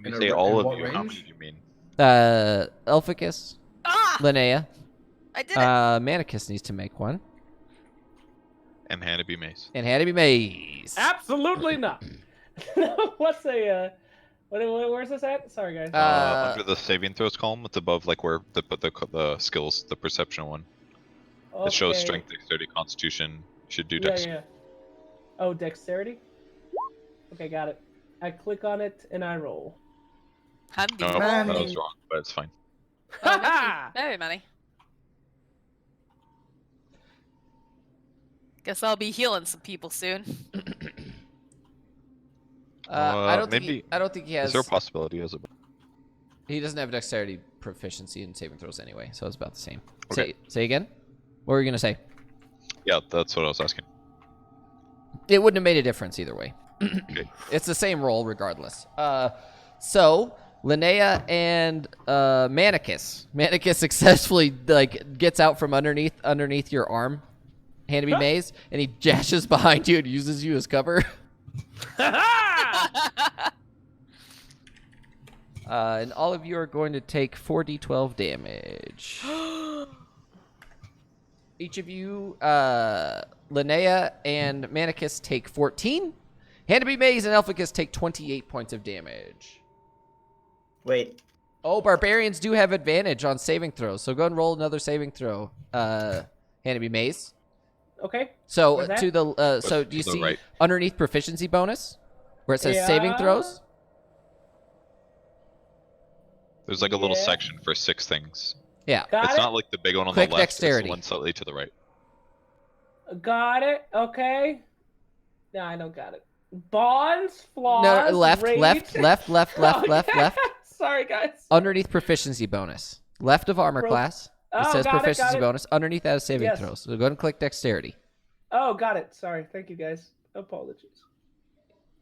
When In you a say ra- all in of what you, how many range? do you mean? Hellficus, Ah! Linnea, I did it. Manicus needs to make one, And Hannah Mace. and Hannah Maze. Absolutely not. What's a where's this at? Sorry, guys. Under the saving throws column, it's above like where they put the skills, the perception one. It shows Okay. strength, dexterity, constitution. You should do Yeah, dex. yeah. Oh, dexterity. Okay, got it. I click on it and I roll. Handy. No, Man. that was wrong, but it's fine. Oh, very many. Guess I'll be healing some people soon. I don't think maybe- I don't think he has. Is there a possibility as a He doesn't have dexterity proficiency in saving throws anyway, so it's about the same. Okay. Say again. What were you gonna say? Yeah, that's what I was asking. It wouldn't have made a difference either way. Okay. It's the same roll regardless. So Linnea and Manicus. Manicus successfully gets out from underneath your arm, Hannah Huh? Maze, and he dashes behind you and uses you as cover. And all of you are going to take 4d12 damage. Each of you, Linnea and Manicus take 14. Hannah Maze and Hellficus take 28 points of damage. Wait. Oh, barbarians do have advantage on saving throws, so go and roll another saving throw, Hannah Maze. Okay. So Where's that? to the so To do you the see right. underneath proficiency bonus where it says saving Yeah. throws? There's like a little Yeah. section for 6 things. Yeah. Got It's it. not like the big one on Click the left. dexterity. It's the one slightly to the right. Got it. Okay. No, I don't got it. Bonds, flaws, No, left, rage. left. Okay. Sorry, guys. Underneath proficiency bonus. Left of armor Pro- class. It Oh, says got it, proficiency got it. bonus. Underneath that is saving Yes. throws. So go ahead and click dexterity. Oh, got it. Sorry. Thank you, guys. Apologies.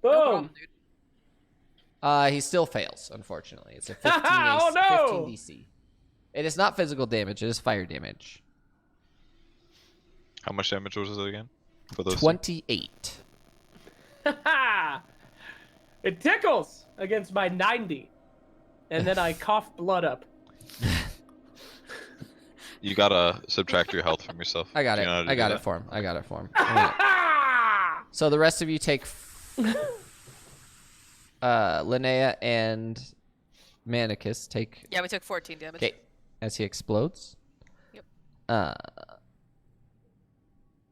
No Boom. problem, dude. He still fails, unfortunately. It's a 15, Oh, no. 15 DC. It is not physical damage, it is fire damage. How much damage was it again? For those 28. It tickles against my 90. And then I cough blood up. You gotta subtract your health from yourself. I got Do it. you know how to I do got that? it for him. I got it for him. So the rest of you take Linnea and Manicus take Yeah, we took 14 damage. okay as he explodes. Yep.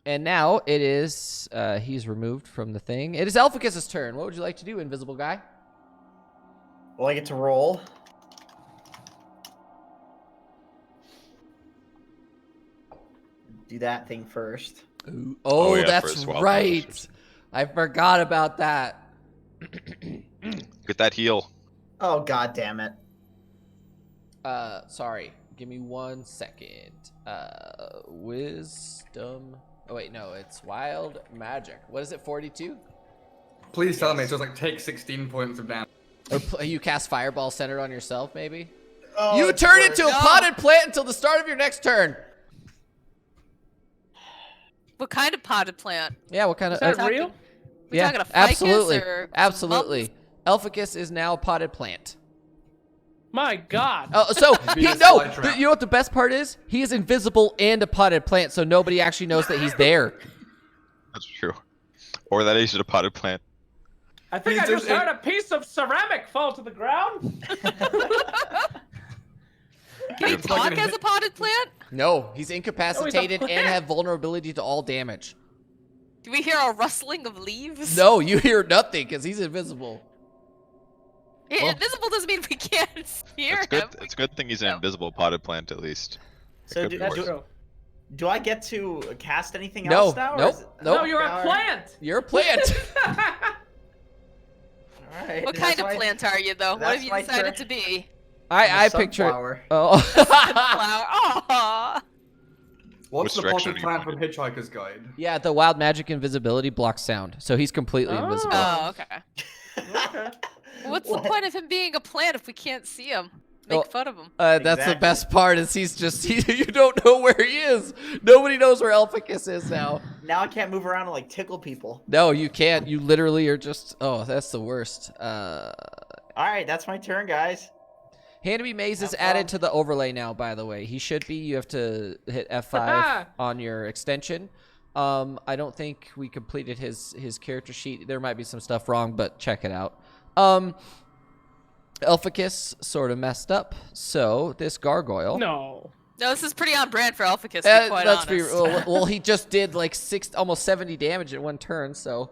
And now it is he's removed from the thing. It is Hellficus' turn. What would you like to do, invisible guy? Well, I get to roll. Do that thing first. Oh, Oh, yeah, for that's his wild right. powers. I forgot about that. Get that heal. Oh, god damn it. Sorry. Give me 1 second. Wisdom. Oh wait, no, it's wild magic. What is it? 42? Please tell me. So it's like take 16 points of damage. Or you cast fireball centered on yourself, maybe? Oh, You it's turn worse. into a No. potted plant until the start of your next turn. What kind of potted plant? Yeah, what kind Is of? that real? We yeah, talking a ficus absolutely, or absolutely. Elficus is now a potted plant. My god. Oh, so Be he a no. slide trap. You know what the best part is? He is invisible and a potted plant, so nobody actually knows that he's there. That's true. Or that he's a potted plant. I think He's I just just- heard a piece of ceramic fall to the ground. Can he You're talk fucking- as a potted plant? No, he's incapacitated and plant. have vulnerability to all damage. Do we hear a rustling of leaves? No, you hear nothing because he's invisible. Yeah, Well- invisible doesn't mean we can't hear It's good. him. It's a good thing he's an No. invisible potted plant at least. So could do, be That's worse. true. do I get to cast anything No, else now? or nope, is it- nope. No, you're a Alright. plant. You're a plant. All right. What that's kind of my- plant are you, though? What that's have you my decided turn. to be? I'm I a picture. sunflower. Oh. Flower. Aww. What's Which the direction potted are you plant from pointed? Hitchhiker's Guide? Yeah, the wild magic invisibility blocks sound, so he's completely Oh. invisible. Oh, okay. Okay. What's What? the point of him being a plant if we can't see him? Well, Make fun of him. That's the Exactly. best part is he's just you don't know where he is. Nobody knows where Hellficus is now. Now I can't move around and like tickle people. No, you can't. You literally are just. Oh, that's the worst. All right, that's my turn, guys. Hand-to-be maze is Have added fun. to the overlay now. By the way, he should be. You have to hit F5 on your extension. I don't think we completed his character sheet. There might be some stuff wrong, but check it out. Hellficus sort of messed up, so this gargoyle. No. No, this is pretty on brand for Hellficus, to be quite let's honest. well, he just did like almost 70 damage in one turn, so.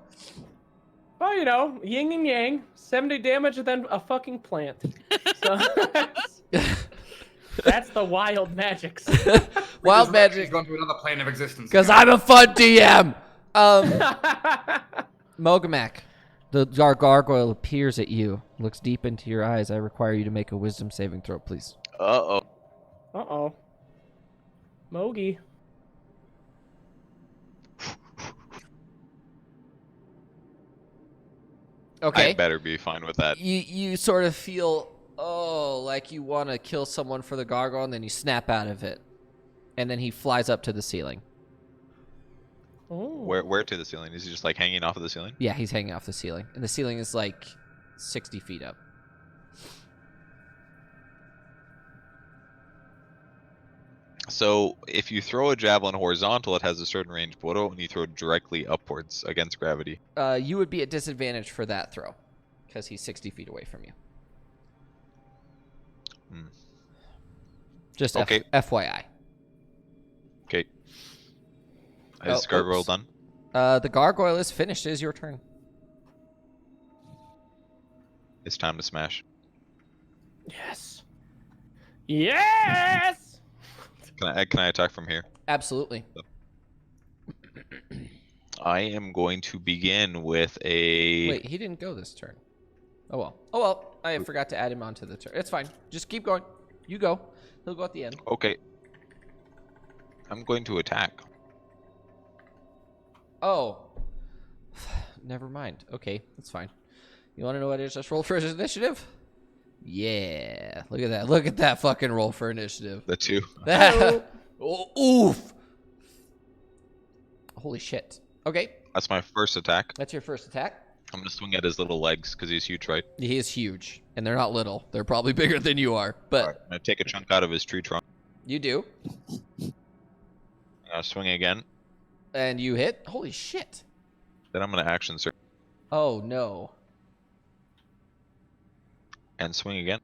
Well, you know, yin and yang, 70 damage and then a fucking plant. So that's the wild magics. Wild He's magic, gone to another plane of existence. because I'm a fun DM. Mogamak, the gargoyle appears at you, looks deep into your eyes. I require you to make a wisdom saving throw, please. Uh-oh. Uh-oh. Mogi. Okay. I better be fine with that. You sort of feel, like you want to kill someone for the gargoyle, and then you snap out of it. And then he flies up to the ceiling. Ooh. Where to the ceiling? Is he just like hanging off of the ceiling? Yeah, he's hanging off the ceiling. And the ceiling is like 60 feet up. So if you throw a javelin horizontal, it has a certain range. But what about when you throw directly upwards against gravity? You would be at disadvantage for that throw. Because he's 60 feet away from you. Hmm. Just Okay. FYI. Okay. Is gargoyle oops. done? The gargoyle is finished. It is your turn. It's time to smash. Yes. Yes! Can I attack from here? Absolutely. I am going to begin with a. Wait, he didn't go this turn. Oh well. Oh well. I forgot to add him onto the turn. It's fine. Just keep going. You go. He'll go at the end. Okay. I'm going to attack. Oh. Never mind. Okay, that's fine. You want to know what it is? Just roll for his initiative? Yeah. Look at that. Look at that fucking roll for initiative. The 2. Oh, oof. Holy shit. Okay, That's my first attack. that's your first attack. I'm gonna swing at his little legs because he's huge, right? He is huge, and they're not little. They're probably bigger than you are, but I'm gonna take a chunk out of his tree trunk. you do. I'm gonna swing again. And you hit. Holy shit. Then I'm gonna action surge Oh, no. and swing again.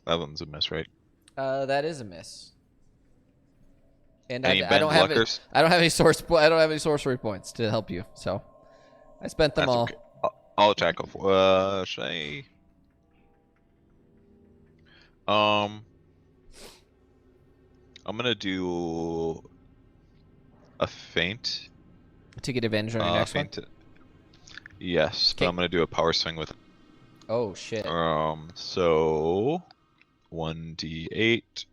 That one's a miss, right? That is a miss. And Any I bend don't have luckers? I don't have any I don't have any sorcery points to help you, so I spent them That's all. okay. I'll attack. Should I? I'm gonna do a feint. To get advantage on your next one. Feint. Yes, but Okay. I'm gonna do a power swing with it. Oh shit. So 1d8.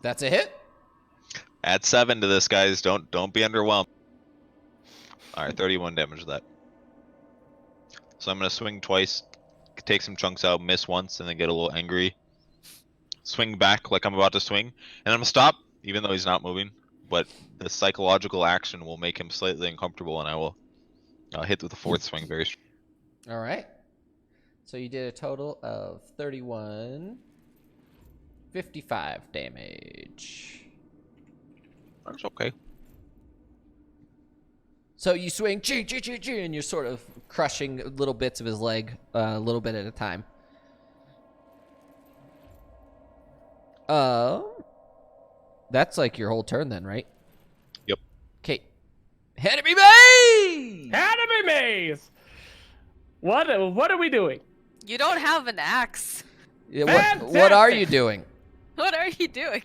That's a hit. Add 7 to this, guys. Don't be underwhelmed. All right, 31 damage to that. So I'm gonna swing twice, take some chunks out, miss once, and then get a little angry. Swing back like I'm about to swing, and I'm gonna stop, even though he's not moving. But the psychological action will make him slightly uncomfortable, and I will hit with the fourth swing very. All right. So you did a total of 55 damage. That's okay. So you swing, and you're sort of crushing little bits of his leg, a little bit at a time. That's like your whole turn then, right? Yep. Okay. Enemy maze! Enemy maze! What are we doing? You don't have an axe. Yeah, what are you Fantastic. doing? What are you doing?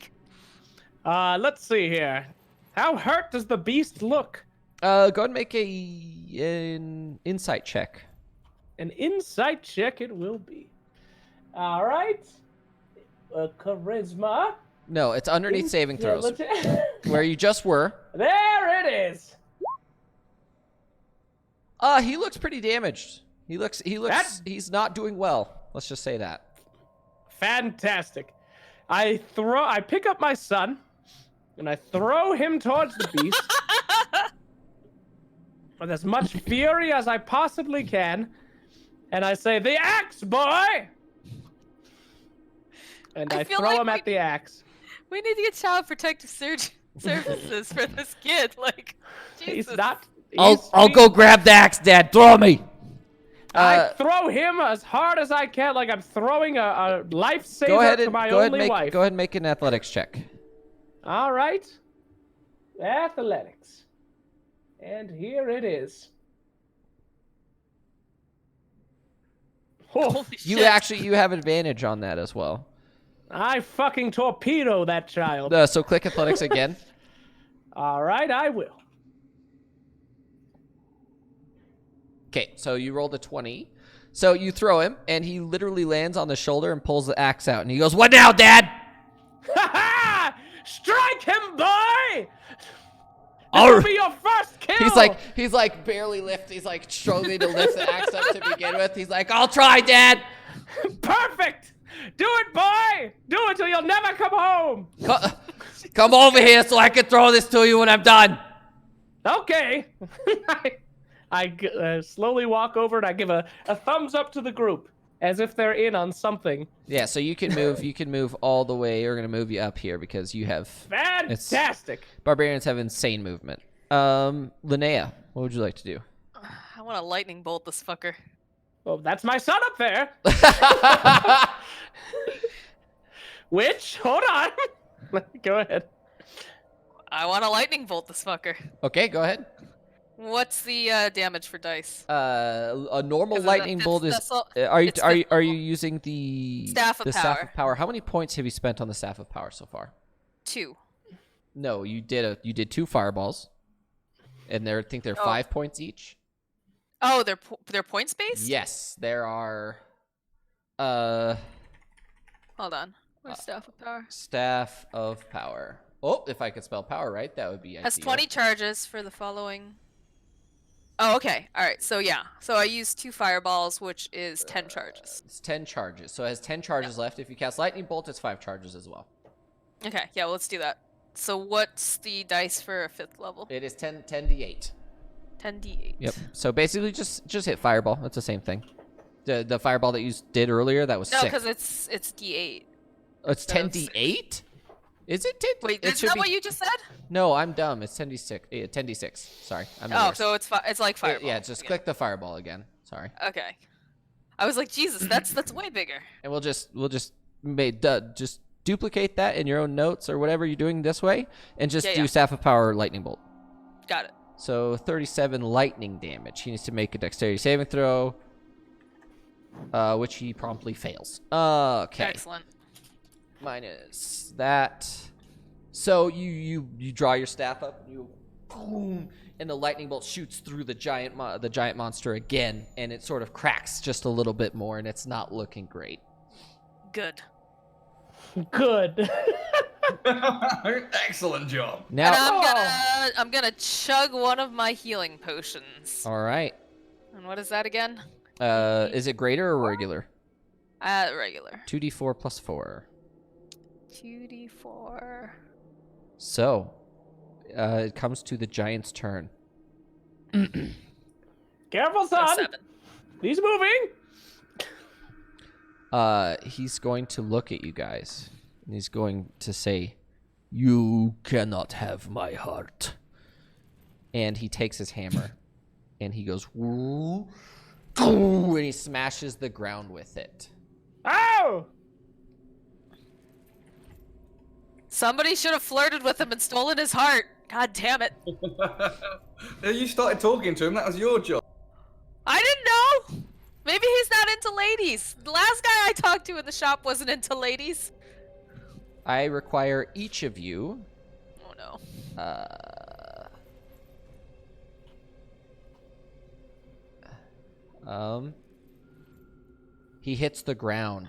Let's see here. How hurt does the beast look? Go ahead and make an insight check. An insight check it will be. All right. Charisma. No, it's underneath saving throws. Intelligence. Where you just were. There it is. He looks pretty damaged. He's not doing well. Let's just say that. Fantastic. I pick up my son, and I throw him towards the beast with as much fury as I possibly can, and I say, "The axe, boy!" And I feel throw like him at the axe. We need to get child protective services for this kid. Like, Jesus. He's not. I'll go grab the axe, Dad. Throw me. I throw him as hard as I can, like I'm throwing a lifesaver to my only wife. Go ahead and make an athletics check. All right. Athletics. And here it is. Oh, Holy You shit. have advantage on that as well. I fucking torpedo that child. So click athletics again. All right, I will. Okay, so you rolled a 20. So you throw him, and he literally lands on the shoulder and pulls the axe out. And he goes, "What now, Dad?" Ha ha! Strike him, boy! All This will right. be your first kill. He's like barely He's like struggling to lift the axe up to begin with. He's like, "I'll try, Dad." Perfect. Do it, boy. Do it till you'll never come home. Come over here so I can throw this to you when I'm done. Okay. I slowly walk over and I give a thumbs up to the group as if they're in on something. Yeah, so you can move. You can move all the way. We're gonna move you up here because you have Fantastic. barbarians have insane movement. Linnea, what would you like to do? I want to lightning bolt this fucker. Well, that's my son up there. Which, hold on. Go ahead. I want to lightning bolt this fucker. Okay, go ahead. What's the damage for dice? A normal 'Cause lightning bolt is. that's all- Are you it's are you fifth are you level. using the Staff of Staff Power. of Power? How many points have you spent on the Staff of Power so far? 2. No, you did 2 fireballs, and I think they're Oh. 5 points each. Oh, they're points based? Yes, there are. Hold on. Where's Staff of Power? Staff of Power. Oh, if I could spell power right, that would be Has ideal. 20 charges for the following. Oh, okay. All right. So yeah. So I used 2 fireballs, which is 10 charges. It's 10 charges, so it has 10 charges left. If you cast lightning bolt, it's 5 charges as well. Okay. Yeah. Well, let's do that. So what's the dice for a 5th level? It is 10d8. 10d8. Yep. So basically, just hit fireball. That's the same thing. The fireball that you did earlier, that was No, 6. because it's d8. Oh, it's instead of 10d8. Is it 10? Wait, it is should that be... what you just said? No, I'm dumb. It's 10d6. 10d6. Sorry, I'm the Oh, worst. so it's like fireball. Yeah, just again. click the fireball again. Sorry. Okay. I was like, Jesus, that's way bigger. And we'll just just duplicate that in your own notes or whatever you're doing this way, and just Yeah, do yeah. Staff of Power lightning bolt. Got it. So 37 lightning damage. He needs to make a dexterity saving throw, which he promptly fails. Okay. Excellent. Minus that. So you draw your staff up, and you boom, and the lightning bolt shoots through the giant monster again, and it sort of cracks just a little bit more, and it's not looking great. Good. Good. Excellent job. And Now, I'm gonna chug one of my healing potions. all right. And what is that again? Is it greater or regular? Regular. 2d4 plus 4. 2d4. So, it comes to the giant's turn. Careful, That's son. 7. He's moving. He's going to look at you guys, and he's going to say, "You cannot have my heart. and he takes his hammer, and he goes, "Woo," and he smashes the ground with it. Oh! Somebody should have flirted with him and stolen his heart. God damn it. You started talking to him. That was your job. I didn't know. Maybe he's not into ladies. The last guy I talked to in the shop wasn't into ladies. I require each of you. Oh no. He hits the ground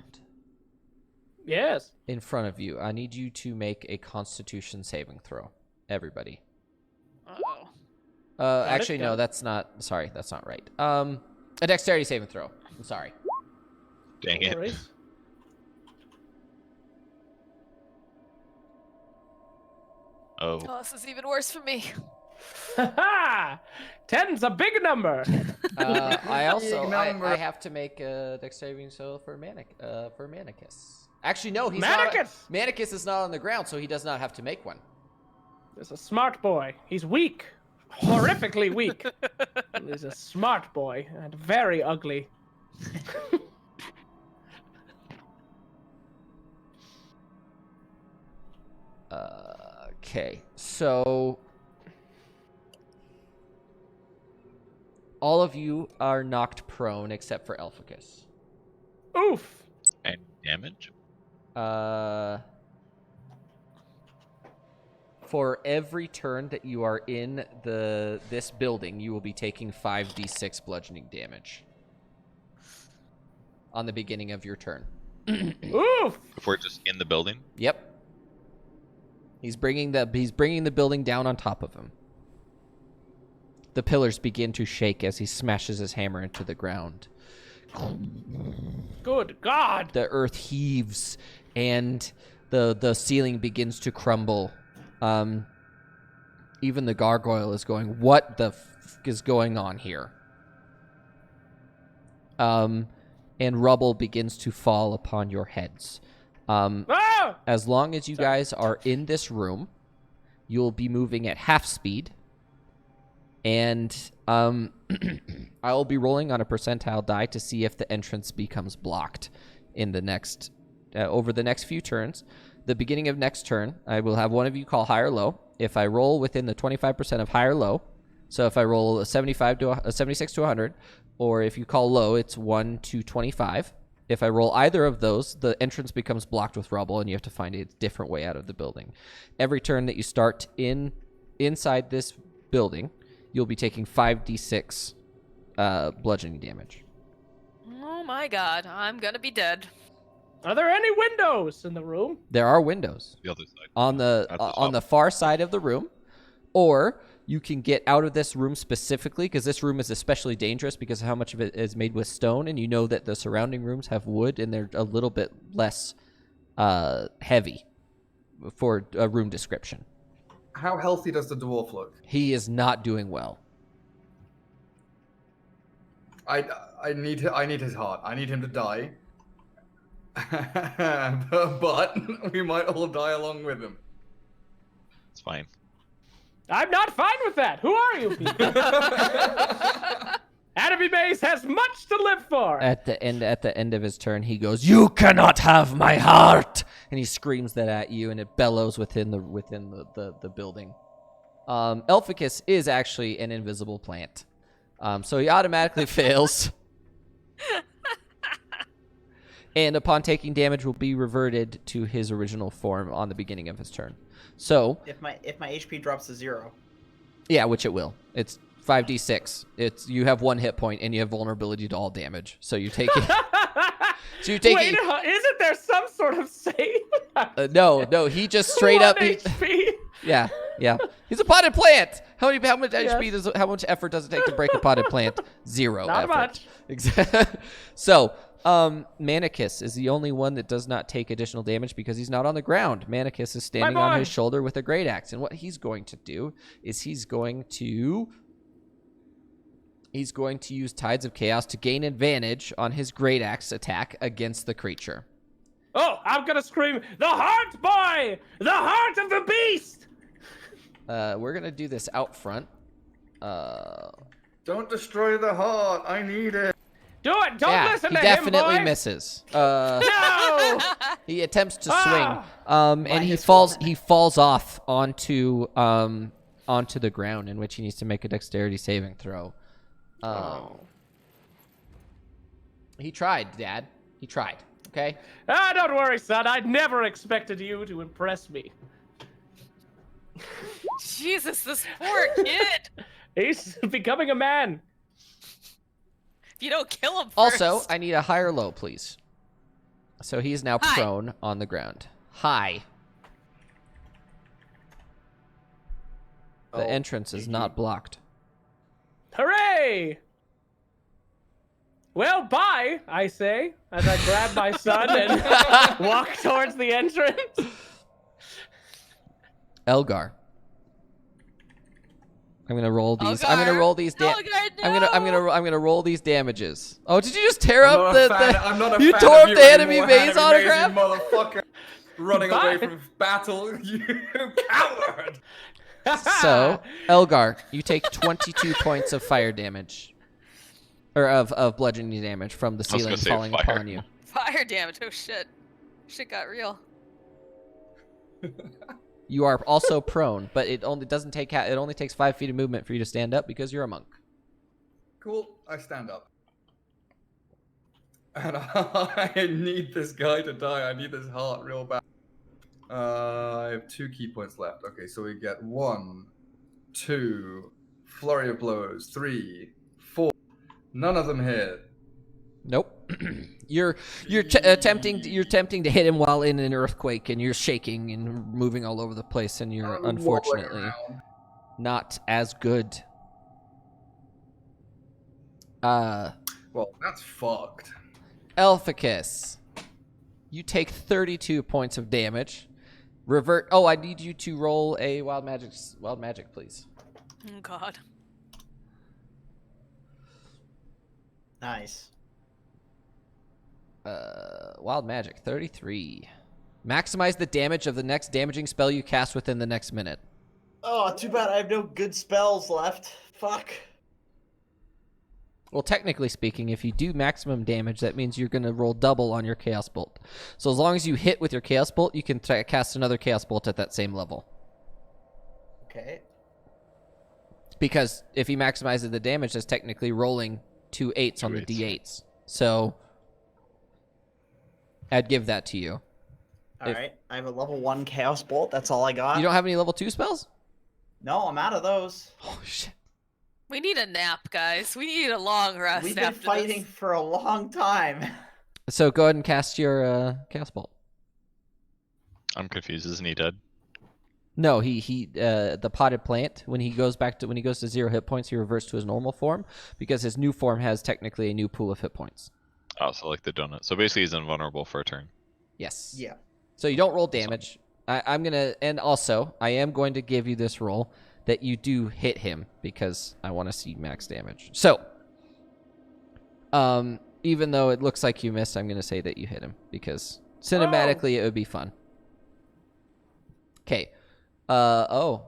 Yes. in front of you. I need you to make a Constitution saving throw. Everybody. Uh-oh. Actually, no, got it. that's not. Sorry, that's not right. A dexterity saving throw. I'm sorry. Dang No it. worries. Oh. Oh, this is even worse for me. Ha! 10's a big number. I also number. I have to make a dexterity saving throw for Manicus. Actually, no, he's Manicus! not. Manicus is not on the ground, so he does not have to make one. He's a smart boy. He's weak. Horrifically weak. He's a smart boy and very ugly. Okay, so all of you are knocked prone except for Hellficus. Oof. And damage? For every turn that you are in this building, you will be taking 5d6 bludgeoning damage on the beginning of your turn. Oof. If we're just in the building? Yep. He's bringing the building down on top of him. The pillars begin to shake as he smashes his hammer into the ground. Good God. The earth heaves and the ceiling begins to crumble. Even the gargoyle is going, "What the f is going on here?" And rubble begins to fall upon your heads. Ah! As long as you guys are in this room, you'll be moving at half speed. And I'll be rolling on a percentile die to see if the entrance becomes blocked in the next over the next few turns. The beginning of next turn, I will have one of you call high or low. If I roll within the 25% of high or low, so if I roll a 76 to 100, or if you call low, it's 1 to 25. If I roll either of those, the entrance becomes blocked with rubble, and you have to find a different way out of the building. Every turn that you start inside this building, you'll be taking 5d6 bludgeoning damage. Oh my god, I'm gonna be dead. Are there any windows in the room? There are windows The other side. on the At the on the top. far side of the room, or you can get out of this room specifically, because this room is especially dangerous because of how much of it is made with stone, and you know that the surrounding rooms have wood and they're a little bit less heavy for a room description. How healthy does the dwarf look? He is not doing well. I need his heart. I need him to die. But we might all die along with him. It's fine. I'm not fine with that. Who are you people? Enemy base has much to live for. At the end of his turn, he goes, "You cannot have my heart!" And he screams that at you, and it bellows within the building. Hellficus is actually an invisible plant, so he automatically fails. And upon taking damage, will be reverted to his original form on the beginning of his turn. So, If my HP drops to 0. yeah, which it will. It's 5d6. You have 1 hit point and you have vulnerability to all damage. So you take it. So you take Wait, it. isn't there some sort of save? No. He just straight up. 1 HP. Yeah. He's a potted plant. How much Yes. HP how much effort does it take to break a potted plant? 0 Not effort. much. Exactly. So, Manicus is the only one that does not take additional damage because he's not on the ground. Manicus is standing on boy. his shoulder with a great axe, and what he's going to do is he's going to use Tides of Chaos to gain advantage on his great axe attack against the creature. Oh, I'm gonna scream, "The heart boy! The heart of the beast!" We're gonna do this out front. Don't destroy the heart. I need it. Do it! Don't yeah, listen he to definitely him, boy! misses. No! He attempts to swing, Ah! and he Minus falls. one. He falls off onto the ground, in which he needs to make a dexterity saving throw. He tried, Dad. He tried. Okay. Don't worry, son. I never expected you to impress me. Jesus, this poor kid. He's becoming a man. If you don't kill him first. Also, I need a high or low, please. So he's now High. prone on the ground. High. The entrance is not blocked. Hooray! Well, bye, I say, as I grab my son and walk towards the entrance. Elgar. I'm gonna roll these. I'm gonna Elgar. roll these. Elgar, I'm gonna roll these damages. Oh, did you just tear I'm up not a the? fan- I'm not a You fan tore of up you the enemy anymore, base enemy you autograph. motherfucker. Running away Bye. from battle, you coward. So, Elgar, you take 22 points of fire damage, or of bludgeoning damage from the I was ceiling gonna say falling fire. upon you. Fire damage. Oh shit. Shit got real. You are also prone, but it only doesn't take. It only takes 5 feet of movement for you to stand up because you're a monk. Cool. I stand up. And I need this guy to die. I need this heart real bad. I have 2 key points left. Okay, so we get 1, 2, flurry of blows, 3, 4. None of them hit. Nope. you're attempting to hit him while in an earthquake, and you're shaking and moving all over the place, and you're I'm wobbling unfortunately around. not as good. Well, that's fucked. Hellficus, you take 32 points of damage. Revert. Oh, I need you to roll a wild magic, please. Oh god. Nice. Wild magic, 33. Maximize the damage of the next damaging spell you cast within the next minute. Oh, too bad I have no good spells left. Fuck. Well, technically speaking, if you do maximum damage, that means you're going to roll double on your Chaos Bolt. So as long as you hit with your Chaos Bolt, you can cast another Chaos Bolt at that same level. Okay. Because if he maximizes the damage, that's technically rolling 2 8s on the 2 D8s. So I'd give that to you. All right. I have a level 1 Chaos Bolt. That's all I got. You don't have any level 2 spells? No, I'm out of those. Oh, shit. We need a nap, guys. We need a long rest. We've been after fighting This. for a long time. So go ahead and cast your Chaos Bolt. I'm confused. Isn't he dead? No, he the potted plant, when he goes to 0 hit points, he reverts to his normal form because his new form has technically a new pool of hit points. Oh, so like the donut. So basically, he's invulnerable for a turn. Yes. Yeah. So you don't roll damage. I'm gonna, and also I am going to give you this roll that you do hit him because I want to see max damage. So, even though it looks like you missed, I'm gonna say that you hit him because cinematically it would be fun. Okay. Oh.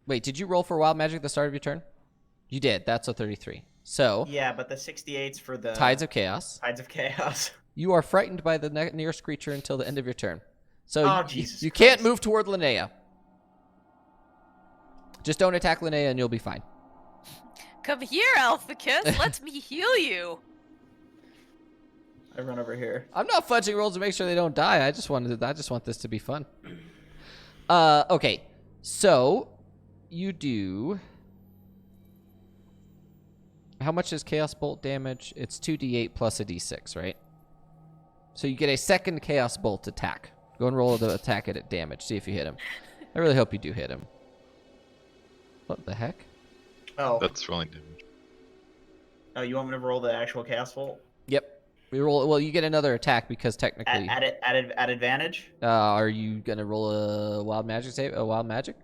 Wait, did you roll for wild magic at the start of your turn? You did. That's a 33. So, Yeah, but the 68's for the Tides of Chaos. Tides of Chaos. You are frightened by the nearest creature until the end of your turn. So Oh, you Jesus can't Christ. move toward Linnea. Just don't attack Linnea and you'll be fine. Come here, Hellficus. Let me heal you. I run over here. I'm not fudging rolls to make sure they don't die. I just want this to be fun. Okay. So you do. How much is Chaos Bolt damage? It's 2d8 plus a d6, right? So you get a second Chaos Bolt attack. Go and roll the attack at damage. See if you hit him. I really hope you do hit him. What the heck? Oh. That's rolling damage. Oh, you want me to roll the actual Chaos Bolt? Yep. We roll. Well, you get another attack because technically. At advantage? Are you gonna roll a wild magic save? A wild magic?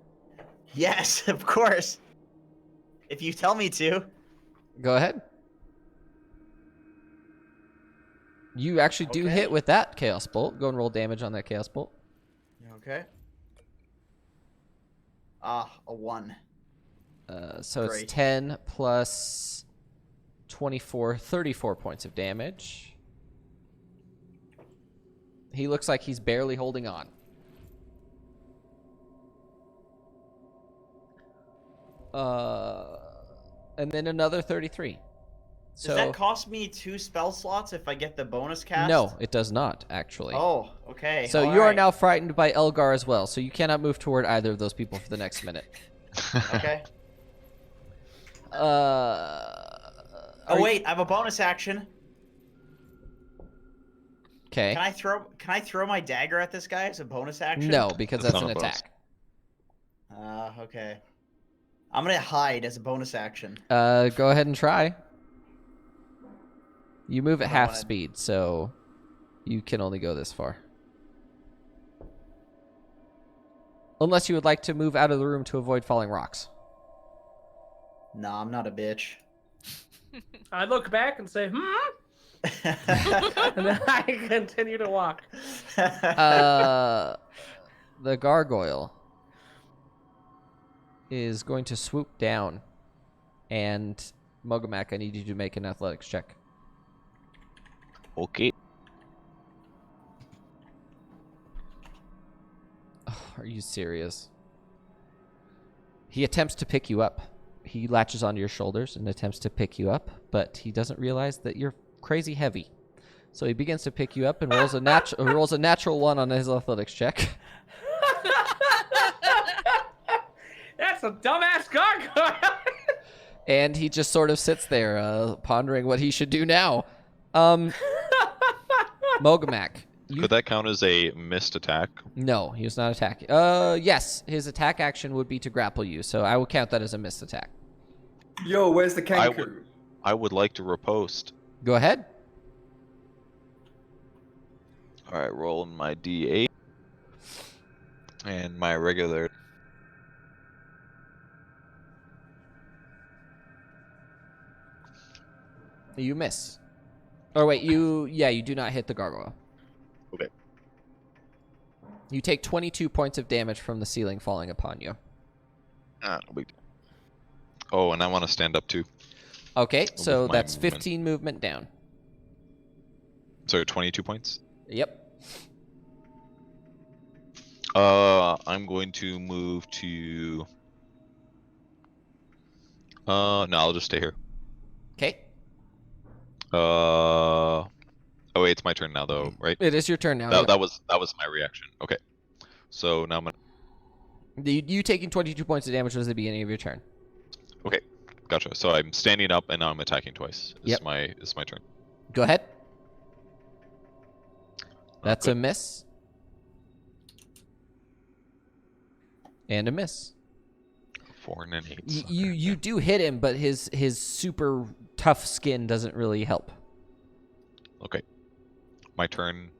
Yes, of course. If you tell me to. Go ahead. You actually do Okay. hit with that Chaos Bolt. Go and roll damage on that Chaos Bolt. Okay. A 1. So Great. it's 10 plus 24, 34 points of damage. He looks like he's barely holding on. And then another 33. Does So that cost me 2 spell slots if I get the bonus cast? no, it does not actually. Oh, okay. So you are now frightened by Elgar as well. So you cannot move toward either of those people for the next minute. Okay. Oh wait, I have a bonus action. Okay. Can I throw my dagger at this guy as a bonus action? No, because That's that's not an a bonus. attack. Okay. I'm gonna hide as a bonus action. Go ahead and try. You move at I half wanna- speed, so you can only go this far. Unless you would like to move out of the room to avoid falling rocks. Nah, I'm not a bitch. I look back and say, and then I continue to walk. The gargoyle is going to swoop down, and Mogamak, I need you to make an athletics check. Okay. Oh, are you serious? He attempts to pick you up. He latches onto your shoulders and attempts to pick you up, but he doesn't realize that you're crazy heavy. So he begins to pick you up and rolls a natural 1 on his athletics check. That's a dumbass gargoyle. And he just sort of sits there, pondering what he should do now. Mogamak. Could that count as a missed attack? No, he was not attacking. Yes, his attack action would be to grapple you, so I will count that as a missed attack. Yo, where's the kangaroo? I would like to riposte. Go ahead. All right, rolling my D8 and my regular. You miss. Or wait, you do not hit the gargoyle. Okay. You take 22 points of damage from the ceiling falling upon you. No big deal. Oh, and I want to stand up too. Okay, so With my that's movement. 15 movement down. So 22 points. Yep. I'm going to move to. No, I'll just stay here. Okay. Oh wait, it's my turn now though, right? It is your turn now. That was my reaction. Okay. So now I'm gonna. You taking 22 points of damage was the beginning of your turn. Okay, gotcha. So I'm standing up and now I'm attacking twice. This Yep. is my turn. Go ahead. That's Okay. a miss. And a miss. 4 and an 8. You do hit him, but his super tough skin doesn't really help. Okay. My turn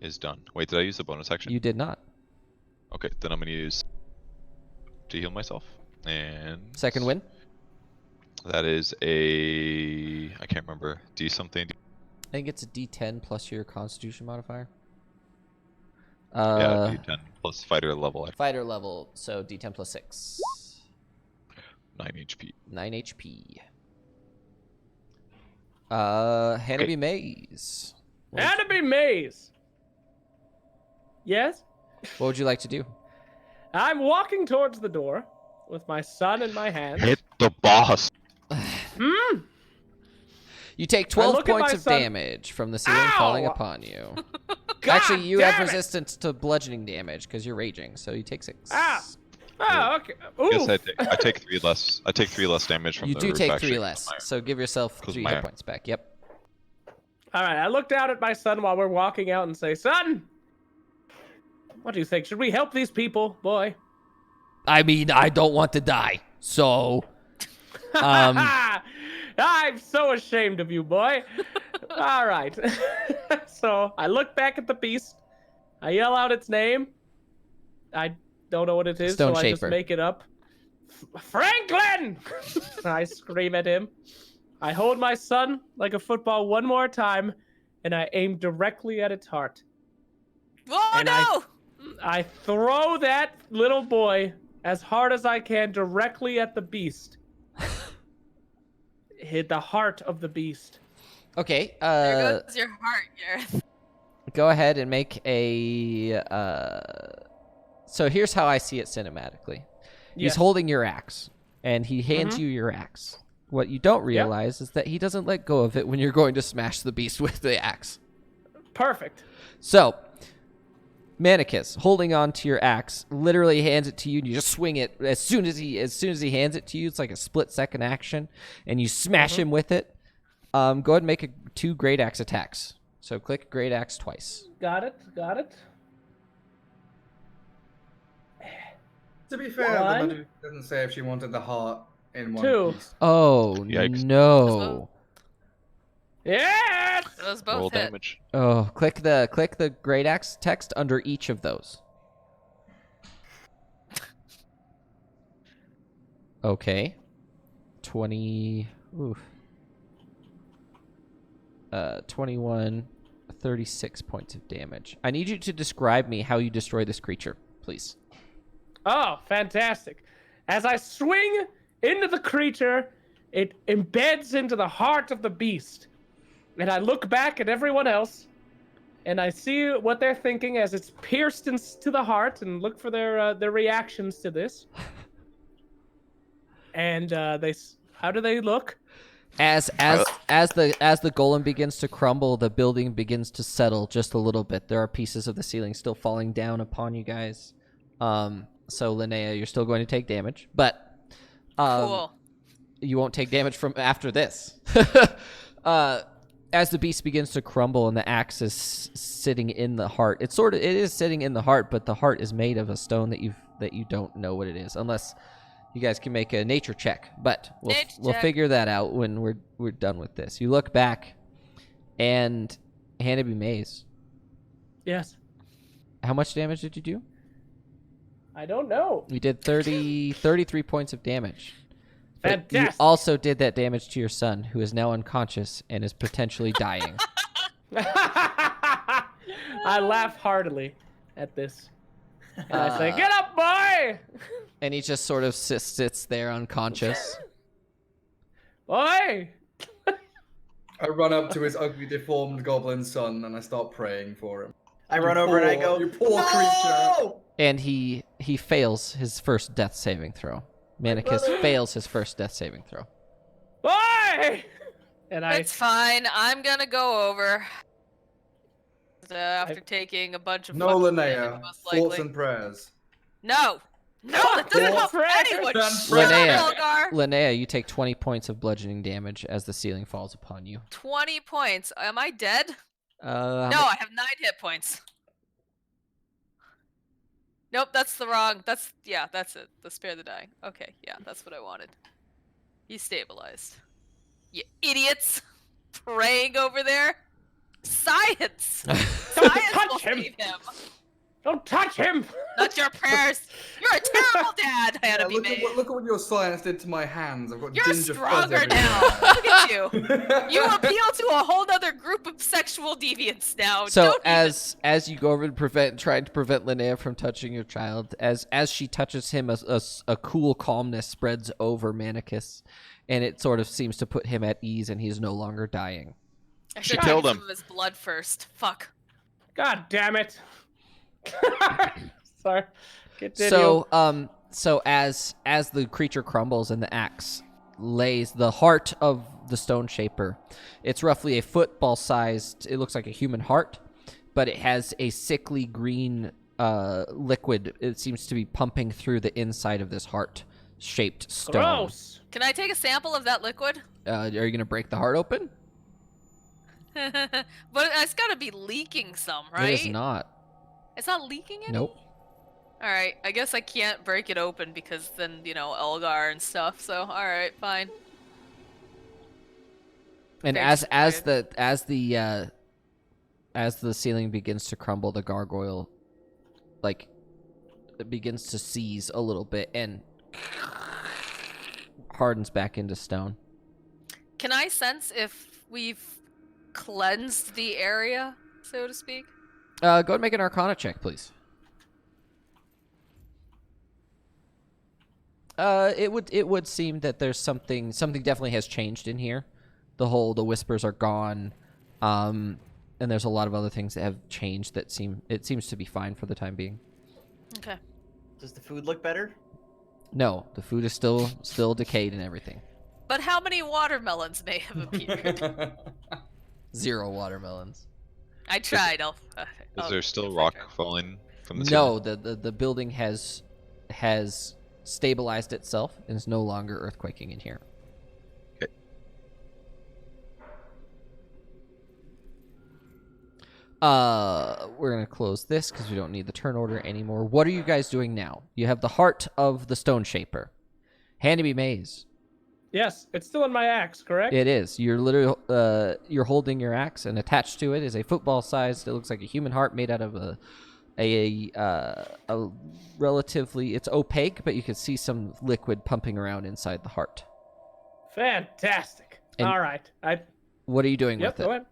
is done. Wait, did I use the bonus action? You did not. Okay, then I'm gonna use to heal myself. And Second win. that is a I can't remember. D something. I think it's a D10 plus your Constitution modifier. Yeah, D10 plus fighter level. Fighter level, so D10 plus 6. 9 HP. 9 HP. Hannibal Maze. Enemy maze. Yes? What would you like to do? I'm walking towards the door with my son in my hand. Hit the boss. You take I 12 look at points my of son- damage from the ceiling Ow! falling upon you. God Actually, you have damn it! resistance to bludgeoning damage because you're raging, so you take 6. Ah. Oh, okay. I guess Ooh. I take 3 less. I take 3 less damage from You the do roof take action 3 with less, my- so give yourself 'cause 3 my- hit points back. Yep. All right, I look down at my son while we're walking out and say, "Son, what do you think? Should we help these people, boy?" I mean, I don't want to die, so... I'm so ashamed of you, boy. All right. So I look back at the beast. I yell out its name. I don't know what it is, Stone so I just Shaper. make it up. Franklin! I scream at him. I hold my son like a football one more time, and I aim directly at its heart. Oh And no! I throw that little boy as hard as I can directly at the beast. Hit the heart of the beast. Okay. There goes your heart, Gareth. Go ahead and make a. So here's how I see it cinematically. He's Yes. holding your axe, and he hands you your axe. What you don't realize is that he doesn't let go of it when you're going to smash the beast with the axe. Perfect. So, Manicus, holding on to your axe, literally hands it to you, and you just swing it as soon as he hands it to you. It's like a split-second action, and you smash him with it. Go ahead and make 2 great axe attacks. So click great axe twice. Got it. To be fair, the One. magic doesn't say if she wanted the heart in one 2. piece. Oh Yikes. no! Yes! Those Roll both hit. damage. Oh, click the great axe text under each of those. Okay. 20. Oof. 21. 36 points of damage. I need you to describe me how you destroy this creature, please. Oh, fantastic. As I swing into the creature, it embeds into the heart of the beast. And I look back at everyone else, and I see what they're thinking as it's pierced into the heart, and look for their reactions to this. And how do they look? As the golem begins to crumble, the building begins to settle just a little bit. There are pieces of the ceiling still falling down upon you guys. So Linnea, you're still going to take damage, but Cool. you won't take damage from after this. As the beast begins to crumble and the axe is sitting in the heart, it is sitting in the heart, but the heart is made of a stone that you don't know what it is, unless you guys can make a nature check. But we'll figure that out when we're done with this. You look back, and Hannibal Maze, Yes. how much damage did you do? I don't know. You did 33 points of damage. But you Fantastic. also did that damage to your son, who is now unconscious and is potentially dying. I laugh heartily at this. And I say, "Get up, boy! And he just sort of sits there unconscious. Boy!" I run up to his ugly, deformed goblin son and I start praying for him. I run over and I go, You poor "No!" creature. And he fails his first death saving throw. Manicus fails his first death saving throw. Boy! And I It's fine. I'm gonna go over. After taking a bunch of No, fucking damage, Linnea. most Thoughts likely. and prayers. No, that doesn't help Prayers. anyone. Then Shut Linnea. up, Elgar. Linnea, you take 20 points of bludgeoning damage as the ceiling falls upon you. 20 points. Am I dead? How No, mu- I have 9 hit points. Nope, that's the wrong. That's it. The spare the dying. Okay, yeah, that's what I wanted. He's stabilized. You idiots! Praying over there. Science. Don't Science will touch him! save him. Don't touch him! Not your prayers. You're a terrible dad, Yeah, Hannah B. look at what your science did to my hands. I've got You're ginger fuzz stronger everywhere. now. Look at you. You appeal to a whole other group of sexual deviants now. So Don't as you go over to trying to prevent Linnea from touching your child, as she touches him, a cool calmness spreads over Manicus, and it sort of seems to put him at ease, and he's no longer dying. I She should killed drink him. some of his blood first. Fuck. God damn it. Sorry. Continue. So as the creature crumbles and the axe lays the heart of the stone shaper, it's roughly a football sized. It looks like a human heart, but it has a sickly green liquid. It seems to be pumping through the inside of this heart shaped stone. Gross. Can I take a sample of that liquid? Are you gonna break the heart open? But it's gotta be leaking some, right? It is not. It's not leaking any? Nope. Alright, I guess I can't break it open because then, Elgar and stuff, so alright, fine. And Very as the ceiling begins to crumble, the gargoyle it begins to seize a little bit and hardens back into stone. Can I sense if we've cleansed the area, so to speak? Go ahead and make an Arcana check, please. It would seem that there's something definitely has changed in here. The whispers are gone, and there's a lot of other things that have changed that seems to be fine for the time being. Okay. Does the food look better? No, the food is still decayed and everything. But how many watermelons may have appeared? 0 watermelons. I tried. Is there still yes, I rock tried. falling from the No, ceiling? the building has stabilized itself and is no longer earthquaking in here. Okay. We're gonna close this because we don't need the turn order anymore. What are you guys doing now? You have the heart of the Stone Shaper. Handy Maze. Yes, it's still in my axe, correct? It is. You're literally you're holding your axe, and attached to it is a football-sized. It looks like a human heart made out of a relatively. It's opaque, but you can see some liquid pumping around inside the heart. Fantastic. And- All right. What are you doing Yep, with go it? ahead.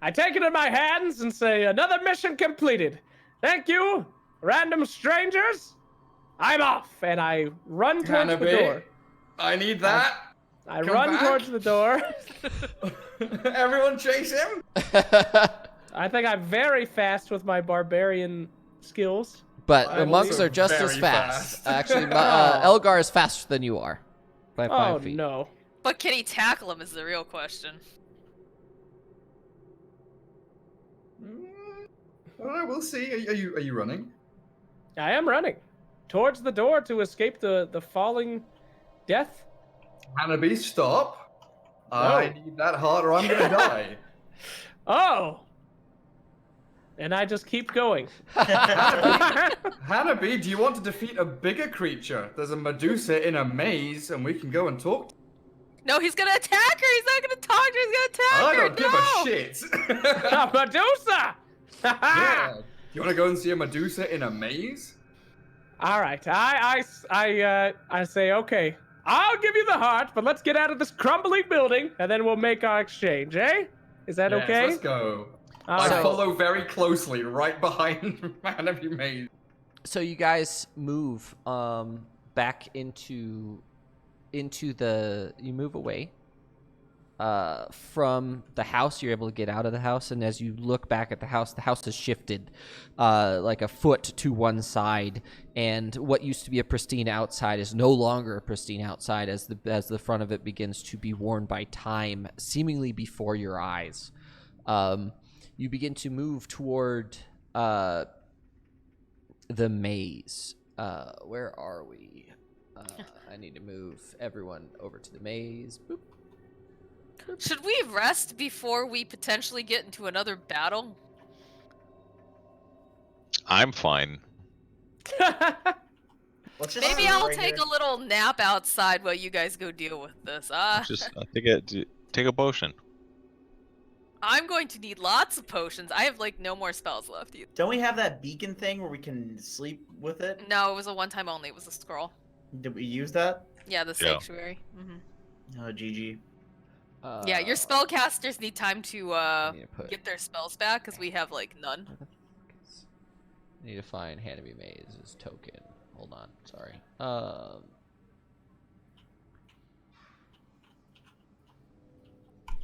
I take it in my hands and say, another mission completed. Thank you, random strangers. I'm off, and I run towards the Hanabi, door. I need that. I Come run back. towards the door. Everyone chase him. I think I'm very fast with my barbarian skills. But I'm the monks also are just as very fast. fast. Actually, Elgar is faster than you are by 5 Oh feet. no. But can he tackle him is the real question. All right, we'll see. Are you running? I am running towards the door to escape the falling death. Hanabi, stop. I need that heart or I'm gonna die. Oh. And I just keep going. Hanabi, do you want to defeat a bigger creature? There's a Medusa in a maze, and we can go and talk. No, he's gonna attack her. He's not gonna talk to her. He's gonna attack I her. don't give No! a shit. A Medusa! Yeah. You want to go and see a Medusa in a maze? All right. I say, okay. I'll give you the heart, but let's get out of this crumbling building, and then we'll make our exchange, eh? Is that Yes, okay? let's go. All I right. follow very closely, right behind Hanabi maze. So you guys move back into the. You move away from the house. You're able to get out of the house, and as you look back at the house has shifted like a foot to one side, and what used to be a pristine outside is no longer a pristine outside as the front of it begins to be worn by time, seemingly before your eyes. You begin to move toward the maze. Where are we? I need to move everyone over to the maze. Boop. Should we rest before we potentially get into another battle? I'm fine. Let's just Maybe sleep I'll right take here. a little nap outside while you guys go deal with this. I take a potion. I'm going to need lots of potions. I have like no more spells left either. Don't we have that beacon thing where we can sleep with it? No, it was a one-time only. It was a scroll. Did we use that? Yeah, the Yeah. sanctuary. Oh, GG. Yeah, your spellcasters need time to I need to put- get their spells back because we have like none. Where the fuck is- I need to find Hanabi Maze's token. Hold on, sorry.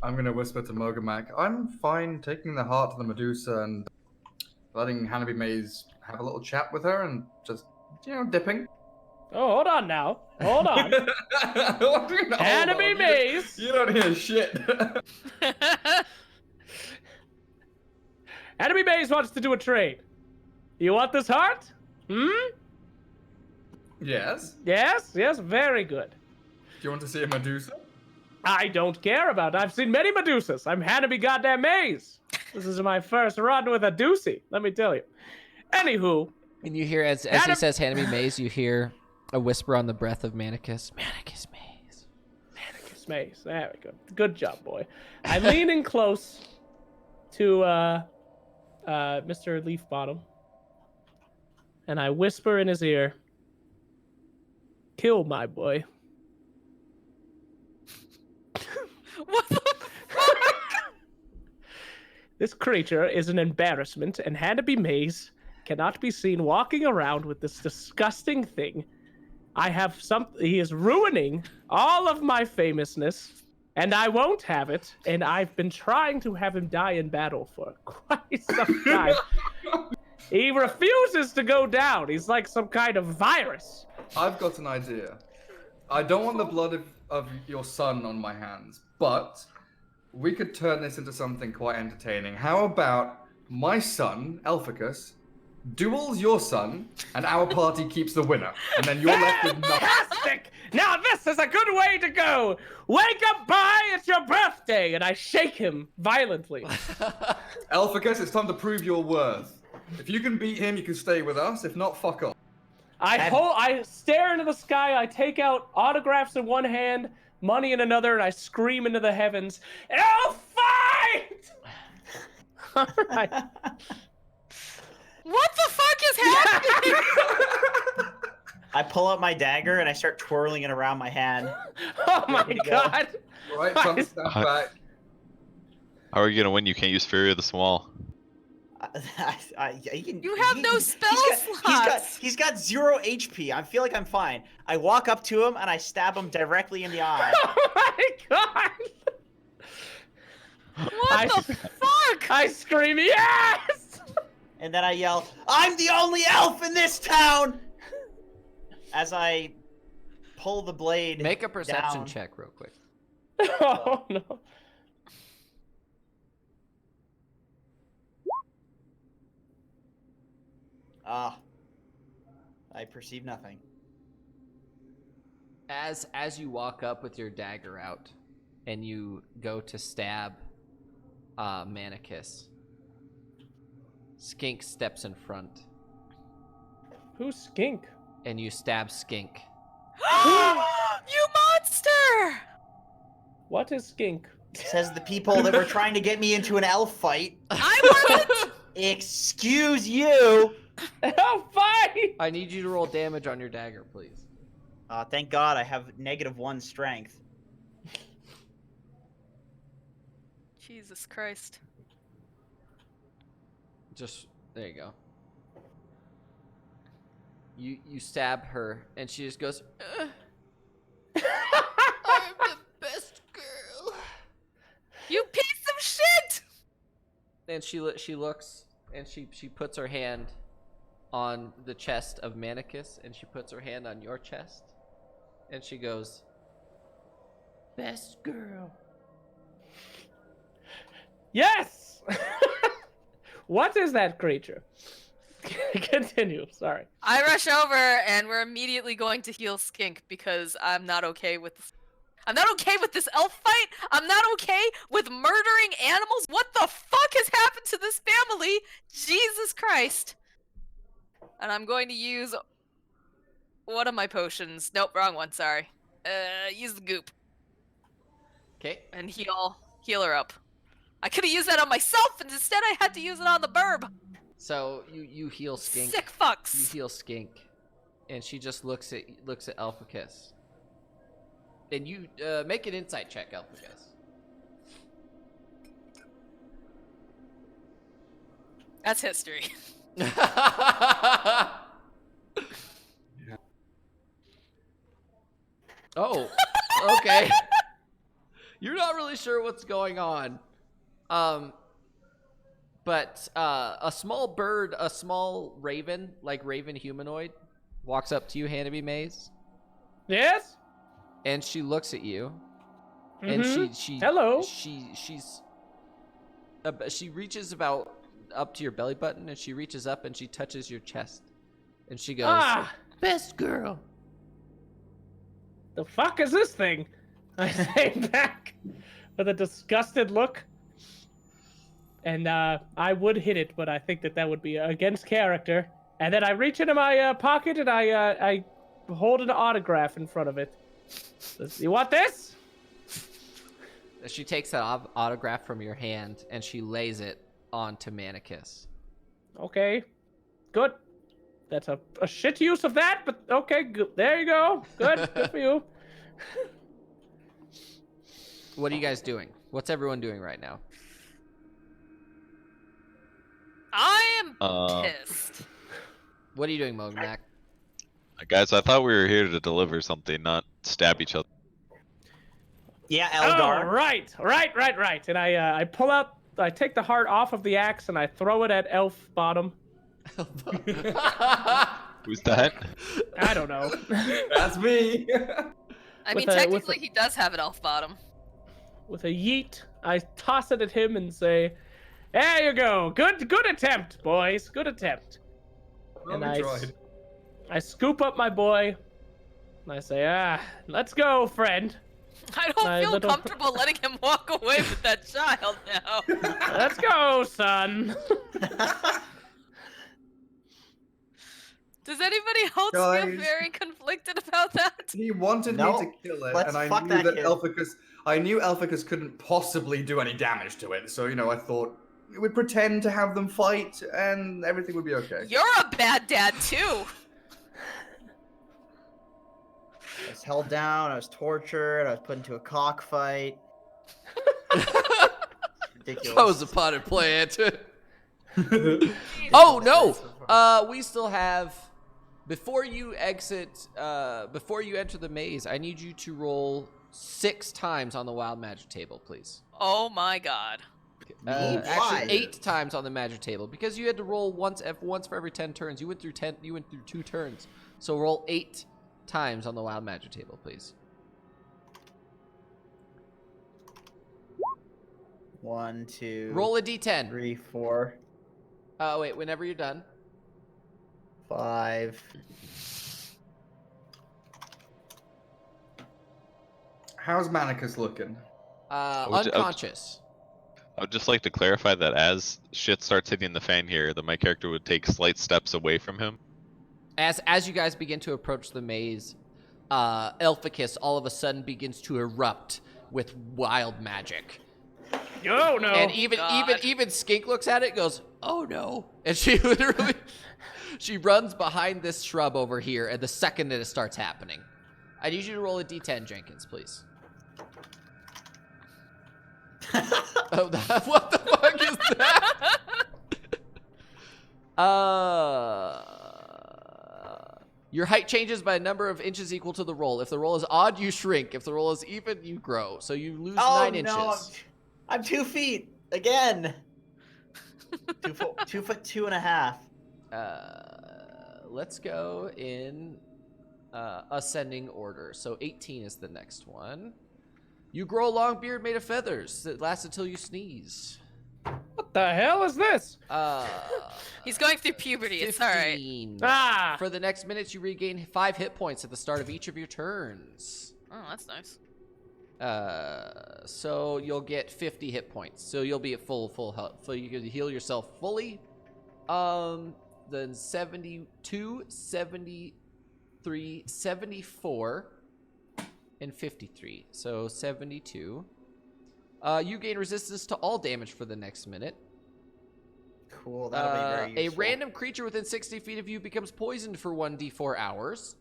I'm gonna whisper to Mogamak. I'm fine taking the heart to the Medusa and letting Hanabi Maze have a little chat with her and just, dipping. Oh, hold on now. Hold on. What do you mean, hold Hanabi on? Maze. You don't hear shit. Enemy Maze wants to do a trade. You want this heart? Yes. Yes? Yes, very good. Do you want to see a Medusa? I don't care about it. I've seen many Medusas. I'm Hanabi goddamn Maze. This is my first run with a doozy, let me tell you. Anywho. And you hear, as he says Hanabi Maze, you hear a whisper on the breath of Manicus. Manicus Maze. Manicus Maze. There we go. Good job, boy. I lean in close to Mr. Leafbottom, and I whisper in his ear, "Kill my boy." What the This creature is an embarrassment, and Hanabi Maze cannot be seen walking around with this disgusting thing He is ruining all of my famousness, and I won't have it. And I've been trying to have him die in battle for quite some time. He refuses to go down. He's like some kind of virus. I've got an idea. I don't want the blood of your son on my hands, but we could turn this into something quite entertaining. How about my son, Hellficus, duels your son, and our party keeps the winner, and then you're left with nothing. Fantastic! Now this is a good way to go. Wake up, boy! It's your birthday, and I shake him violently. Hellficus, it's time to prove your worth. If you can beat him, you can stay with us. If not, fuck off. I stare into the sky. I take out autographs in one hand, money in another, and I scream into the heavens, "Elf fight!" All right. What the fuck is happening? I pull out my dagger and I start twirling it around my hand. Oh my Ready to go. god! All right, time to stand back. How are you gonna win? You can't use Fury of the Small. You have no spell slots. He's got 0 HP. I feel like I'm fine. I walk up to him and I stab him directly in the eye. Oh my god! What the fuck? I scream, yes! And then I yell, "I'm the only elf in this town!" As I pull the blade. Make a perception down. check real quick. Oh no. I perceive nothing. As you walk up with your dagger out, and you go to stab Manicus, Skink steps in front, Who's Skink? and you stab Skink. You monster! What is Skink? Says the people that were trying to get me into an elf fight. I wasn't. Excuse you! Oh, fine! I need you to roll damage on your dagger, please. Thank God I have -1 strength. Jesus Christ. Just there you go. You stab her, and she just goes, "I'm the best girl." You piece of shit! And she looks, and she puts her hand on the chest of Manicus, and she puts her hand on your chest, and she goes, "Best girl." Yes! What is that creature? Continue, sorry. I rush over and we're immediately going to heal Skink because I'm not okay with this. I'm not okay with this elf fight. I'm not okay with murdering animals. What the fuck has happened to this family? Jesus Christ. And I'm going to use one of my potions. Nope, wrong one, sorry. Use the goop Okay. and heal her up. I could have used that on myself and instead I had to use it on the burb. So you heal Skink. Sick You fucks. heal Skink, and she just looks at Hellficus. And you make an insight check, Hellficus. That's history. Oh, okay. You're not really sure what's going on. But a small bird, a small raven, like raven humanoid, walks up to you, Hannibal Maze, Yes? and she looks at you, and she Hello. she reaches about up to your belly button, and she reaches up and she touches your chest, and she goes, "Best girl." The fuck is this thing? I say back with a disgusted look. And I would hit it, but I think that would be against character. And then I reach into my pocket and I hold an autograph in front of it. You want this? She takes that autograph from your hand and she lays it onto Manicus. Okay. Good. That's a shit use of that, but okay, good. There you go. Good. Good for you. What are you guys doing? What's everyone doing right now? I am pissed. What are you doing, Mognak? Guys, I thought we were here to deliver something, not stab each other. Yeah, Oh, Elgar. right. And I pull out, I take the heart off of the axe and I throw it at Elf Bottom. Who's that? I don't know. That's me. I With mean, a- with technically, a- he does have an elf bottom. With a yeet, I toss it at him and say, "There you go. Good attempt, boys. Good attempt." Well, And we I tried. scoop up my boy, and I say, let's go, friend. I don't My feel little- comfortable letting him walk away with that child now. Let's go, son. Does anybody else feel Guys. very conflicted about that? He wanted No, me to kill it, let's and I fuck knew that that kid. Hellficus couldn't possibly do any damage to it. So I thought we would pretend to have them fight, and everything would be okay. You're a bad dad too. I was held down. I was tortured. I was put into a cockfight. Ridiculous. That was a potted plant. Jesus. Oh no! We still have. Before you exit, before you enter the maze, I need you to roll 6 times on the wild magic table, please. Oh my god. Why? Actually, 8 times on the magic table because you had to roll once for every 10 turns. You went through 2 turns, so roll 8 times on the wild magic table, please. 1, 2. Roll a d10. 3, 4, Wait, whenever you're done. 5. How's Manicus looking? would you- Unconscious. I would just like to clarify that as shit starts hitting the fan here, that my character would take slight steps away from him. As you guys begin to approach the maze, Hellficus all of a sudden begins to erupt with wild magic. Oh no. And even God. Skink looks at it and goes, "Oh no." And she literally she runs behind this shrub over here and the second that it starts happening. I need you to roll a d10, Jenkins, please. Oh, what the fuck is that? Your height changes by a number of inches equal to the roll. If the roll is odd, you shrink. If the roll is even, you grow. So you lose 9 inches. No, I'm 2 feet again. 2 foot, 2.5. Let's go in ascending order. So 18 is the next one. You grow a long beard made of feathers that lasts until you sneeze. What the hell is this? He's going through puberty. It's all right. 15. Ah. For the next minute, you regain 5 hit points at the start of each of your turns. Oh, that's nice. So you'll get 50 hit points. So you'll be at full health. So you can heal yourself fully. Then 72, 73, 74, and 53. So 72. You gain resistance to all damage for the next minute. Cool, that'll be very A useful. random creature within 60 feet of you becomes poisoned for 1d4 hours.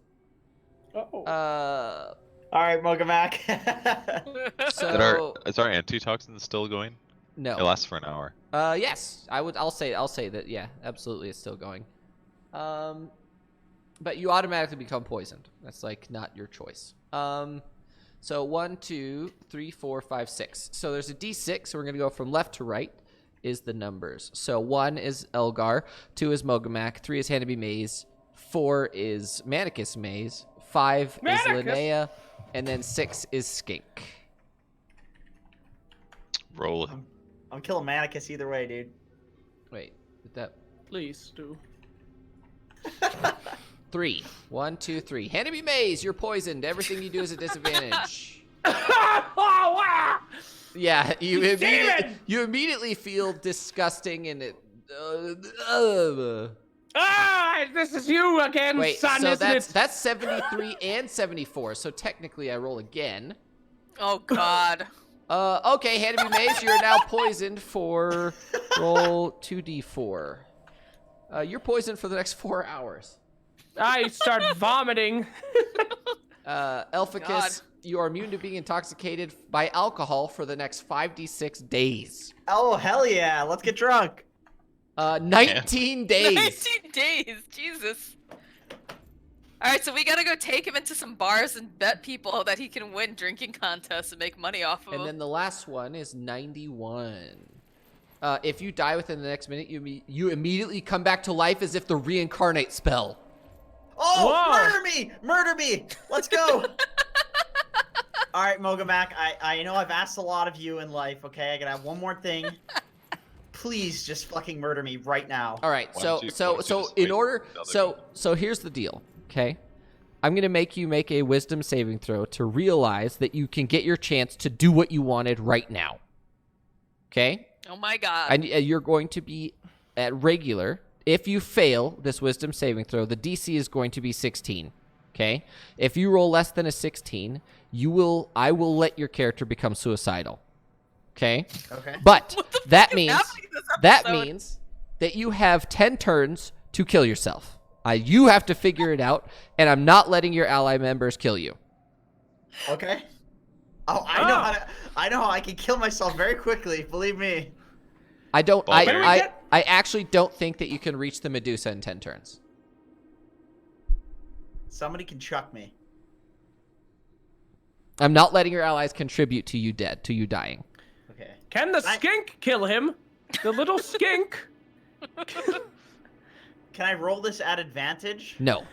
Oh. All right, Mogamak. So Is our antitoxin still going? no. It lasts for an hour. Yes, I'll say that. Yeah, absolutely, it's still going. But you automatically become poisoned. That's like not your choice. So 1, 2, 3, 4, 5, 6. So there's a D6. So we're gonna go from left to right. Is the numbers. So 1 is Elgar, 2 is Mogamak, 3 is Hanabi Maze, 4 is Manicus Maze, 5 is Manicus? Linnea, and then 6 is Skink. Roll. I'm killing Manicus either way, dude. Wait, did that Please do. 3. 1, 2, 3. Hanabi Maze, you're poisoned. Everything you do is a disadvantage. Oh, wow. Yeah, Demon! you immediately feel disgusting and it. Ah, this is you again, Wait, son, so isn't it? that's 73 and 74. So technically, I roll again. Oh god. Okay, Hanabi Maze, you're now poisoned for roll 2d4. You're poisoned for the next 4 hours. I start vomiting. Hellficus, God. you are immune to being intoxicated by alcohol for the next 5d6 days. Oh, hell yeah. Let's get drunk. 19 days. 19 days. Jesus. All right, so we gotta go take him into some bars and bet people that he can win drinking contests and make money off of And them. then the last one is 91. If you die within the next minute, you immediately come back to life as if the reincarnate spell. Oh, Whoa. murder me! Murder me! Let's go! All right, Mogamak, I know I've asked a lot of you in life, okay? I gotta have one more thing. Please just fucking murder me right now. All right, Why so don't you just in wait order, for the other so here's the deal, okay? I'm gonna make you make a wisdom saving throw to realize that you can get your chance to do what you wanted right now. Okay? Oh my god. You're going to be at regular. If you fail this wisdom saving throw, the DC is going to be 16. Okay? If you roll less than a 16, I will let your character become suicidal. Okay? Okay. But What the that fuck is means happening in this episode? that you have 10 turns to kill yourself. You have to figure it out, and I'm not letting your ally members kill you. Okay. Oh, I know how I can kill myself very quickly. Believe me. I don't. Well, very I good. actually don't think that you can reach the Medusa in 10 turns. Somebody can chuck me. I'm not letting your allies contribute to you dying. Okay. Can the I- skink kill him? The little skink. Can I roll this at advantage? No.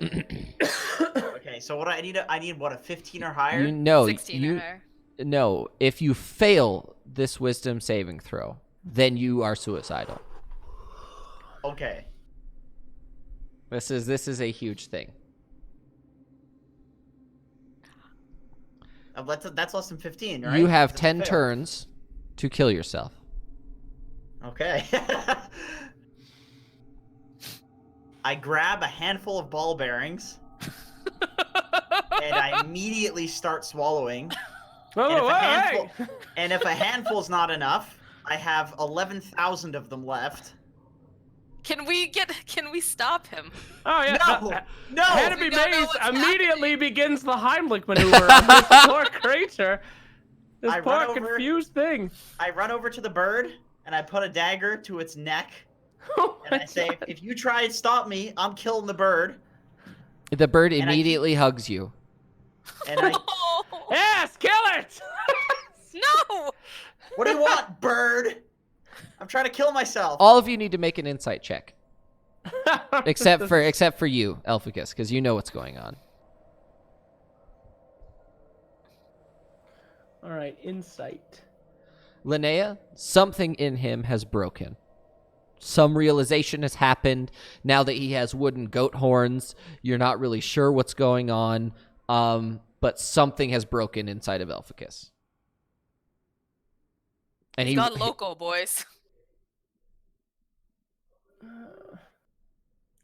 Okay. So what I need what, a 15 or higher? No. 16 or higher. No. If you fail this wisdom saving throw, then you are suicidal. Okay. This is a huge thing. That's less than 15, right? You have That's a 10 fail. turns to kill yourself. Okay. I grab a handful of ball bearings and I immediately start swallowing. Oh, And if a handful's not enough, I have 11,000 of them left. Can we stop him? Oh yeah. No, Hannibal We don't know Maze what's immediately begins the Heimlich maneuver on this poor creature. This I poor run over- confused thing. I run over to the bird and I put a dagger to its neck Oh and my I say, God. if you try and stop me, I'm killing the bird. The bird And I keep- immediately hugs you. And I, Oh, Yes, kill it! no! what do you want, bird? I'm trying to kill myself. All of you need to make an insight check, except for you, Hellficus, because you know what's going on. All right, insight. Linnea, something in him has broken. Some realization has happened. Now that he has wooden goat horns, you're not really sure what's going on, but something has broken inside of Hellficus. And He's gone loco, boys.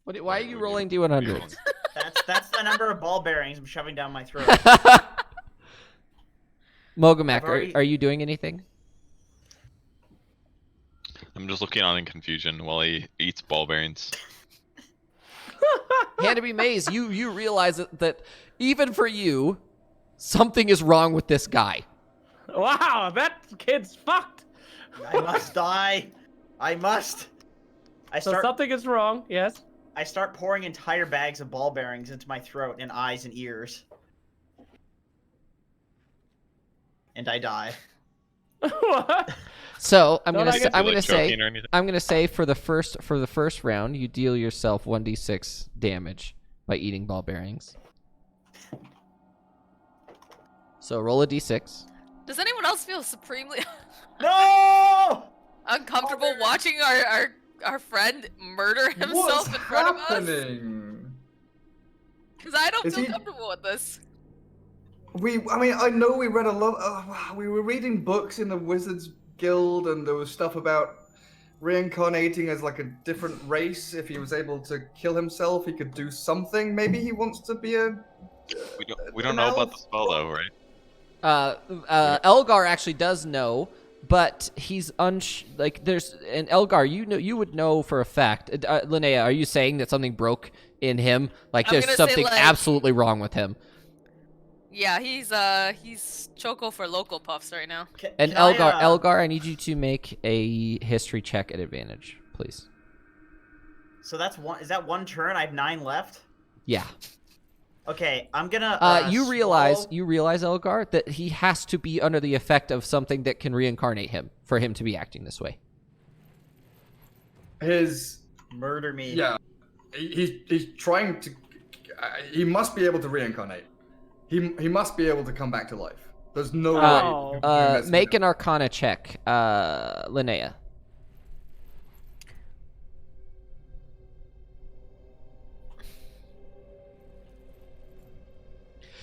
Why are you rolling D100s? That's the number of ball bearings I'm shoving down my throat. Mogamak, I've already- are you doing anything? I'm just looking on in confusion while he eats ball bearings. Hannibal Maze, you realize that even for you, something is wrong with this guy. Wow, that kid's fucked. I must die. I must. So something is wrong. Yes. I start pouring entire bags of ball bearings into my throat and eyes and ears. And I die. What? So I'm Don't gonna I get I'm Like gonna say choking or anything? I'm gonna say for the first round, you deal yourself 1d6 damage by eating ball bearings. So roll a d6. Does anyone else feel supremely No! uncomfortable watching our friend murder himself What's in front of us? happening? Because I don't Is feel he- comfortable with this. I know we read a lot. We were reading books in the Wizards Guild, and there was stuff about reincarnating as like a different race. If he was able to kill himself, he could do something. Maybe he wants to be a. We don't know about the spell though, right? Elgar actually does know, but he's there's an Elgar. You would know for a fact. Linnea, are you saying that something broke in him? Like I'm there's gonna say, something like- absolutely wrong with him. Yeah, he's choco for local puffs right now. And Can Elgar, I need you to make a history check at advantage, please. So that's one. Is that one turn? I have 9 left. Yeah. Okay, I'm gonna. You realize, swallow- Elgar, that he has to be under the effect of something that can reincarnate him for him to be acting this way. His murder me. yeah, he's trying to. He must be able to reincarnate. He must be able to come back to life. There's no Oh. way. you can mess with Make him. an Arcana check, Linnea.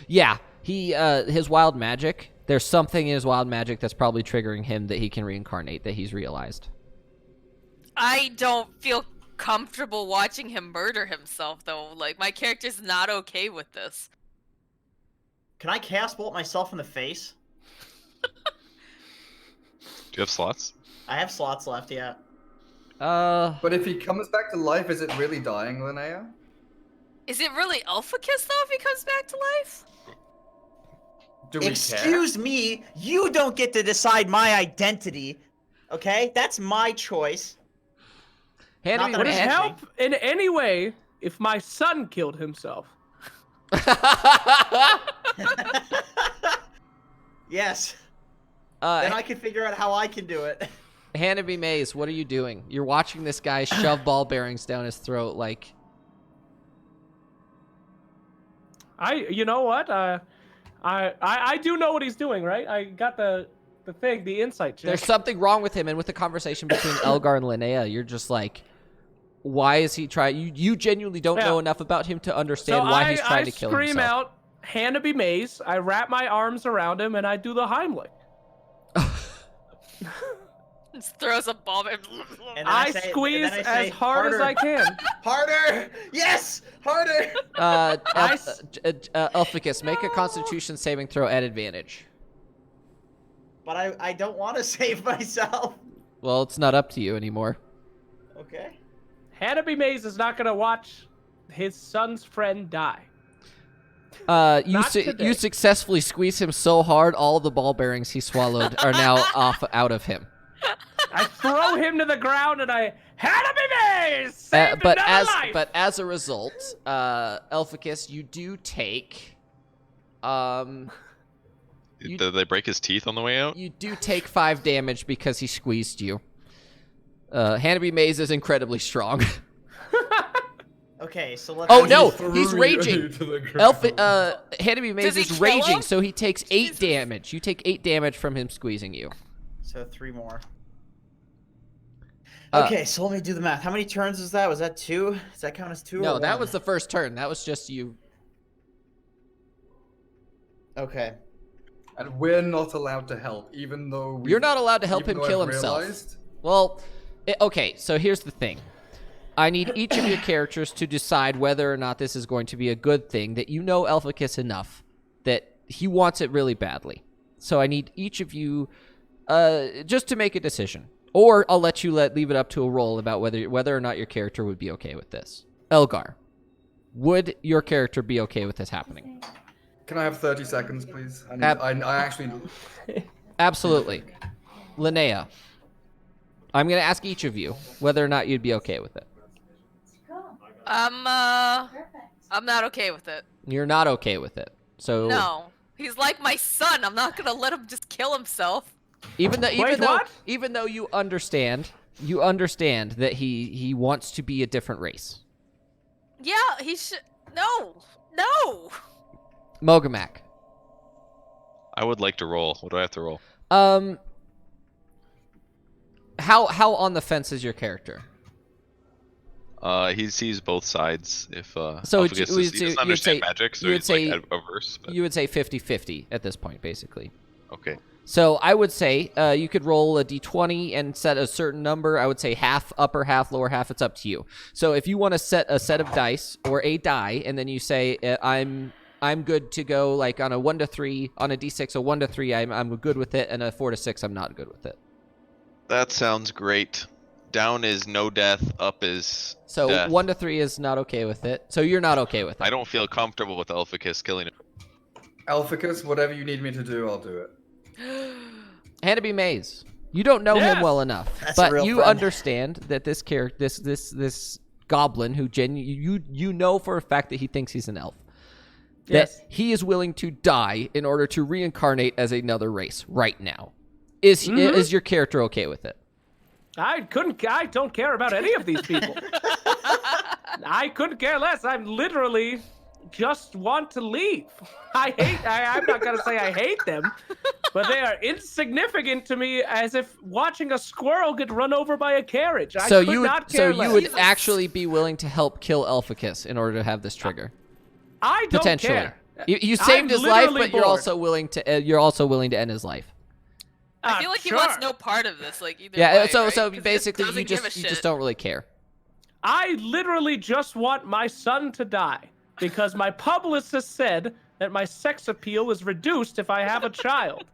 Yeah, his wild magic. There's something in his wild magic that's probably triggering him that he can reincarnate. That he's realized. I don't feel comfortable watching him murder himself, though. Like, my character's not okay with this. Can I cast bolt myself in the face? Do you have slots? I have slots left, yeah. But if he comes back to life, is it really dying, Linnea? Is it really Hellficus, though, if he comes back to life? Do we care? Excuse me, you don't get to decide my identity. Okay? That's my choice. Hand Not me that Would it I'm help in any way if my son killed himself? Yes. Then I can figure out how I can do it. Hannibal Maze, what are you doing? You're watching this guy shove ball bearings down his throat like... You know what? I do know what he's doing, right? I got the insight check. There's something wrong with him, and with the conversation between Elgar and Linnea, you're just like, why is he trying? You genuinely don't know enough about him to understand why he's trying to kill himself. I scream out, Hannibal Maze, I wrap my arms around him, and I do the Heimlich. Just throws a bomb and... And then I say- squeeze and then I say, as hard as "Harder." I can. Harder! Yes! Harder! Hellficus, make a Constitution saving throw at advantage. But I don't want to save myself. Well, it's not up to you anymore. Okay. Hannibal Maze is not going to watch his son's friend die. You Not today. you successfully squeeze him so hard, all the ball bearings he swallowed are now out of him. I throw him to the ground and I Hannibal Maze saved another life. But as a result, Hellficus, you do take Did they break his teeth on the way out? you do take 5 damage because he squeezed you. Hannibal Maze is incredibly strong. Okay, so let's. Oh And no, he threw he's you raging. to the ground. Hannibal Maze Does he is kill raging, him? so he takes 8 Jesus. damage. You take 8 damage from him squeezing you. So 3 more. Uh, Okay, so let me do the math. How many turns is that? Was that 2? Does that count as 2? No, or that 1? was the first turn. That was just you. Okay. And we're not allowed to help, even though You're not allowed to help him kill I've himself. realized. Well, okay, so here's the thing. I need each of your characters to decide whether or not this is going to be a good thing, that you know Hellficus enough that he wants it really badly. So I need each of you just to make a decision. Or I'll let you leave it up to a roll about whether or not your character would be okay with this. Elgar, would your character be okay with this happening? Can I have 30 seconds, please? I actually. Absolutely. Linnea, I'm going to ask each of you whether or not you'd be okay with it. I'm not okay with it. You're not okay with it. So No. He's like my son. I'm not gonna let him just kill himself. even Wait, what? though you understand that he wants to be a different race. Yeah, he should. No. No. Mogamak. I would like to roll. What do I have to roll? How on the fence is your character? He sees both sides. If So Hellficus you would he say- doesn't you would understand say- magic, so you would he's say- like averse. But... You would say 50-50 at this point, basically. Okay. So I would say you could roll a d20 and set a certain number. I would say half, upper half, lower half. It's up to you. So if you want to set a set of dice or a die, and then you say I'm good to go like on a 1 to 3, on a d6, a 1 to 3, I'm good with it, and a 4 to 6, I'm not good with it. That sounds great. Down is no death. Up is So death. 1 to 3 is not okay with it. So you're not okay with it. I don't feel comfortable with Hellficus killing him. Alphicus, whatever you need me to do, I'll do it. Hannibal Maze, you don't know him Yes! well enough, That's a but real you friend. understand that this character, this goblin who you know for a fact that he thinks he's an elf. that Yes. he is willing to die in order to reincarnate as another race right now. Is is your character okay with it? I don't care about any of these people. I couldn't care less. I'm literally just want to leave. I'm not going to say I hate them, but they are insignificant to me as if watching a squirrel get run over by a carriage. I could not care less. would actually be willing to help kill Hellficus in order to have this trigger. I don't Potentially. care. You saved his life, literally but you're bored. also willing to end his life. I feel like he wants no part of this. Like either Yeah, way, so right? so 'Cause he basically doesn't you give a just shit. don't really care. I literally just want my son to die because my publicist said that my sex appeal is reduced if I have a child.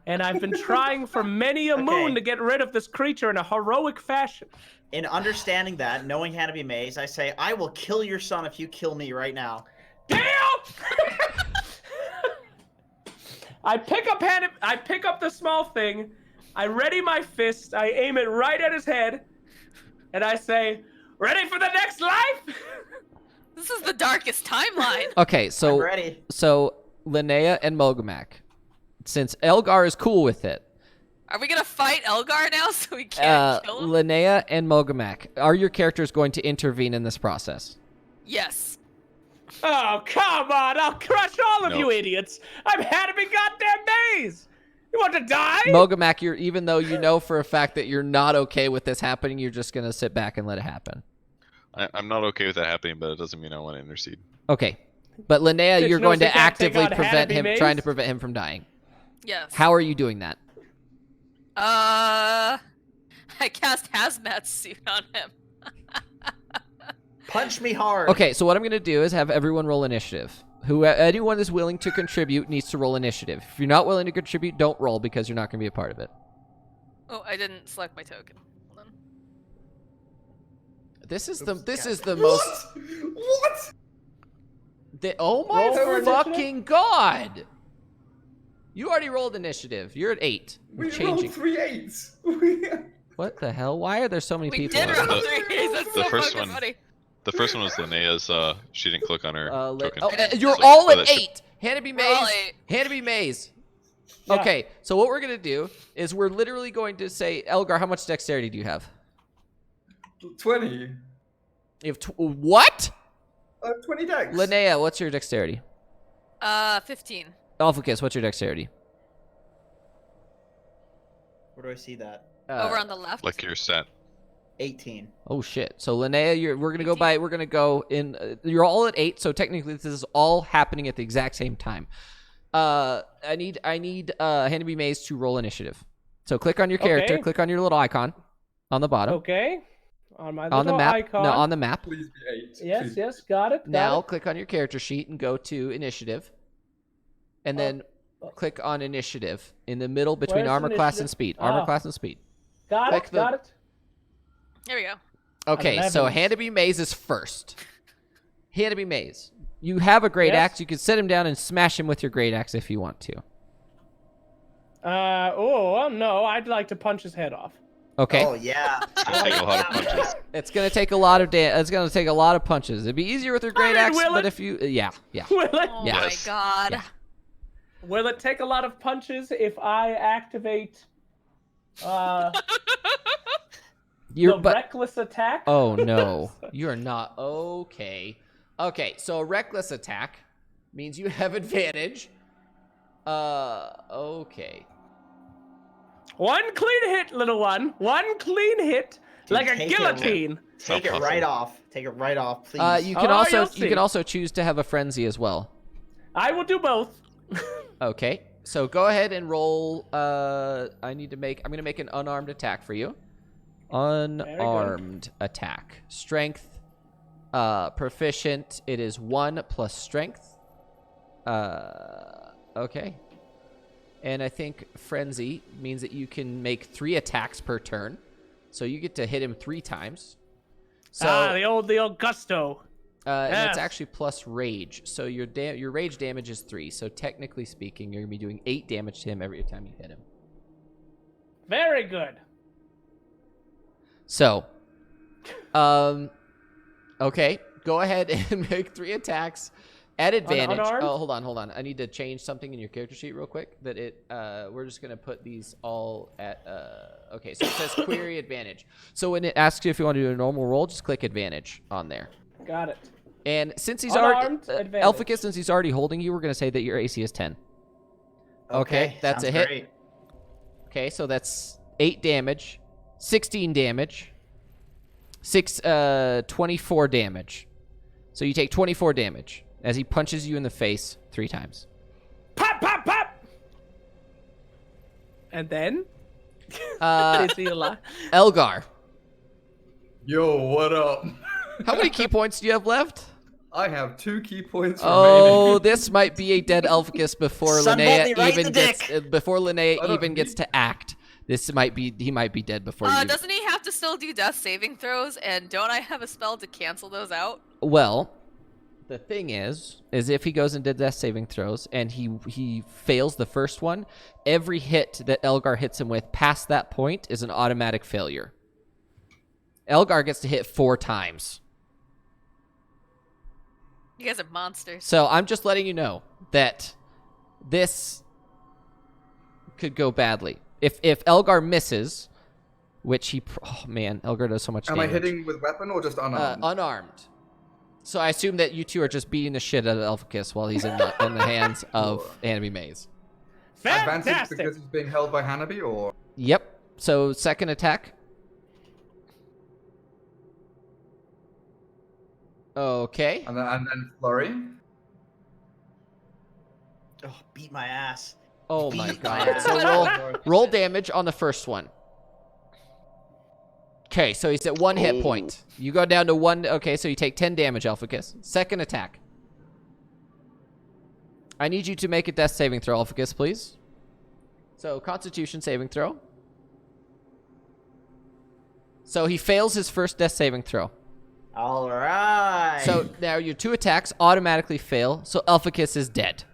And I've been trying for many a moon Okay. to get rid of this creature in a heroic fashion. In understanding that, knowing Hannah B. Mays, I say, I will kill your son if you kill me right now. Damn! I pick up the small thing, I ready my fist, I aim it right at his head, and I say, ready for the next life? This is the darkest timeline. Okay, I'm so ready. Linnea and Mogamak, since Elgar is cool with it, Are we gonna fight Elgar now so we can't kill him? Linnea and Mogamak, are your characters going to intervene in this process? Yes. Oh, come on, I'll crush all of No. you idiots. I'm had to be goddamn maze. You want to die? Mogamak, even though you know for a fact that you're not okay with this happening, you're just gonna sit back and let it happen. I'm not okay with that happening, but it doesn't mean I want to intercede. Okay, but Linnea, Bitch you're knows going he to can't take actively on prevent Hannah him, B. Mays? trying to prevent him from dying. Yes. How are you doing that? I cast hazmat suit on him. Punch me hard. Okay, so what I'm going to do is have everyone roll initiative. Anyone that's willing to contribute needs to roll initiative. If you're not willing to contribute, don't roll because you're not going to be a part of it. Oh, I didn't select my token. Hold on. This is the most. What? Oh my Roll for fucking god! You already rolled initiative. You're at 8. We're We changing. rolled 3 8s. What the hell? Why are there so many We people? did roll The- 3 A's. That's the so first fucking one- funny. The first one was Linnea's. She didn't click on her token. You're So- all so at that should- 8. Hannah B. We're all Mays. 8. Hannah B. Mays. Yeah. Okay, so what we're gonna do is we're literally going to say, Elgar, how much dexterity do you have? 20. You have what? 20 decks. Linnea, what's your dexterity? 15. Hellficus, what's your dexterity? Where do I see that? Over on the left. Like your stat. 18. Oh shit. So Linnea, we're gonna go by. We're gonna go in. You're all at 8. So technically, this is all happening at the exact same time. I need Hannah B. Mays to roll initiative. So click on your character. Okay. Click on your little icon on the bottom. Okay. On my On the little map. icon. No, on the map. Please be 8. Yes, Please. yes, got it. Now click on your character sheet and go to initiative, and then click on initiative in the middle between Where's armor class and initiative? speed. Armor Ah. class and speed. Got click it, the- got it. Here we go. Okay, so 11. Hannah B. Mays is first. Hannah B. Mays, you have a great Yes? axe. You can sit him down and smash him with your great axe if you want to. Well, no, I'd like to punch his head off. Okay, Oh, yeah. Just take a lot of punches. it's gonna take a lot of it's gonna take a lot of punches. It'd be easier with your great mean, axe, will but it? if you, yeah. Will it, Oh Yeah. my Yes. god. Yeah. will it take a lot of punches if I activate You're the but reckless attack? oh no, you are not okay. Okay, so a reckless attack means you have advantage. Okay. One clean hit, little one. One clean hit, like a take it. guillotine. Take it Awesome. right off. Take it right off, please. You can Oh, also you'll you can see. also choose to have a frenzy as well. I will do both. Okay, so go ahead and roll. I'm gonna make an unarmed attack for you. Unarmed attack. Strength. Proficient. It is 1 plus strength. Okay. And I think frenzy means that you can make 3 attacks per turn, so you get to hit him 3 times. So the old gusto. and it's Yes. actually plus rage. So your rage damage is 3. So technically speaking, you're gonna be doing 8 damage to him every time you hit him. Very good. So, okay, go ahead and make 3 attacks. At advantage. unarmed? Oh, hold on. I need to change something in your character sheet real quick. That it. We're just gonna put these all at. Okay, so it says query advantage. So when it asks you if you want to do a normal roll, just click advantage on there. Got it. And since he's Unarmed, already advantage. Hellficus, since he's already holding you, we're gonna say that your AC is 10. Okay, that's sounds a hit. great. Okay, so that's 8 damage, 16 damage, 24 damage. So you take 24 damage as he punches you in the face 3 times. Pop, pop, pop! And then? Is he alive? Elgar, Yo, what up? how many key points do you have left? I have 2 key points Oh, remaining. this might be a dead Elficus before Sunbolt me Linnea right in even the gets dick. before Linnea I don't even gets to act. He might be dead before you. Doesn't he have to still do death saving throws? And don't I have a spell to cancel those out? Well, the thing is if he goes and did death saving throws and he fails the first one, every hit that Elgar hits him with past that point is an automatic failure. Elgar gets to hit 4 times. You guys are monsters. So I'm just letting you know that this could go badly. If Elgar misses, which he... Oh, man, Elgar does so much Am damage. I hitting with weapon or just unarmed? Unarmed. So I assume that you two are just beating the shit out of Elficus while he's in the hands of enemy maze. Advantage Fantastic! because he's being held by Hanabi, or Yep. So second attack. Okay. and then flurry. Oh, beat my ass. Oh my Beat god. my So ass. roll damage on the first one. Okay, so he's at 1 hit point. You go down to 1. Okay, so you take 10 damage, Elficus. Second attack. I need you to make a death saving throw, Elficus, please. So Constitution saving throw. So he fails his first death saving throw. All right. So now your 2 attacks automatically fail. So Elficus is dead.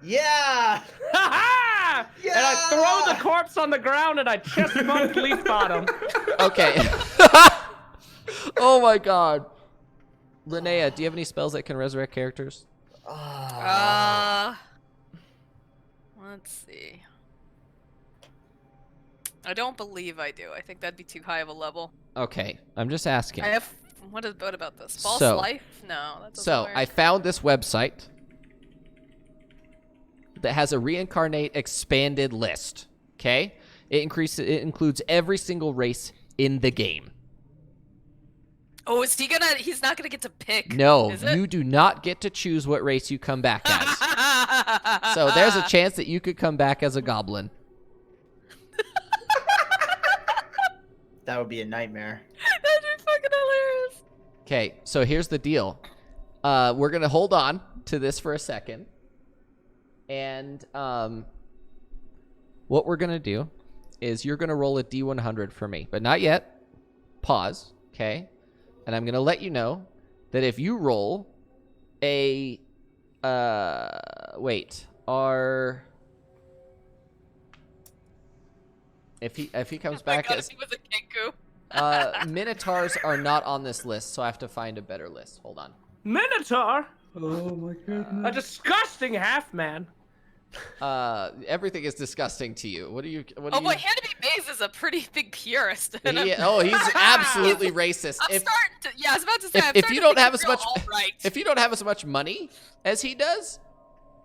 yeah. Ha-ha! And I throw the corpse on the ground and I chest bump Leaf Bottom. Okay. Oh my god. Linnea, do you have any spells that can resurrect characters? Let's see. I don't believe I do. I think that'd be too high of a level. Okay, I'm just asking. I have. What about this? False So- life? No, that doesn't So work. I found this website that has a reincarnate expanded list. Okay, it includes every single race in the game. Oh, is he gonna? He's not gonna get to pick. No, is it? you do not get to choose what race you come back as. So there's a chance that you could come back as a goblin. That would be a nightmare. That'd be fucking hilarious. Okay, so here's the deal. We're gonna hold on to this for a second, and what we're gonna do is you're gonna roll a D100 for me, but not yet. Pause, okay? And I'm gonna let you know that if you roll a if he comes Oh my back God, as if he was a Kenku. Minotaurs are not on this list, so I have to find a better list. Hold on. Minotaur? Oh my goodness. A disgusting half man. Everything is disgusting to you. What do you? Oh boy, Hannibal Maze is a pretty big purist. and I'm- He's absolutely racist. I'm If starting to. Yeah, I was about to say. I'm if starting you to don't think have he's as real much alt-right. if you don't have as much money as he does,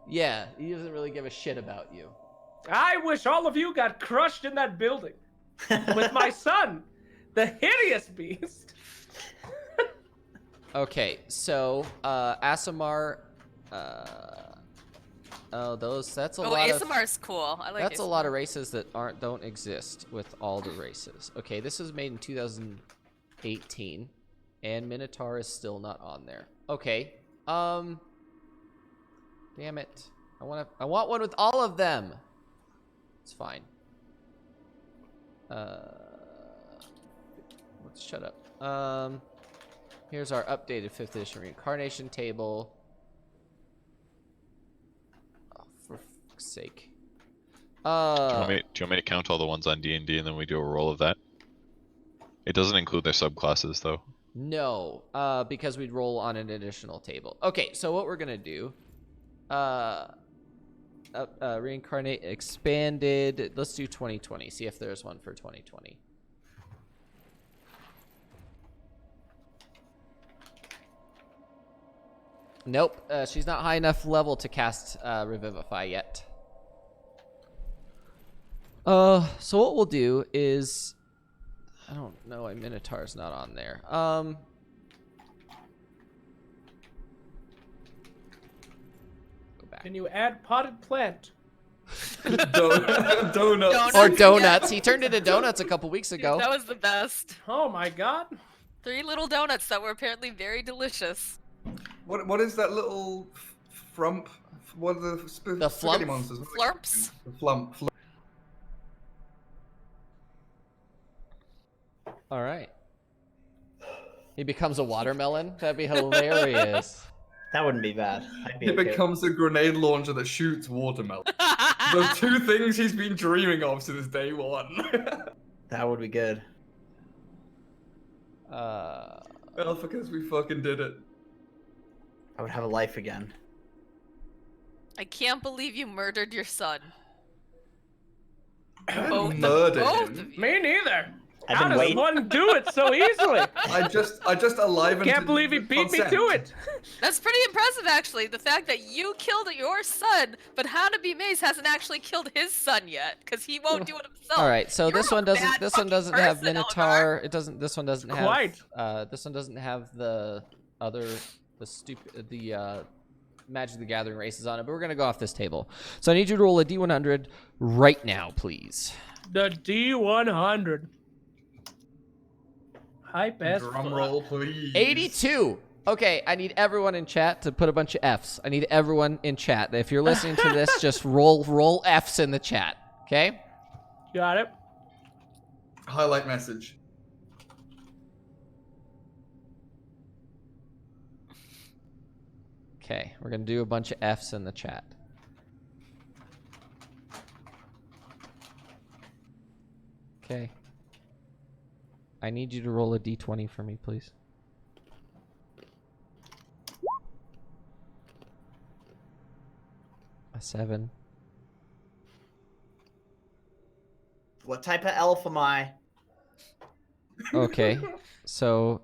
yeah, he doesn't really give a shit about you. I wish all of you got crushed in that building with my son, the hideous beast. Okay, so Asimar. That's a Oh, lot of. ASMR's cool. I like. That's a ASMR. lot of races that don't exist with all the races. Okay, this was made in 2018, and Minotaur is still not on there. Okay, damn it! I want one with all of them. It's fine. Let's shut up. Here's our updated 5th edition reincarnation table. Oh, for fuck's sake. Do you want me to count all the ones on D&D and then we do a roll of that? It doesn't include their subclasses though. No, because we'd roll on an additional table. Okay, so what we're gonna do, reincarnate expanded. Let's do 2020. See if there's one for 2020. Nope, she's not high enough level to cast Revivify yet. So what we'll do is, I don't know why Minotaur's not on there. Go back. Can you add potted plant? Donuts. Or donuts. He turned into donuts a couple weeks Dude, ago. that was the best. Oh my god. 3 little donuts that were apparently very delicious. What is that little frump? What are the The spaghetti flump? monsters? Flurps? The flump. All right. He becomes a watermelon. That'd be hilarious. That wouldn't be bad. I'd be He okay. becomes a grenade launcher that shoots watermelon. The 2 things he's been dreaming of since day 1. That would be good. Hellficus, we fucking did it. I would have a life again. I can't believe you murdered your son. I didn't Both of- murder both him. of you. Me neither. I've How been does waiting. one do it so easily? I just alivened. Can't believe he beat me to it. That's pretty impressive, actually. The fact that you killed your son, but Hanabi Maze hasn't actually killed his son yet, because he won't do it himself. All right, so You're this a one doesn't. bad This one fucking doesn't have person, Minotaur. It doesn't. This one doesn't have. Quite. This one doesn't have the other, Magic the Gathering races on it. But we're gonna go off this table. So I need you to roll a D100 right now, please. The D100. Hype as Drum fuck. roll, please. 82. Okay, I need everyone in chat to put a bunch of Fs. I need everyone in chat. If you're listening to this, just roll Fs in the chat. Okay. Got it. Highlight message. Okay, we're gonna do a bunch of Fs in the chat. Okay. I need you to roll a d20 for me, please. A 7. What type of elf am I? Okay, so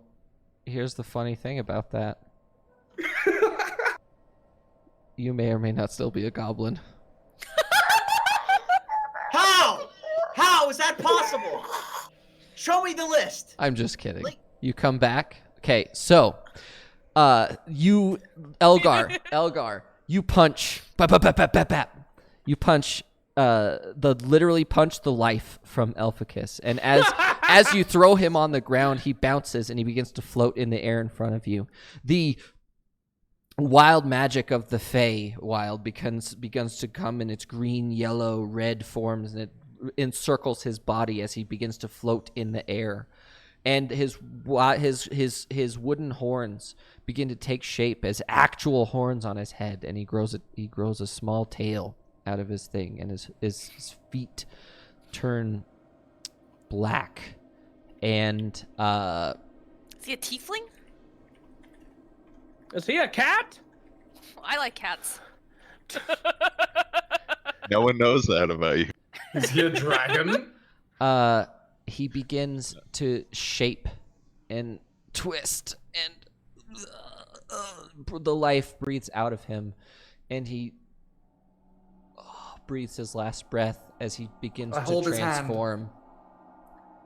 here's the funny thing about that. You may or may not still be a goblin. How? How is that possible? Show me the list. I'm just kidding. Like- You come back. Okay, so, you, Elgar, you punch, bap, bap, bap, bap, bap, bap. You punch, literally punch the life from Hellficus, and as you throw him on the ground, he bounces and he begins to float in the air in front of you. The wild magic of the Fey wild begins to come in its green, yellow, red forms, and it encircles his body as he begins to float in the air. And his wooden horns begin to take shape as actual horns on his head, and he grows a small tail out of his thing, and his feet turn black. And Is he a tiefling? Is he a cat? I like cats. No one knows that about you. Is he a dragon? he begins to shape and twist, and the life breathes out of him, and he breathes his last breath as he begins I to hold his hand. transform.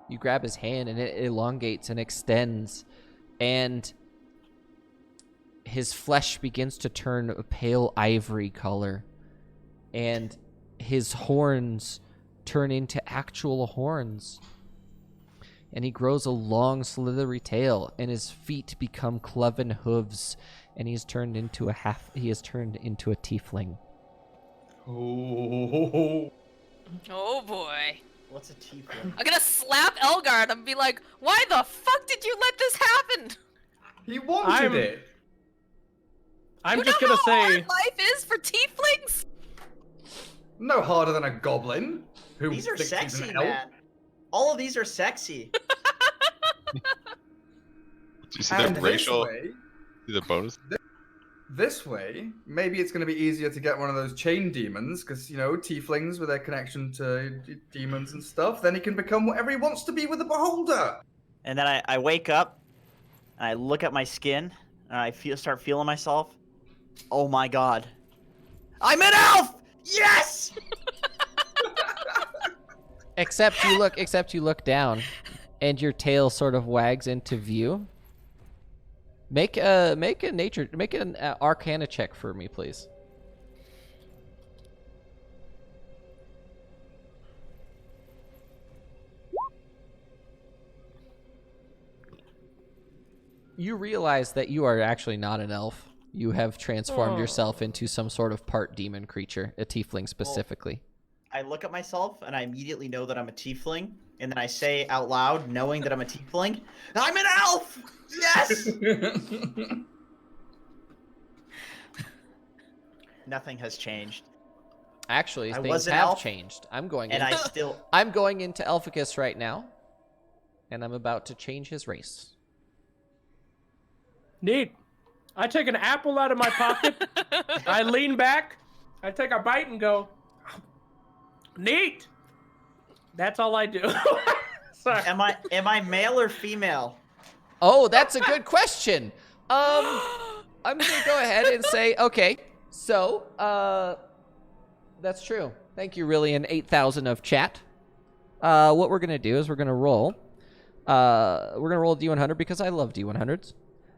You grab his hand, and it elongates and extends, and his flesh begins to turn a pale ivory color, and his horns turn into actual horns, and he grows a long slithery tail, and his feet become cloven hooves, and he has turned into a tiefling. Oh. Oh boy. What's a tiefling? I'm gonna slap Elgard and be like, why the fuck did you let this happen? He wanted I'm- it. I'm You just know gonna how say, hard life is for tieflings? No harder than a goblin. Who These are thinks he's an sexy, elf. man. All of these are sexy. you see And the this racial? way, See the bonus? this way, maybe it's going to be easier to get one of those chain demons, because, you know, tieflings with their connection to demons and stuff, then he can become whatever he wants to be with the beholder. And then I wake up, and I look at my skin, and I start feeling myself. Oh my god. I'm an elf! Yes! Except you look down, and your tail sort of wags into view. Make an Arcana check for me, please. You realize that you are actually not an elf. You have transformed yourself into some sort of part demon creature, a tiefling specifically. I look at myself, and I immediately know that I'm a tiefling, and then I say out loud, knowing that I'm a tiefling, I'm an elf! Yes! Nothing has changed. Actually, I things was an have elf, changed. I'm going And I'm going into Hellficus right now, and I'm about to change his race. Neat. I take an apple out of my pocket. I lean back. I take a bite and go, neat. That's all I do. Sorry. Am I male or female? Oh, that's a good question. I'm gonna go ahead and say, okay, so, that's true. Thank you, really, an 8,000 of chat. What we're gonna do is we're gonna roll a D100 because I love D100s.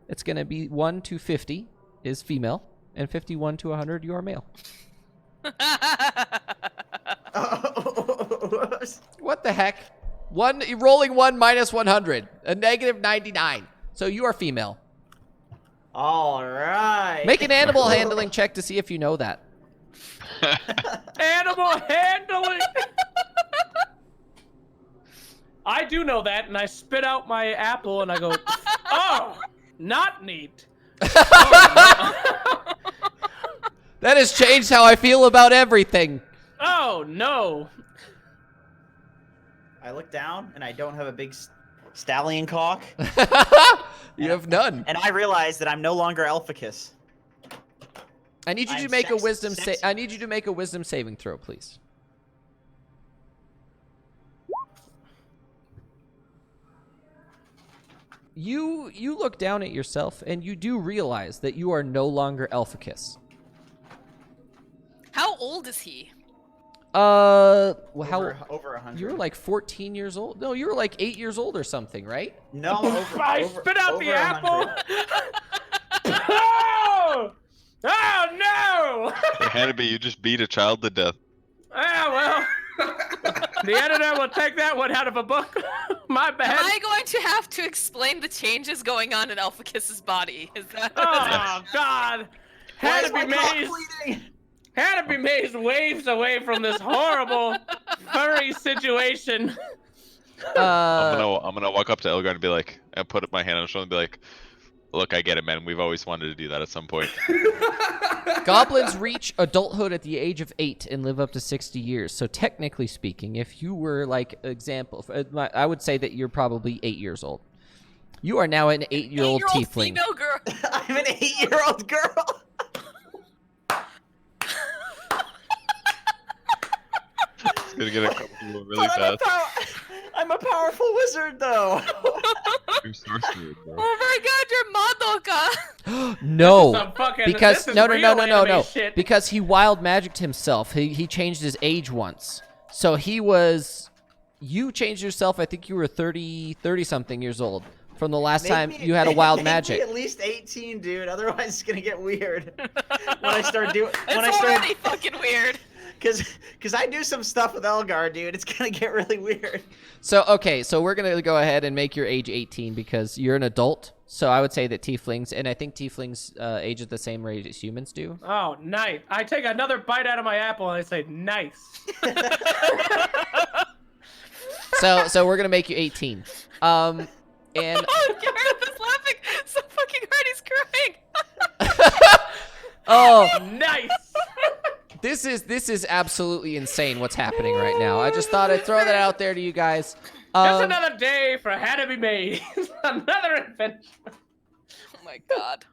It's gonna be 1 to 50 is female, and 51 to 100 you are male. What the heck? Rolling 1 minus 100, a negative 99. So you are female. All right. Make an animal handling check to see if you know that. Animal handling. I do know that, and I spit out my apple, and I go, oh, not neat. That has changed how I feel about everything. Oh, no. I look down, and I don't have a big stallion cock. You have none. And I realize that I'm no longer Hellficus. I need you to I'm make a sex- wisdom sex- I need you to make a wisdom saving throw, please. You look down at yourself and you do realize that you are no longer Hellficus. How old is he? Well, Over 100. you were like 14 years old? No, you were like 8 years old or something, right? No, over. I over, spit out over the 100. apple. Oh! Oh, no! Hey, Hannibal, you just beat a child to death. Ah, well. The editor will take that one out of a book. My bad. Am I going to have to explain the changes going on in Hellficus's body? Is that? Oh, God. Why is Hannibal my cock Maze. bleeding? Hannibal Maze waves away from this horrible furry situation. I'm gonna walk up to Elgar and be like, and put my hand on his shoulder and be like, look, I get it, man. We've always wanted to do that at some point. Goblins reach adulthood at the age of 8 and live up to 60 years. So technically speaking, if you were like example, I would say that you're probably 8 years old. You are now an 8-year-old tiefling. Female girl. I'm an 8-year-old girl. It's gonna get uncomfortable really But fast. I'm a powerful wizard, though. You're sorcerer, bro. Oh my God, you're Madoka. No, Some fucking- because this is no, real anime shit. because he wild magicked himself. He changed his age once, so he was. You changed yourself. I think you were 30 something years old from the last time you had a wild make magic. Me at least 18, dude. Otherwise, it's gonna get weird when I start doing. It's already fucking weird. Cause I do some stuff with Elgar, dude. It's gonna get really weird. So okay, so we're gonna go ahead and make your age 18 because you're an adult. So I would say that tieflings, and I think tieflings age at the same rate as humans do. Oh, nice. I take another bite out of my apple and I say, nice. So we're gonna make you 18. And Oh, Gareth is laughing so fucking hard. He's crying. oh, Nice. this is absolutely insane what's happening right now. I just thought I'd throw that out there to you guys. Just another day for Hannibal Maze. Another adventure. my god.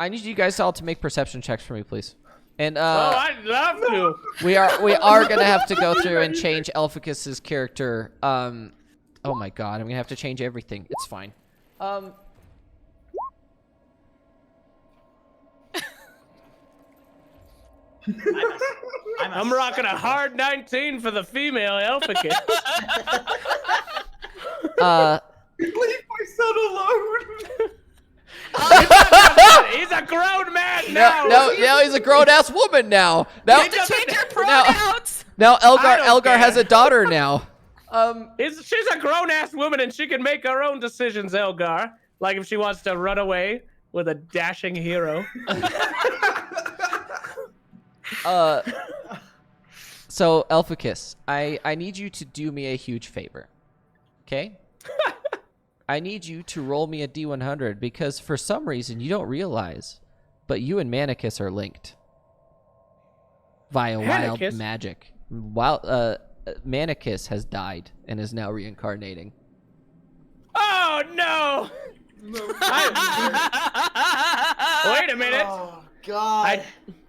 I need you guys all to make perception checks for me, please. And Oh, I'd love to. we are gonna have to go through and change Hellficus's character. Oh my god, I'm gonna have to change everything. It's fine. I'm rocking a hard 19 for the female Hellficus. Leave my son alone. He's a grown man now. now. Now he's a grown-ass woman now. Now, You have to change your pronouns. now I don't Elgar care. has a daughter now. She's a grown-ass woman and she can make her own decisions, Elgar. Like if she wants to run away with a dashing hero. So Hellficus, I need you to do me a huge favor. Okay? I need you to roll me a D100 because for some reason you don't realize, but you and Manicus are linked via wild Manicus? magic. Manicus has died and is now reincarnating. Oh no! Wait a minute. Oh God.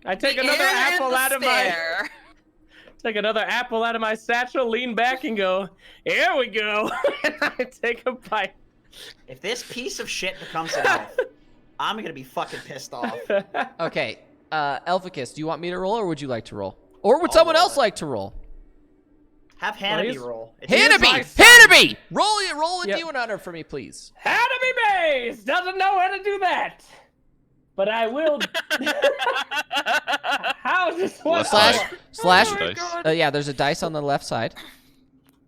I take The another air and apple the out of my stare. take another apple out of my satchel, lean back and go, here we go. And I take a bite. If this piece of shit becomes an elf, I'm gonna be fucking pissed off. Okay, Hellficus, do you want me to roll or would you like to roll? Or would someone else like to roll? Have Hannah Please? roll. It's my Hannaby! son. Hannaby! Roll a Yep. D100 for me, please. Hannaby Maze doesn't know how to do that. But I will. How is this one? Slash. Oh my Dice. God. Yeah, there's a dice on the left side.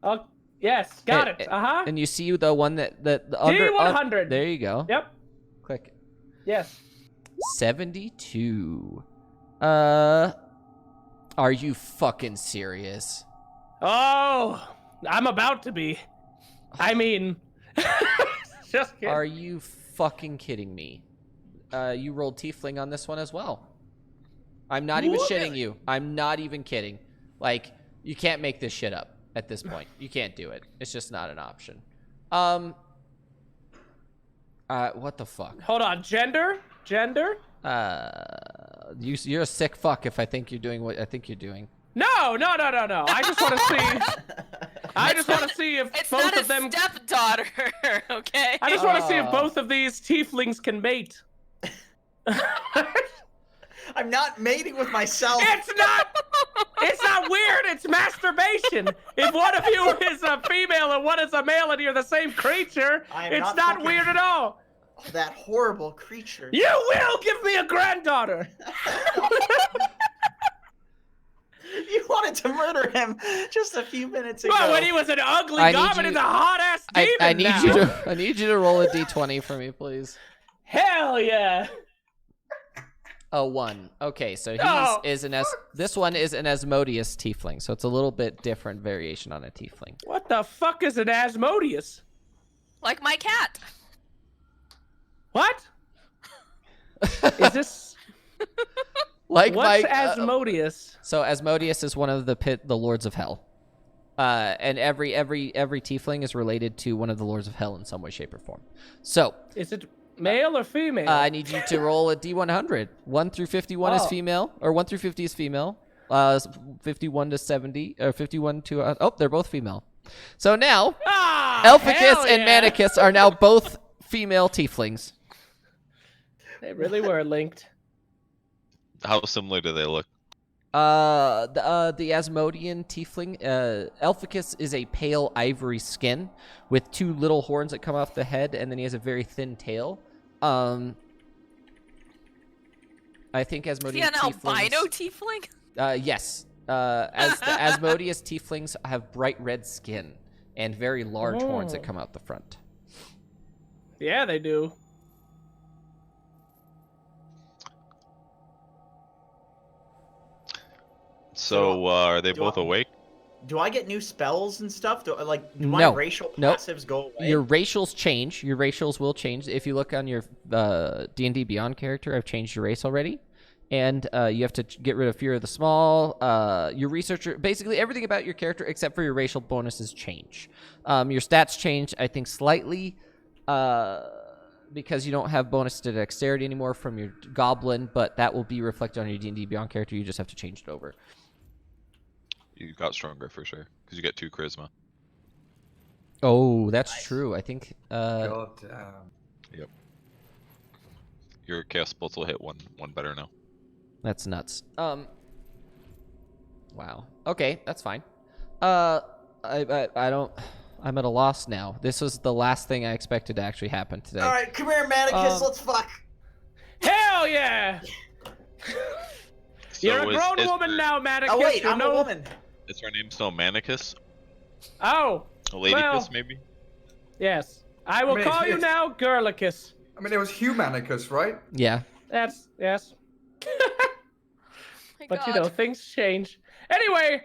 Oh, yes, got it. And you see the one that the under. D100. There you go. Yep. Click. Yes. 72. Are you fucking serious? Oh, I'm about to be. I mean, just kidding. Are you fucking kidding me? You rolled tiefling on this one as well. I'm not even shitting you. I'm not even kidding. Like, you can't make this shit up at this point. You can't do it. It's just not an option. What the fuck? Hold on, gender? You're a sick fuck if I think you're doing what I think you're doing. No. I just want to see. I just want to see if It's both not of a them. stepdaughter, okay? I just want to see if both of these tieflings can mate. I'm not mating with myself. It's not weird. It's masturbation. If one of you is a female and one is a male and you're the same creature, I am it's not not fucking- weird at all. Oh, that horrible creature. You will give me a granddaughter. You wanted to murder him just a few minutes ago. Well, when he was an ugly I need goblin you- and a hot ass demon. I need now. I need you to roll a d20 for me, please. Hell yeah. A 1. Okay, so No. this one is an Asmodeus tiefling, so it's a little bit different variation on a tiefling. What the fuck is an Asmodeus? Like my cat. What? Is this Like what's my Asmodeus? so Asmodeus is one of the lords of hell. And every tiefling is related to one of the lords of hell in some way, shape, or form. So Is it male or female? I need you to roll a d100. 1 through 51 is Oh. female, or 1 through 50 is female. 51 to 70, or 51 to they're both female. So now Hellficus hell and yeah. Manicus are now both female tieflings. They really were linked. How similar do they look? The Asmodean tiefling, Hellficus is a pale ivory skin with 2 little horns that come off the head, and then he has a very thin tail. I think Is he Asmodean an albino tiefling? Yes. As the Asmodeus tieflings have bright red skin and very large horns that come out the front. Yeah, they do. So, are they do both I- awake? Do I get new spells and stuff? Do my No. racial Nope. passives go away? Your racials change. Your racials will change. If you look on your D&D Beyond character, I've changed your race already. And you have to get rid of Fear of the Small. Your researcher, basically everything about your character except for your racial bonuses change. Your stats change, I think, slightly. because you don't have bonus to dexterity anymore from your goblin, but that will be reflected on your D&D Beyond character. You just have to change it over. You got stronger for sure because you get 2 charisma. Oh, that's Nice. true. I think. God damn. Your chaos bolts will hit one better now. That's nuts. Wow. Okay, that's fine. I don't. I'm at a loss now. This was the last thing I expected to actually happen today. All right, come here, Manicus. Um, Let's fuck. Hell yeah! So You're a grown is woman her- now, Manicus. Oh wait, You're I'm no... a woman. Is her name still Manicus? Oh, A Ladicus, Well- maybe? yes. I will I mean, call you it's- now, Girlicus. I mean, it was Humanicus, right? Yeah. That's yes. My But you God. know, things change. Anyway,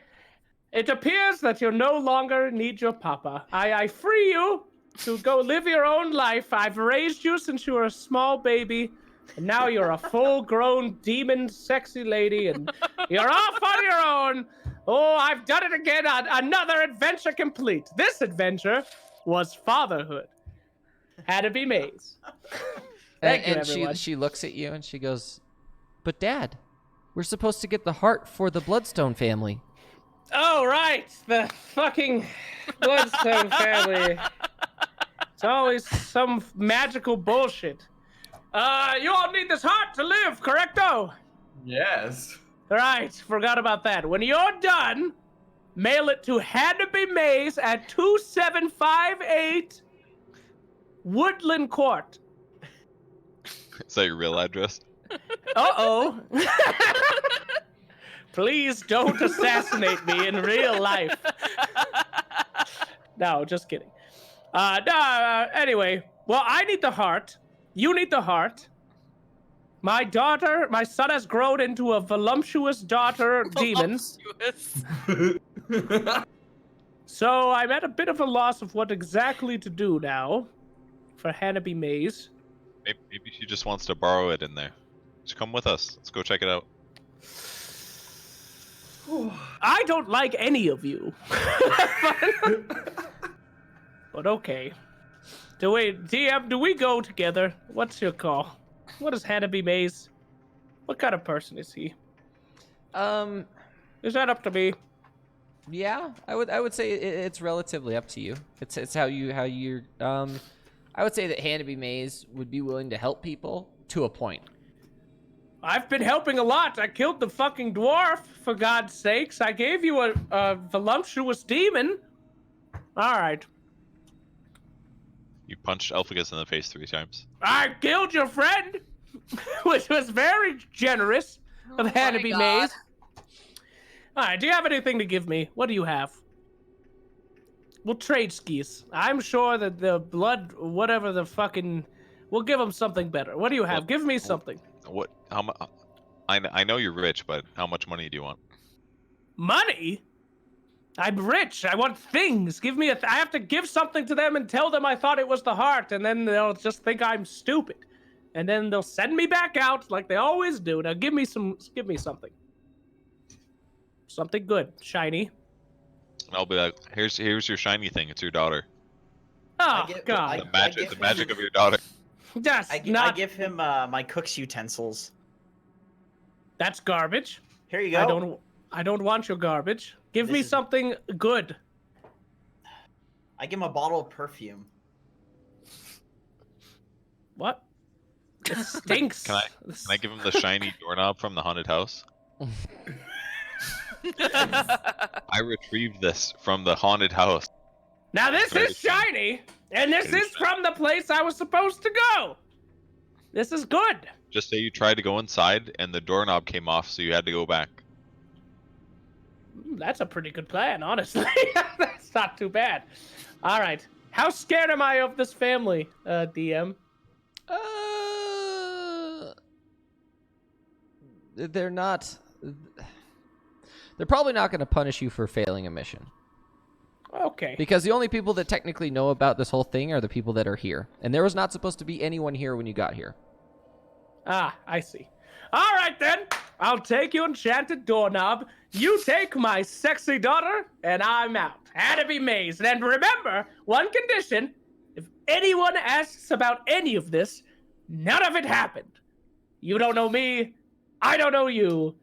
it appears that you no longer need your papa. I free you to go live your own life. I've raised you since you were a small baby, and now you're a full-grown demon, sexy lady, and you're off on your own. Oh, I've done it again. Another adventure complete. This adventure was fatherhood. Had to be Maze. Thank you, and everyone. she looks at you and she goes, "But Dad, we're supposed to get the heart for the Bloodstone family." Oh, right. The fucking Bloodstone family. It's always some magical bullshit. You all need this heart to live, correcto? Yes. Right, forgot about that. When you're done, mail it to Hannaby Maze at 2758 Woodland Court. Is that your real address? Uh-oh. Please don't assassinate me in real life. No, just kidding. Anyway, well, I need the heart. You need the heart. My son has grown into a voluptuous daughter demon. Voluptuous. So I'm at a bit of a loss of what exactly to do now for Hannaby Maze. Maybe she just wants to borrow it in there. Just come with us. Let's go check it out. I don't like any of you. But okay. DM, do we go together? What's your call? What is Hannaby Maze? What kind of person is he? Is that up to me? Yeah, I would say it's relatively up to you. It's how you're. I would say that Hannaby Maze would be willing to help people to a point. I've been helping a lot. I killed the fucking dwarf, for God's sakes. I gave you a voluptuous demon. All right. You punched Hellficus in the face 3 times. I killed your friend, which was very generous of Oh my Hannaby God. Maze. All right, do you have anything to give me? What do you have? We'll trade skis. I'm sure that the blood, whatever the fucking, we'll give him something better. What do you have? Well, Give me something. What? How much? I know you're rich, but how much money do you want? Money? I'm rich. I want things. Give me I have to give something to them and tell them I thought it was the heart, and then they'll just think I'm stupid. And then they'll send me back out like they always do. Now give me something. Something good, shiny. And I'll be like, here's your shiny thing. It's your daughter. Oh give- God, The magic of your daughter. that's I not. give him my cook's utensils. That's garbage. Here you go. I don't want your garbage. Give This me is- something good. I give him a bottle of perfume. What? It stinks. Can I give him the shiny doorknob from the haunted house? I retrieved this from the haunted house. Now this Very is shiny, and this It is is from the place I was supposed to go. This is good. Just say you tried to go inside and the doorknob came off, so you had to go back. That's a pretty good plan, honestly. That's not too bad. All right. How scared am I of this family, DM? They're not. They're probably not going to punish you for failing a mission. Okay. Because the only people that technically know about this whole thing are the people that are here. And there was not supposed to be anyone here when you got here. Ah, I see. All right, then. I'll take your enchanted doorknob. You take my sexy daughter, and I'm out. Had to be Maze. And remember, one condition. If anyone asks about any of this, none of it happened. You don't know me. I don't know you.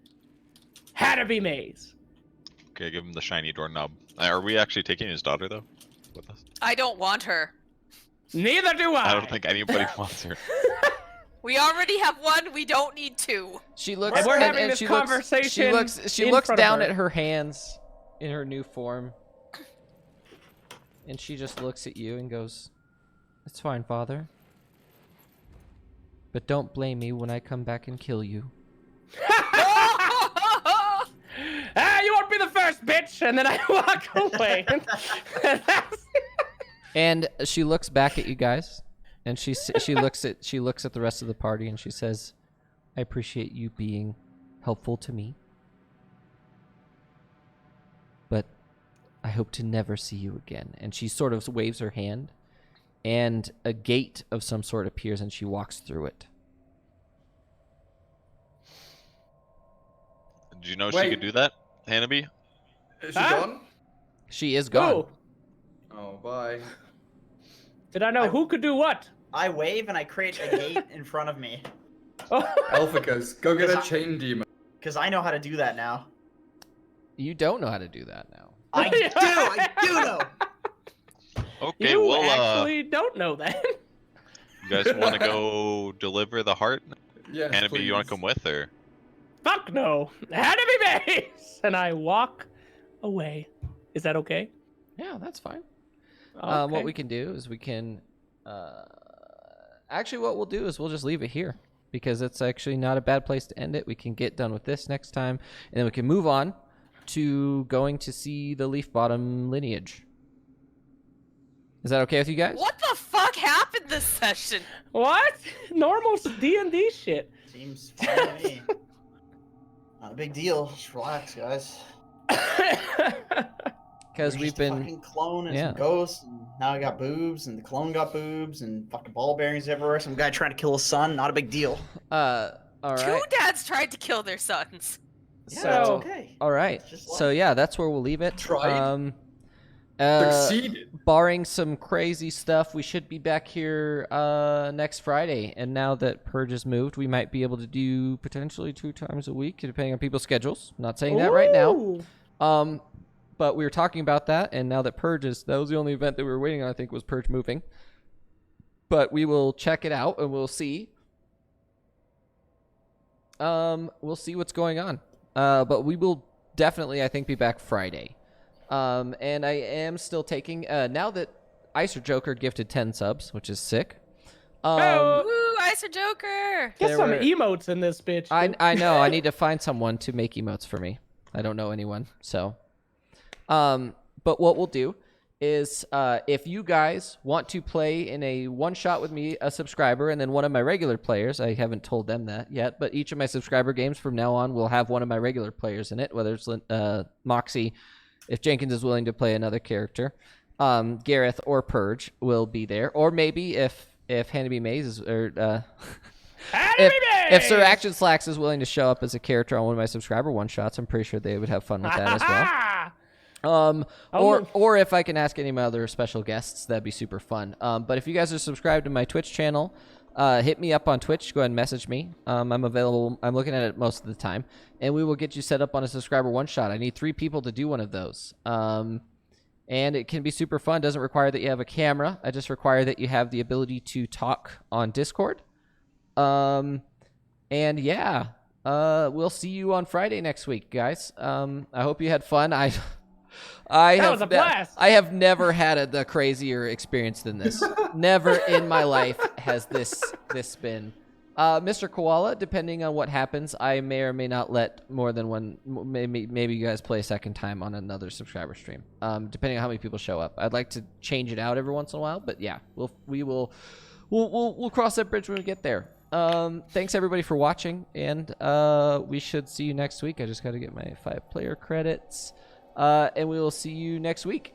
Hannibal Maze. Okay, give him the shiny doorknob. Are we actually taking his daughter though with us? I don't want her. Neither do I. I don't think anybody wants her. We already have one. We don't need two. She looks. And we're having this she conversation She in looks front of down her. at her hands in her new form, and she just looks at you and goes, "It's fine, Father. But don't blame me when I come back and kill you." You won't be the first, bitch! And then I walk away. And she looks back at you guys, and she looks at the rest of the party, and she says, "I appreciate you being helpful to me, but I hope to never see you again." And she sort of waves her hand, and a gate of some sort appears, and she walks through it. Did you know she Wait. could do that, Hannibal? Is she Huh? gone? She is gone. Ooh, Oh, bye. did I know who could do what? I wave and I create a gate in front of me. Oh. Hellficus, go get a chain demon. Because I know how to do that now. You don't know how to do that now. I do know. Okay, You well, actually don't know that. you guys want to go deliver the heart? Yes, Hannibal, you want please. to come with, or? Fuck no. Hannibal Maze! And I walk away. Is that okay? Yeah, that's fine. Okay. What we can do is we can. Actually, what we'll do is we'll just leave it here because it's actually not a bad place to end it. We can get done with this next time, and then we can move on to going to see the Leaf Bottom lineage. Is that okay with you guys? What the fuck happened this session? What? Normal D&D shit. Seems fine to me. Not a big deal. Just relax, guys. Because We're we've just a been. fucking clone and yeah. some ghosts, and now I got boobs, and the clone got boobs, and fucking ball bearings everywhere. Some guy trying to kill his son. Not a big deal. All right. Two dads tried to kill their sons. Yeah, So- it's okay. All right. It's just So life. yeah, that's where we'll leave it. Tried? Uh, Succeeded. barring some crazy stuff, we should be back here next Friday. And now that Purge has moved, we might be able to do potentially 2 times a week, depending on people's schedules. Not saying that right now. Ooh. But we were talking about that, and now that Purge is, that was the only event that we were waiting on, I think, was Purge moving. But we will check it out, and we'll see. We'll see what's going on. But we will definitely, I think, be back Friday. And I am still taking, now that Icer Joker gifted 10 subs, which is sick. Ooh, Icer Joker! Get there some were- emotes in this bitch. dude. I know. I need to find someone to make emotes for me. I don't know anyone. So, but what we'll do is, if you guys want to play in a one shot with me, a subscriber, and then one of my regular players, I haven't told them that yet, but each of my subscriber games from now on will have one of my regular players in it, whether it's Moxie, if Jenkins is willing to play another character, Gareth or Purge will be there, or maybe if Hannibal Maze is, or if Sir Action Slacks is willing to show up as a character on one of my subscriber one shots, I'm pretty sure they would have fun with that as well. Or if I can ask any of my other special guests, that'd be super fun. But if you guys are subscribed to my Twitch channel, hit me up on Twitch. Go ahead and message me. I'm available. I'm looking at it most of the time, and we will get you set up on a subscriber one shot. I need 3 people to do one of those. And it can be super fun. Doesn't require that you have a camera. I just require that you have the ability to talk on Discord. And yeah, we'll see you on Friday next week, guys. I hope you had fun. That was a blast. I have never had the crazier experience than this. Never in my life has this been. Mr. Koala, depending on what happens, I may or may not let more than one. Maybe you guys play a second time on another subscriber stream. Depending on how many people show up, I'd like to change it out every once in a while. But yeah, we'll cross that bridge when we get there. Thanks everybody for watching, and we should see you next week. I just got to get my 5 player credits. And we will see you next week.